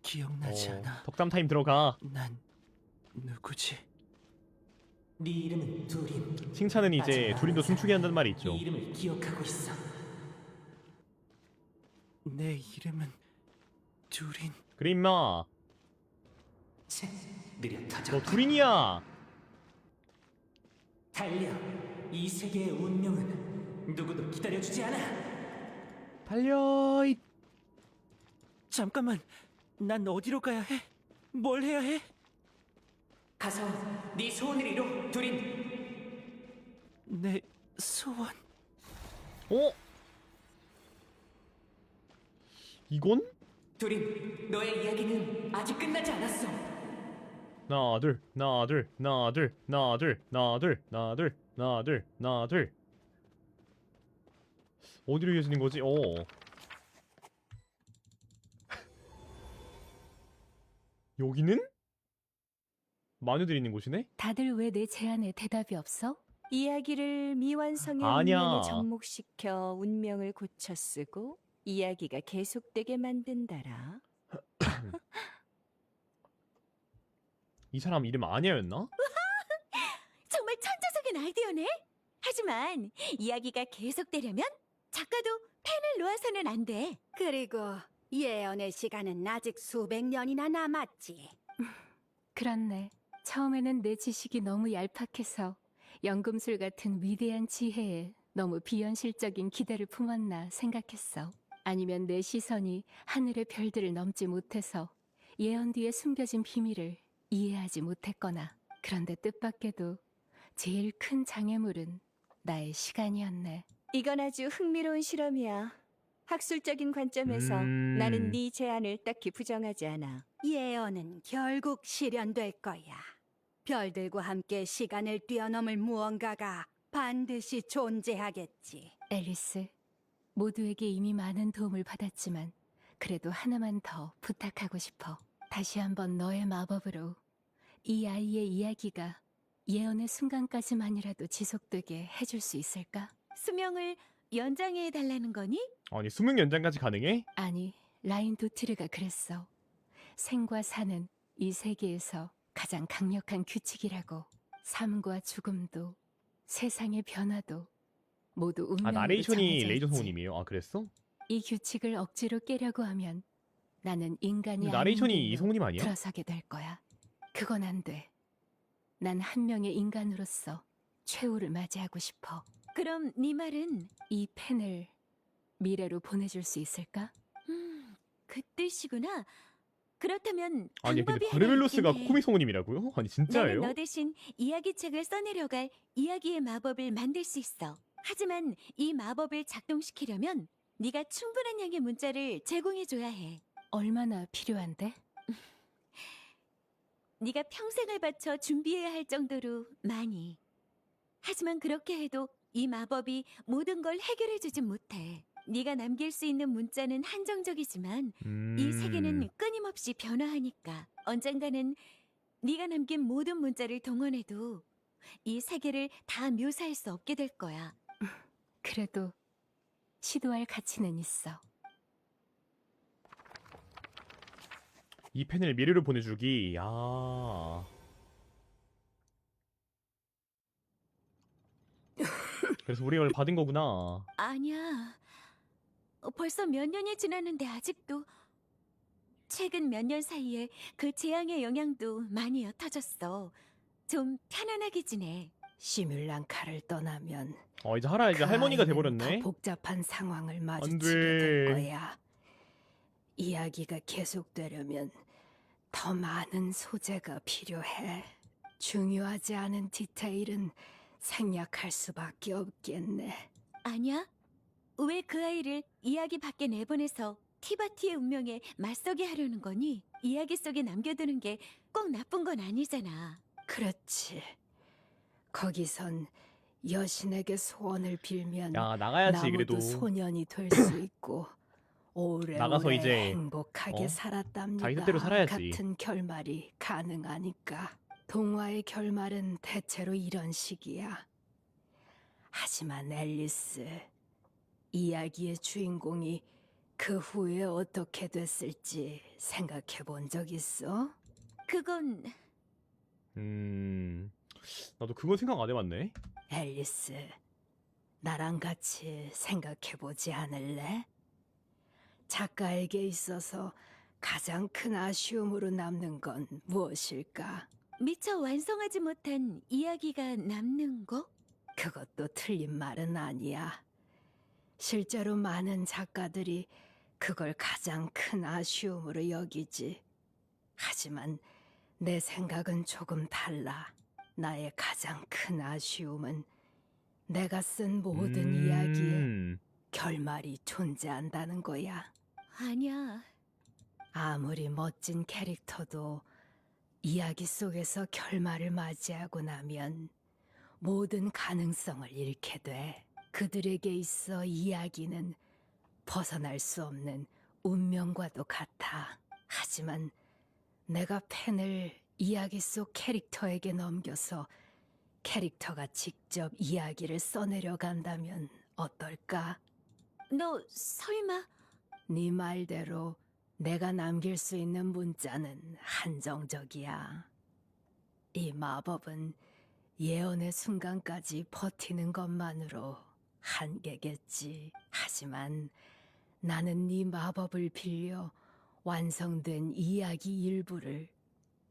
기억나지 않아. 덕담 타임 들어가. 난 누구지? 네 이름은 두린. 칭찬은 이제 하지만 두린도 춤추게 한다는 말이 있죠. 네 이름을 기억하고 있어. 내 이름은 두린. 그래 임마. 채, 느려 터져. 너 두린이야. 달려. 이 세계의 운명은 누구도 기다려주지 않아. 달려. 잠깐만. 난 어디로 가야 해? 뭘 해야 해? 가서 네 소원을 이뤄, 두린. 내 소원. 어? 이건? 두린, 너의 이야기는 아직 끝나지 않았어. 나들 나들 나들 나들 나들 나들 나들 나들 어디로 이어지는 거지? 여기는? 마녀들이 있는 곳이네? 다들 왜 내 제안에 대답이 없어? 이야기를 미완성의 아니야. 운명에 접목시켜 운명을 고쳐 쓰고 이야기가 계속되게 만든다라. 이 사람 이름 아니야였나? 정말 천재적인 아이디어네. 하지만 이야기가 계속되려면 작가도 펜을 놓아서는 안 돼. 그리고 예언의 시간은 아직 수백 년이나 남았지. 그렇네. 처음에는 내 지식이 너무 얄팍해서 연금술 같은 위대한 지혜에 너무 비현실적인 기대를 품었나 생각했어. 아니면 내 시선이 하늘의 별들을 넘지 못해서 예언 뒤에 숨겨진 비밀을 이해하지 못했거나. 그런데 뜻밖에도 제일 큰 장애물은 나의 시간이었네. 이건 아주 흥미로운 실험이야. 학술적인 관점에서 나는 네 제안을 딱히 부정하지 않아. 예언은 결국 실현될 거야. 별들과 함께 시간을 뛰어넘을 무언가가 반드시 존재하겠지. 앨리스, 모두에게 이미 많은 도움을 받았지만 그래도 하나만 더 부탁하고 싶어. 다시 한번 너의 마법으로 이 아이의 이야기가 예언의 순간까지만이라도 지속되게 해줄 수 있을까? 수명을 연장해 달라는 거니? 아니 수명 연장까지 가능해? 아니, 라인 도트르가 그랬어. 생과 사는 이 세계에서 가장 강력한 규칙이라고. 삶과 죽음도 세상의 변화도 모두 운명으로 나레이션이 정해져 레이저 있지. 성우님이에요. 아 그랬어? 이 규칙을 억지로 깨려고 하면 나는 인간이 아닌 나레이션이 길로 이성우님 아니야? 들어서게 될 거야. 그건 안 돼. 난 한 명의 인간으로서 최후를 맞이하고 싶어. 그럼 네 말은 이 펜을 미래로 보내줄 수 있을까? 그 뜻이구나. 그렇다면 아니 방법이 근데 하나 바르멜로스가 있긴 해. 코미 성우님이라고요? 아니 나는 진짜예요? 너 대신 이야기책을 써내려갈 이야기의 마법을 만들 수 있어. 하지만 이 마법을 작동시키려면 네가 충분한 양의 문자를 제공해줘야 해. 얼마나 필요한데? 네가 평생을 바쳐 준비해야 할 정도로 많이. 하지만 그렇게 해도 이 마법이 모든 걸 해결해주진 못해. 네가 남길 수 있는 문자는 한정적이지만 이 세계는 끊임없이 변화하니까 언젠가는 네가 남긴 모든 문자를 동원해도 이 세계를 다 묘사할 수 없게 될 거야. 그래도 시도할 가치는 있어. 이 펜을 미래로 보내주기. 아. 그래서 우리 이걸 받은 거구나. 아니야. 벌써 몇 년이 지났는데 아직도. 최근 몇 년 사이에 그 재앙의 영향도 많이 옅어졌어. 좀 편안하게 지내. 시뮬랑카를 떠나면 이제 하라 이제 그 할머니가 아이는 돼버렸네. 더 복잡한 상황을 안 마주치게 돼. 될 거야. 이야기가 계속되려면 더 많은 소재가 필요해. 중요하지 않은 디테일은 생략할 수밖에 없겠네. 아니야? 왜 그 아이를 이야기 밖에 내보내서 티바티의 운명에 맞서게 하려는 거니? 이야기 속에 남겨두는 게 꼭 나쁜 건 아니잖아. 그렇지. 거기선 여신에게 소원을 빌면 야 나가야지 나무도 그래도. 소년이 될 수 있고 오래오래 나가서 이제, 행복하게 살았답니다. 자기 뜻대로 살아야지. 같은 결말이 가능하니까. 동화의 결말은 대체로 이런 식이야. 하지만 앨리스, 이야기의 주인공이 그 후에 어떻게 됐을지 생각해 본 적 있어? 그건 나도 그건 생각 안 해봤네. 앨리스, 나랑 같이 생각해 보지 않을래? 작가에게 있어서 가장 큰 아쉬움으로 남는 건 무엇일까? 미처 완성하지 못한 이야기가 남는 거? 그것도 틀린 말은 아니야. 실제로 많은 작가들이 그걸 가장 큰 아쉬움으로 여기지. 하지만 내 생각은 조금 달라. 나의 가장 큰 아쉬움은 내가 쓴 모든 이야기에 결말이 존재한다는 거야. 아니야. 아무리 멋진 캐릭터도 이야기 속에서 결말을 맞이하고 나면 모든 가능성을 잃게 돼. 그들에게 있어 이야기는 벗어날 수 없는 운명과도 같아. 하지만 내가 펜을 이야기 속 캐릭터에게 넘겨서 캐릭터가 직접 이야기를 써내려 간다면 어떨까? 너 설마 네 말대로 내가 남길 수 있는 문자는 한정적이야. 이 마법은 예언의 순간까지 버티는 것만으로 한계겠지. 하지만 나는 네 마법을 빌려 완성된 이야기 일부를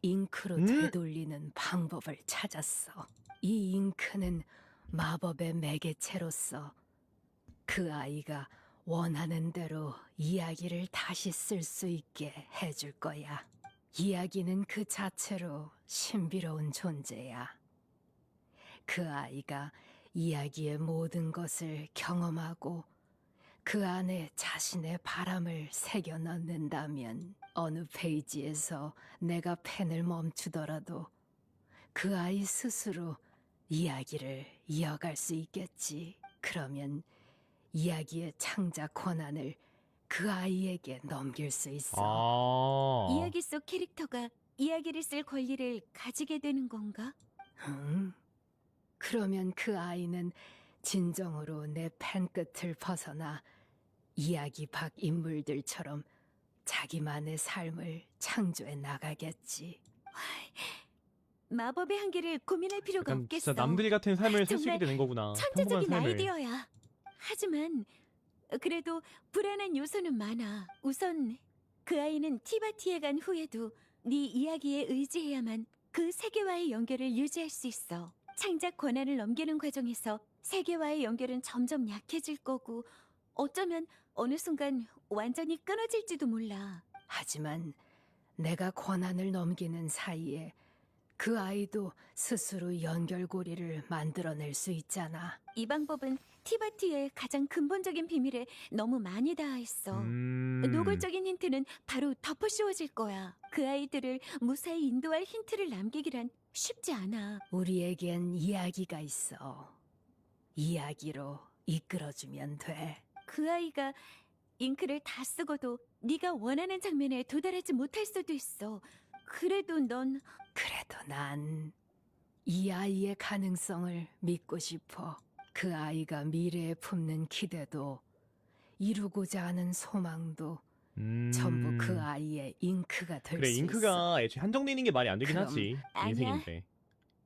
잉크로 되돌리는 방법을 찾았어. 이 잉크는 마법의 매개체로서 그 아이가 원하는 대로 이야기를 다시 쓸 수 있게 해줄 거야. 이야기는 그 자체로 신비로운 존재야. 그 아이가 이야기의 모든 것을 경험하고 그 안에 자신의 바람을 새겨 넣는다면 어느 페이지에서 내가 펜을 멈추더라도 그 아이 스스로 이야기를 이어갈 수 있겠지. 그러면 이야기의 창작 권한을 그 아이에게 넘길 수 있어. 이야기 속 캐릭터가 이야기를 쓸 권리를 가지게 되는 건가? 그러면 그 아이는 진정으로 내 펜 끝을 벗어나 이야기 밖 인물들처럼 자기만의 삶을 창조해 나가겠지. 마법의 한계를 고민할 필요가 약간 없겠어. 진짜 남들 같은 삶을 살 수 정말 있게 되는 거구나. 천재적인 평범한 삶을. 아이디어야. 하지만 그래도 불안한 요소는 많아. 우선 그 아이는 티바티에 간 후에도 네 이야기에 의지해야만 그 세계와의 연결을 유지할 수 있어. 창작 권한을 넘기는 과정에서 세계와의 연결은 점점 약해질 거고 어쩌면 어느 순간 완전히 끊어질지도 몰라. 하지만 내가 권한을 넘기는 사이에 그 아이도 스스로 연결고리를 만들어낼 수 있잖아. 이 방법은 티바티의 가장 근본적인 비밀에 너무 많이 닿아 있어. 노골적인 힌트는 바로 덮어 씌워질 거야. 그 아이들을 무사히 인도할 힌트를 남기기란 쉽지 않아. 우리에겐 이야기가 있어. 이야기로 이끌어주면 돼. 그 아이가 잉크를 다 쓰고도 네가 원하는 장면에 도달하지 못할 수도 있어. 그래도 넌 그래도 난 이 아이의 가능성을 믿고 싶어. 그 아이가 미래에 품는 기대도 이루고자 하는 소망도 전부 그 아이의 잉크가 될 그래 수 있어. 잉크가 애초에 한정돼 있는 게 말이 안 되긴 그럼 하지. 아니야. 인생인데.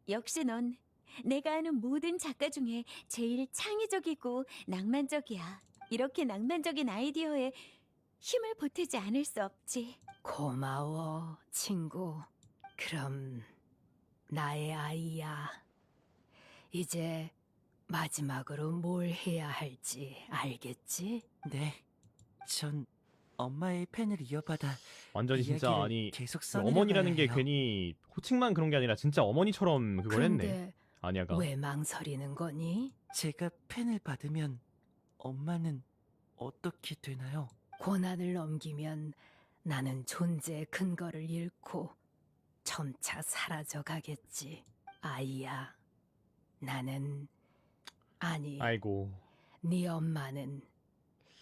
역시 넌 내가 아는 모든 작가 중에 제일 창의적이고 낭만적이야. 이렇게 낭만적인 아이디어에 힘을 보태지 않을 수 없지. 고마워, 친구. 그럼 나의 아이야. 이제 마지막으로 뭘 해야 할지 알겠지? 네. 전 엄마의 펜을 이어받아 완전히 진짜 이야기를 아니 계속 그 써내려가야 어머니라는 게 해요. 괜히 호칭만 그런 게 아니라 진짜 어머니처럼 그걸 했네. 근데 아니야가. 왜 망설이는 거니? 제가 펜을 받으면 엄마는 어떻게 되나요? 고난을 넘기면 나는 존재의 근거를 잃고 점차 사라져 가겠지. 아이야. 나는 아니, 아이고 네 엄마는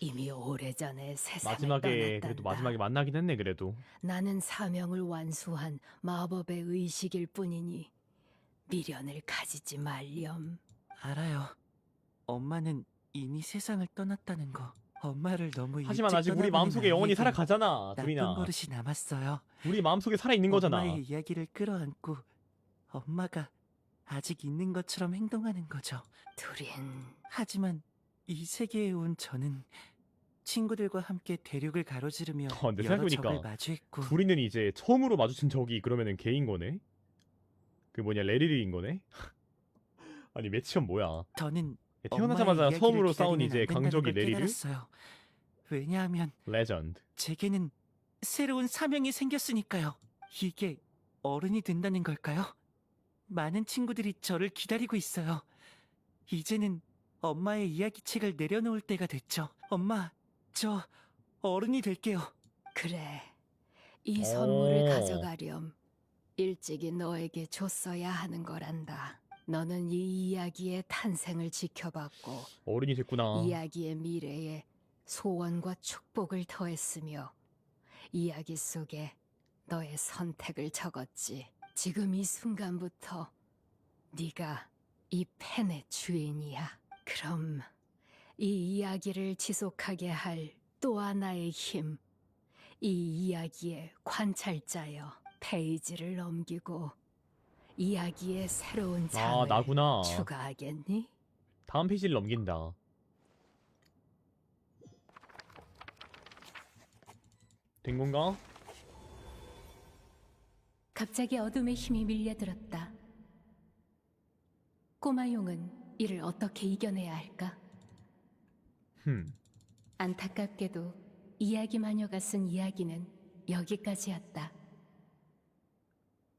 이미 오래전에 세상을 마지막에 떠났단다. 그래도 마지막에 만나긴 했네 그래도. 나는 사명을 완수한 마법의 의식일 뿐이니 미련을 가지지 말렴. 알아요. 엄마는 이미 세상을 떠났다는 거. 엄마를 너무 하지만 일찍 아직 우리 떠나보낸 마음속에 영원히 아이에겐 살아가잖아 나쁜 둘이나. 버릇이 남았어요. 우리 마음속에 살아있는 거잖아. 엄마의 이야기를 끌어안고 엄마가 아직 있는 것처럼 행동하는 거죠. 둘인 하지만 이 세계에 온 저는 친구들과 함께 대륙을 가로지르며 근데 여러 생각해보니까 적을 마주했고 둘이는 이제 처음으로 마주친 적이 그러면은 개인 거네? 그 뭐냐 레리리인 거네? 아니 매치건 뭐야? 저는 태어나자마자 엄마의 처음으로 이야기를 싸운 기다리면 이제 안 된다는 강적이 걸 레리르? 깨달았어요. 왜냐하면 레전드. 제게는 새로운 사명이 생겼으니까요. 이게 어른이 된다는 걸까요? 많은 친구들이 저를 기다리고 있어요. 이제는 엄마의 이야기책을 내려놓을 때가 됐죠. 엄마, 저 어른이 될게요. 그래. 이 선물을 오. 가져가렴. 일찍이 너에게 줬어야 하는 거란다. 너는 이 이야기의 탄생을 지켜봤고 어른이 됐구나. 이야기의 미래에 소원과 축복을 더했으며 이야기 속에 너의 선택을 적었지. 지금 이 순간부터 네가 이 펜의 주인이야. 그럼 이 이야기를 지속하게 할 또 하나의 힘, 이 이야기의 관찰자여. 페이지를 넘기고 이야기의 새로운 장을 나구나. 추가하겠니? 다음 페이지를 넘긴다. 된 건가? 갑자기 어둠의 힘이 밀려들었다. 꼬마 용은 이를 어떻게 이겨내야 할까? 안타깝게도 이야기 마녀가 쓴 이야기는 여기까지였다.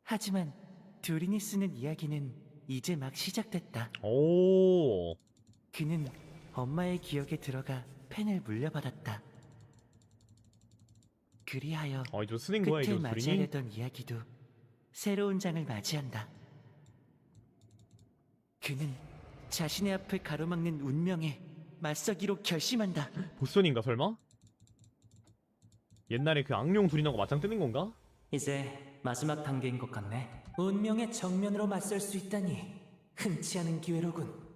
하지만 두린이 쓰는 이야기는 이제 막 시작됐다. 오. 그는 엄마의 기억에 들어가 펜을 물려받았다. 그리하여 이거 쓰는 거야 끝을 이거 둘이니? 맞이하려던 이야기도 새로운 장을 맞이한다. 그는 자신의 앞을 가로막는 운명에 맞서기로 결심한다. 보선인가 설마? 옛날에 그 악령 둘이 나고 맞짱 뜨는 건가? 이제 마지막 단계인 것 같네. 운명의 정면으로 맞설 수 있다니 흔치 않은 기회로군.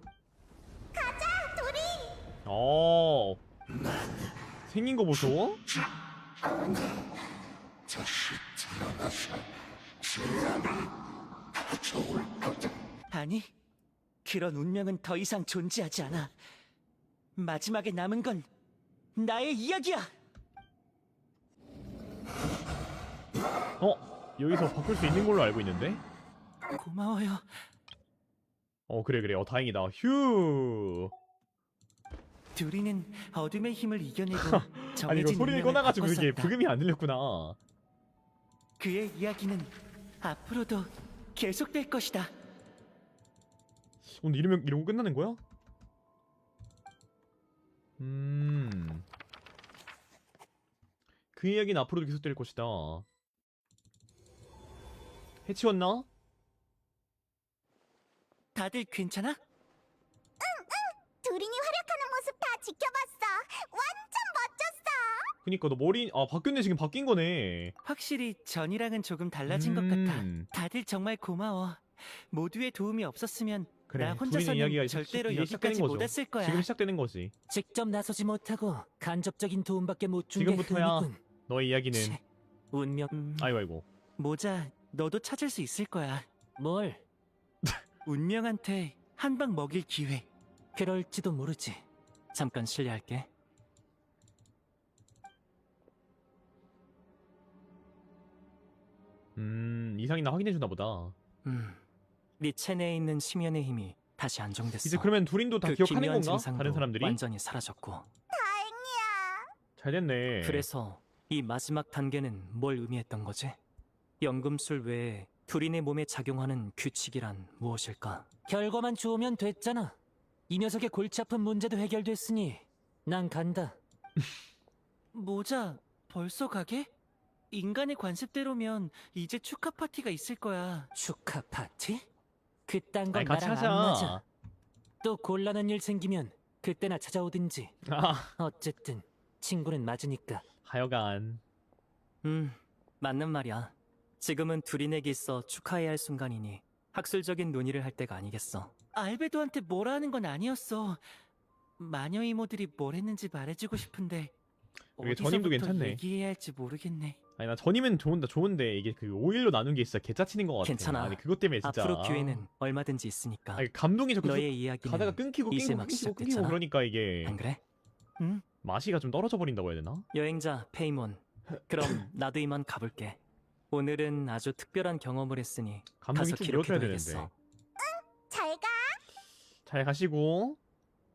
생긴 거 보소? 아니, 그런 운명은 더 이상 존재하지 않아. 마지막에 남은 건 나의 이야기야. 여기서 바꿀 수 있는 걸로 알고 있는데? 고마워요. 그래 다행이다. 휴. 둘이는 어둠의 힘을 이겨내고 아니 이거 정해진 소리를 운명을 꺼놔가지고 이게 바꿨었다. 부금이 안 들렸구나. 그의 이야기는 앞으로도 계속될 것이다. 오늘 이러고 끝나는 거야? 그 이야기는 앞으로도 계속될 것이다. 해치웠나? 다들 괜찮아? 두린이 활약하는 모습 다 지켜봤어. 완전 멋졌어. 그니까 너 머리 바뀌었네. 지금 바뀐 거네. 확실히 전이랑은 조금 달라진 것 같아. 다들 정말 고마워. 모두의 도움이 없었으면 그래, 나 둘이는 혼자서는 이야기가 절대로 이게 시작되는 여기까지 거죠. 못했을 거야. 지금 시작되는 거지. 직접 나서지 못하고 간접적인 도움밖에 못 준 게 지금부터야 흠이군. 너의 이야기는 치, 운명. 아이고. 모자, 너도 찾을 수 있을 거야. 뭘? 운명한테 한 방 먹일 기회. 그럴지도 모르지. 잠깐 실례할게. 이상이나 확인해주나 보다. 네 체내에 있는 심연의 힘이 다시 안정됐어. 이제 그러면 두린도 다 그 기억하는 기묘한 건가? 증상도 다른 사람들이? 완전히 사라졌고. 다행이야. 잘 됐네. 그래서 이 마지막 단계는 뭘 의미했던 거지? 연금술 외에 두린의 몸에 작용하는 규칙이란 무엇일까? 결과만 좋으면 됐잖아. 이 녀석의 골치 아픈 문제도 해결됐으니 난 간다. 모자, 벌써 가게? 인간의 관습대로면 이제 축하 파티가 있을 거야. 축하 파티? 그딴 건 아니, 같이 나랑 하자. 안 맞아. 또 곤란한 일 생기면 그때나 찾아오든지. 어쨌든 친구는 맞으니까. 하여간 맞는 말이야. 지금은 두린에게 있어 축하해야 할 순간이니 학술적인 논의를 할 때가 아니겠어. 알베도한테 뭐라 하는 건 아니었어. 마녀 이모들이 뭘 했는지 말해주고 싶은데 이게 전임도 어디서부터 괜찮네. 얘기해야 할지 모르겠네. 아니 나 전이면 좋은데 이게 그 5일로 나눈 게 진짜 개짜치는 것 같아. 괜찮아. 아니 그것 때문에 진짜. 앞으로 기회는 얼마든지 있으니까. 아니 감동이 자꾸 너의 이야기는 가다가 끊기고 이제 막 끊기고 시작됐잖아. 그러니까 이게 안 그래? 맛이가 좀 떨어져 버린다고 해야 되나? 여행자 페이몬. 그럼 나도 이만 가볼게. 오늘은 아주 특별한 경험을 했으니 감동이 가서 좀 이어져야 기록해둬야겠어. 되는데. 잘 가. 잘 가시고.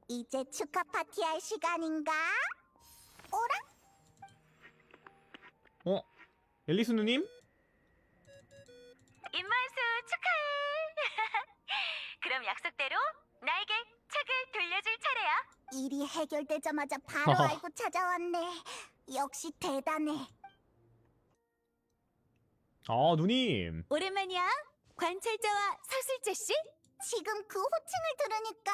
이제 축하 파티 할 시간인가? 오라? 앨리스 누님? 임만수 축하해. 그럼 약속대로 나에게 책을 돌려줄 차례야. 일이 해결되자마자 바로 알고 찾아왔네. 역시 대단해. 누님. 오랜만이야. 관찰자와 서술재 씨? 지금 그 호칭을 들으니까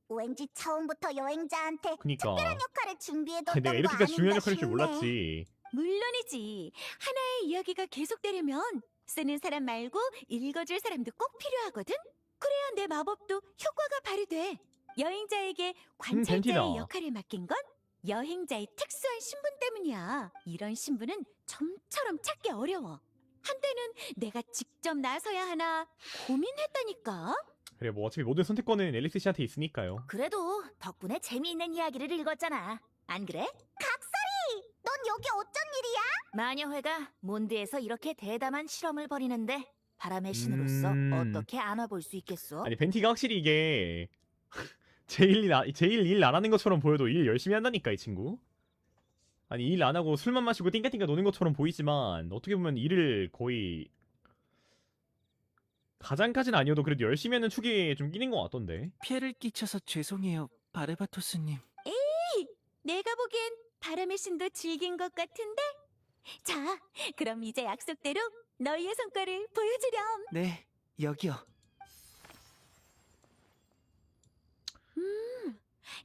왠지 처음부터 여행자한테 그니까. 특별한 역할을 준비해뒀던 내가 거 이렇게까지 중요한 아닌가 역할일 줄 싶네. 몰랐지. 물론이지. 하나의 이야기가 계속되려면 쓰는 사람 말고 읽어줄 사람도 꼭 필요하거든. 그래야 내 마법도 효과가 발휘돼. 여행자에게 관찰자의 벤티다. 역할을 맡긴 건 여행자의 특수한 신분 때문이야. 이런 신분은 좀처럼 찾기 어려워. 한때는 내가 직접 나서야 하나 고민했다니까. 그래 뭐 어차피 모든 선택권은 앨리스 씨한테 있으니까요. 그래도 덕분에 재미있는 이야기를 읽었잖아. 안 그래? 각설이! 넌 여기 어쩐 일이야? 마녀회가 몬드에서 이렇게 대담한 실험을 벌이는데 바람의 신으로서 어떻게 안아볼 수 있겠어? 아니 벤티가 확실히 이게 제일 일 안 하는 것처럼 보여도 일 열심히 한다니까 이 친구. 아니 일 안 하고 술만 마시고 띵까띵까 노는 것처럼 보이지만 어떻게 보면 일을 거의 가장까지는 아니어도 그래도 열심히 하는 축에 좀 끼는 것 같던데. 피해를 끼쳐서 죄송해요, 바르바토스님. 에이, 내가 보기엔 바람의 신도 즐긴 것 같은데? 자, 그럼 이제 약속대로 너희의 성과를 보여주렴. 네, 여기요.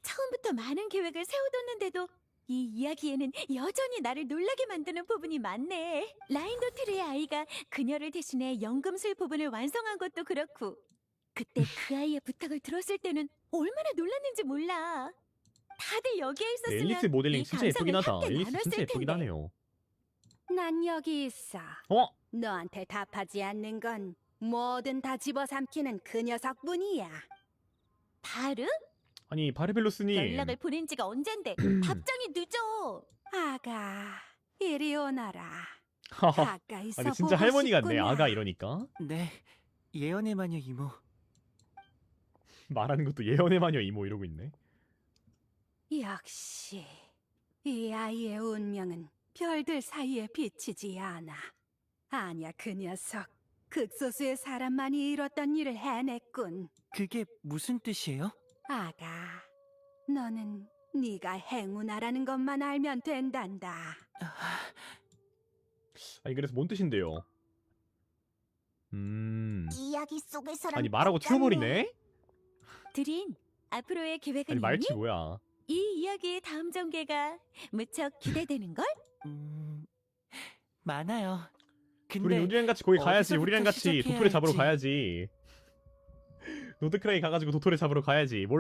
처음부터 많은 계획을 세워뒀는데도 이 이야기에는 여전히 나를 놀라게 만드는 부분이 많네. 라인도트르의 아이가 그녀를 대신해 연금술 부분을 완성한 것도 그렇고 그때 그 아이의 부탁을 들었을 때는 얼마나 놀랐는지 몰라. 다들 여기에 있었으면 앨리스 모델링 이 진짜 예쁘긴 감상을 하다. 함께 앨리스 진짜 나눴을 예쁘긴 텐데. 하네요. 난 여기 있어. 너한테 답하지 않는 건 뭐든 다 집어삼키는 그 녀석뿐이야. 바르? 아니 바르벨로스님. 연락을 보낸 지가 언젠데 답장이 늦어. 아가, 이리 오너라. 하하. 가까이서 아니 진짜 보고 할머니 같네. 싶구나. 아가 이러니까. 네, 예언의 마녀 이모. 말하는 것도 예언의 마녀 이모 이러고 있네. 역시 이 아이의 운명은 별들 사이에 비치지 않아. 아냐, 그 녀석 극소수의 사람만이 이뤘던 일을 해냈군. 그게 무슨 뜻이에요? 아가, 너는 네가 행운아라는 것만 알면 된단다. 아니 그래서 뭔 뜻인데요? 이야기 속에서랑 아니 말하고 똑같네. 튀어버리네? 드린, 앞으로의 계획은 아니 있니? 말치 뭐야? 이 이야기의 다음 전개가 무척 기대되는걸? 많아요. 우리 근데 우리랑 같이 거기 가야지. 어디서부터 우리랑 같이 도토리 잡으러 시작해야 가야지. 노드크라이 가가지고 도토리 잡으러 가야지. 뭐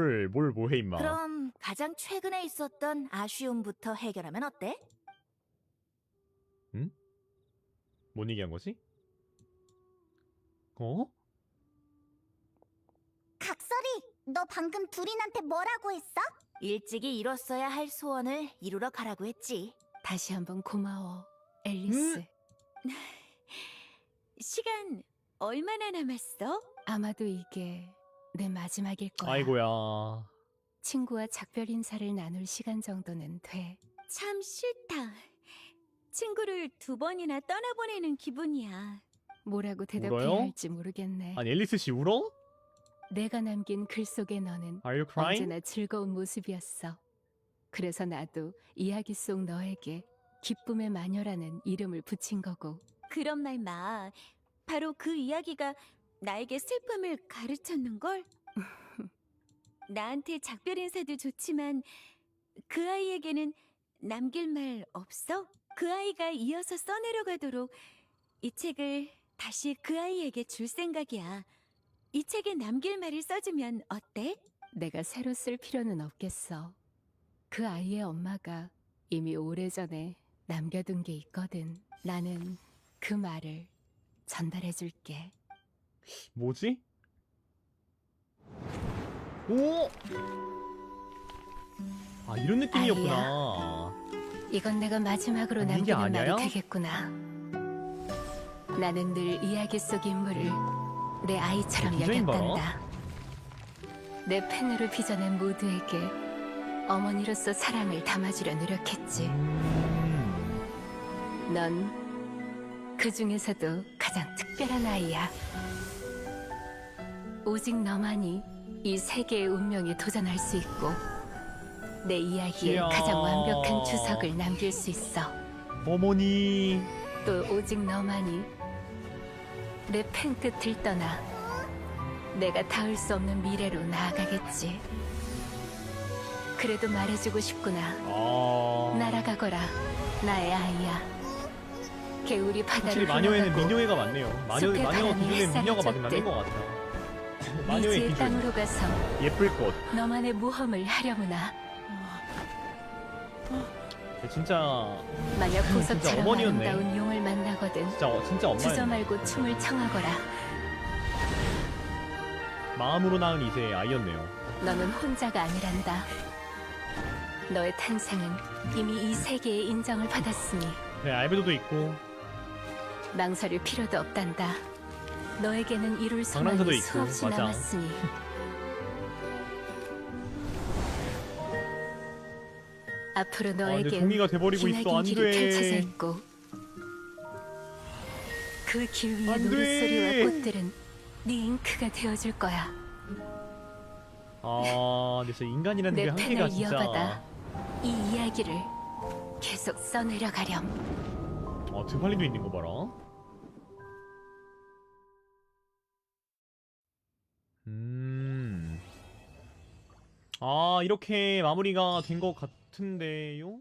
해 임마. 그럼 가장 최근에 있었던 아쉬움부터 해결하면 어때? 뭔 얘기한 거지? 어? 각설이, 너 방금 두린한테 뭐라고 했어? 일찍이 이뤘어야 할 소원을 이루러 가라고 했지. 다시 한번 고마워, 앨리스. 시간 얼마나 남았어? 아마도 이게 내 마지막일 거야. 아이고야. 친구와 작별 인사를 나눌 시간 정도는 돼. 참 싫다. 친구를 2번이나 떠나보내는 기분이야. 뭐라고 대답해야 울어요? 할지 모르겠네. 아니 앨리스 씨 울어? 내가 남긴 글 속의 너는 Are you crying? 언제나 즐거운 모습이었어. 그래서 나도 이야기 속 너에게 기쁨의 마녀라는 이름을 붙인 거고. 그런 말 마. 바로 그 이야기가 나에게 슬픔을 가르쳤는걸? 나한테 작별 인사도 좋지만 그 아이에게는 남길 말 없어? 그 아이가 이어서 써내려가도록 이 책을 다시 그 아이에게 줄 생각이야. 이 책에 남길 말을 써주면 어때? 내가 새로 쓸 필요는 없겠어. 그 아이의 엄마가 이미 오래전에 남겨둔 게 있거든. 나는 그 말을 전달해줄게. 뭐지? 오! 아 이런 느낌이었구나. 이건 내가 마지막으로 이게 남기는 아니야? 말이 되겠구나. 나는 늘 이야기 속 인물을 내 아이처럼 디자인 봐라. 여겼단다. 내 펜으로 빚어낸 모두에게 어머니로서 사랑을 담아주려 노력했지. 넌 그 중에서도 가장 특별한 아이야. 오직 너만이 이 세계의 운명에 도전할 수 있고 내 이야기에 이야. 가장 완벽한 주석을 남길 수 있어. 어머니. 또 오직 너만이 내 펜 끝을 떠나 내가 닿을 수 없는 미래로 나아가겠지. 그래도 말해주고 싶구나. 날아가거라, 나의 아이야. 개울이 바다를 확실히 마녀에는 흘러가고 미녀애가 많네요. 마녀 숲의 바람이 기준에 햇살을 미녀가 쫓듯 맞는 것 같아. 마녀의 미지의 기준. 땅으로 가서 예쁠 것. 너만의 모험을 하려무나. 진짜 만약 진짜 보석처럼 어머니였네. 아름다운 용을 만나거든 진짜 엄마야. 주저 말고 춤을 청하거라. 마음으로 낳은 이세의 아이였네요. 너는 혼자가 아니란다. 너의 탄생은 이미 이 세계의 인정을 받았으니 네, 알베도도 있고 망설일 필요도 없단다. 너에게는 이룰 방랑자도 소망이 있고, 수없이 맞아. 남았으니. 앞으로 근데 너에겐 종이가 돼버리고 있어. 기나긴 안 길이 돼. 펼쳐져 있고 그 길 위의 안 돼. 노랫소리와 꽃들은 네 잉크가 되어줄 거야. 근데 진짜 인간이라는 게 내 한계가 펜을 진짜. 이어가다 이 이야기를 계속 써내려가렴. 드팔리도 있는 거 봐라. 이렇게 마무리가 된 것 같은데요?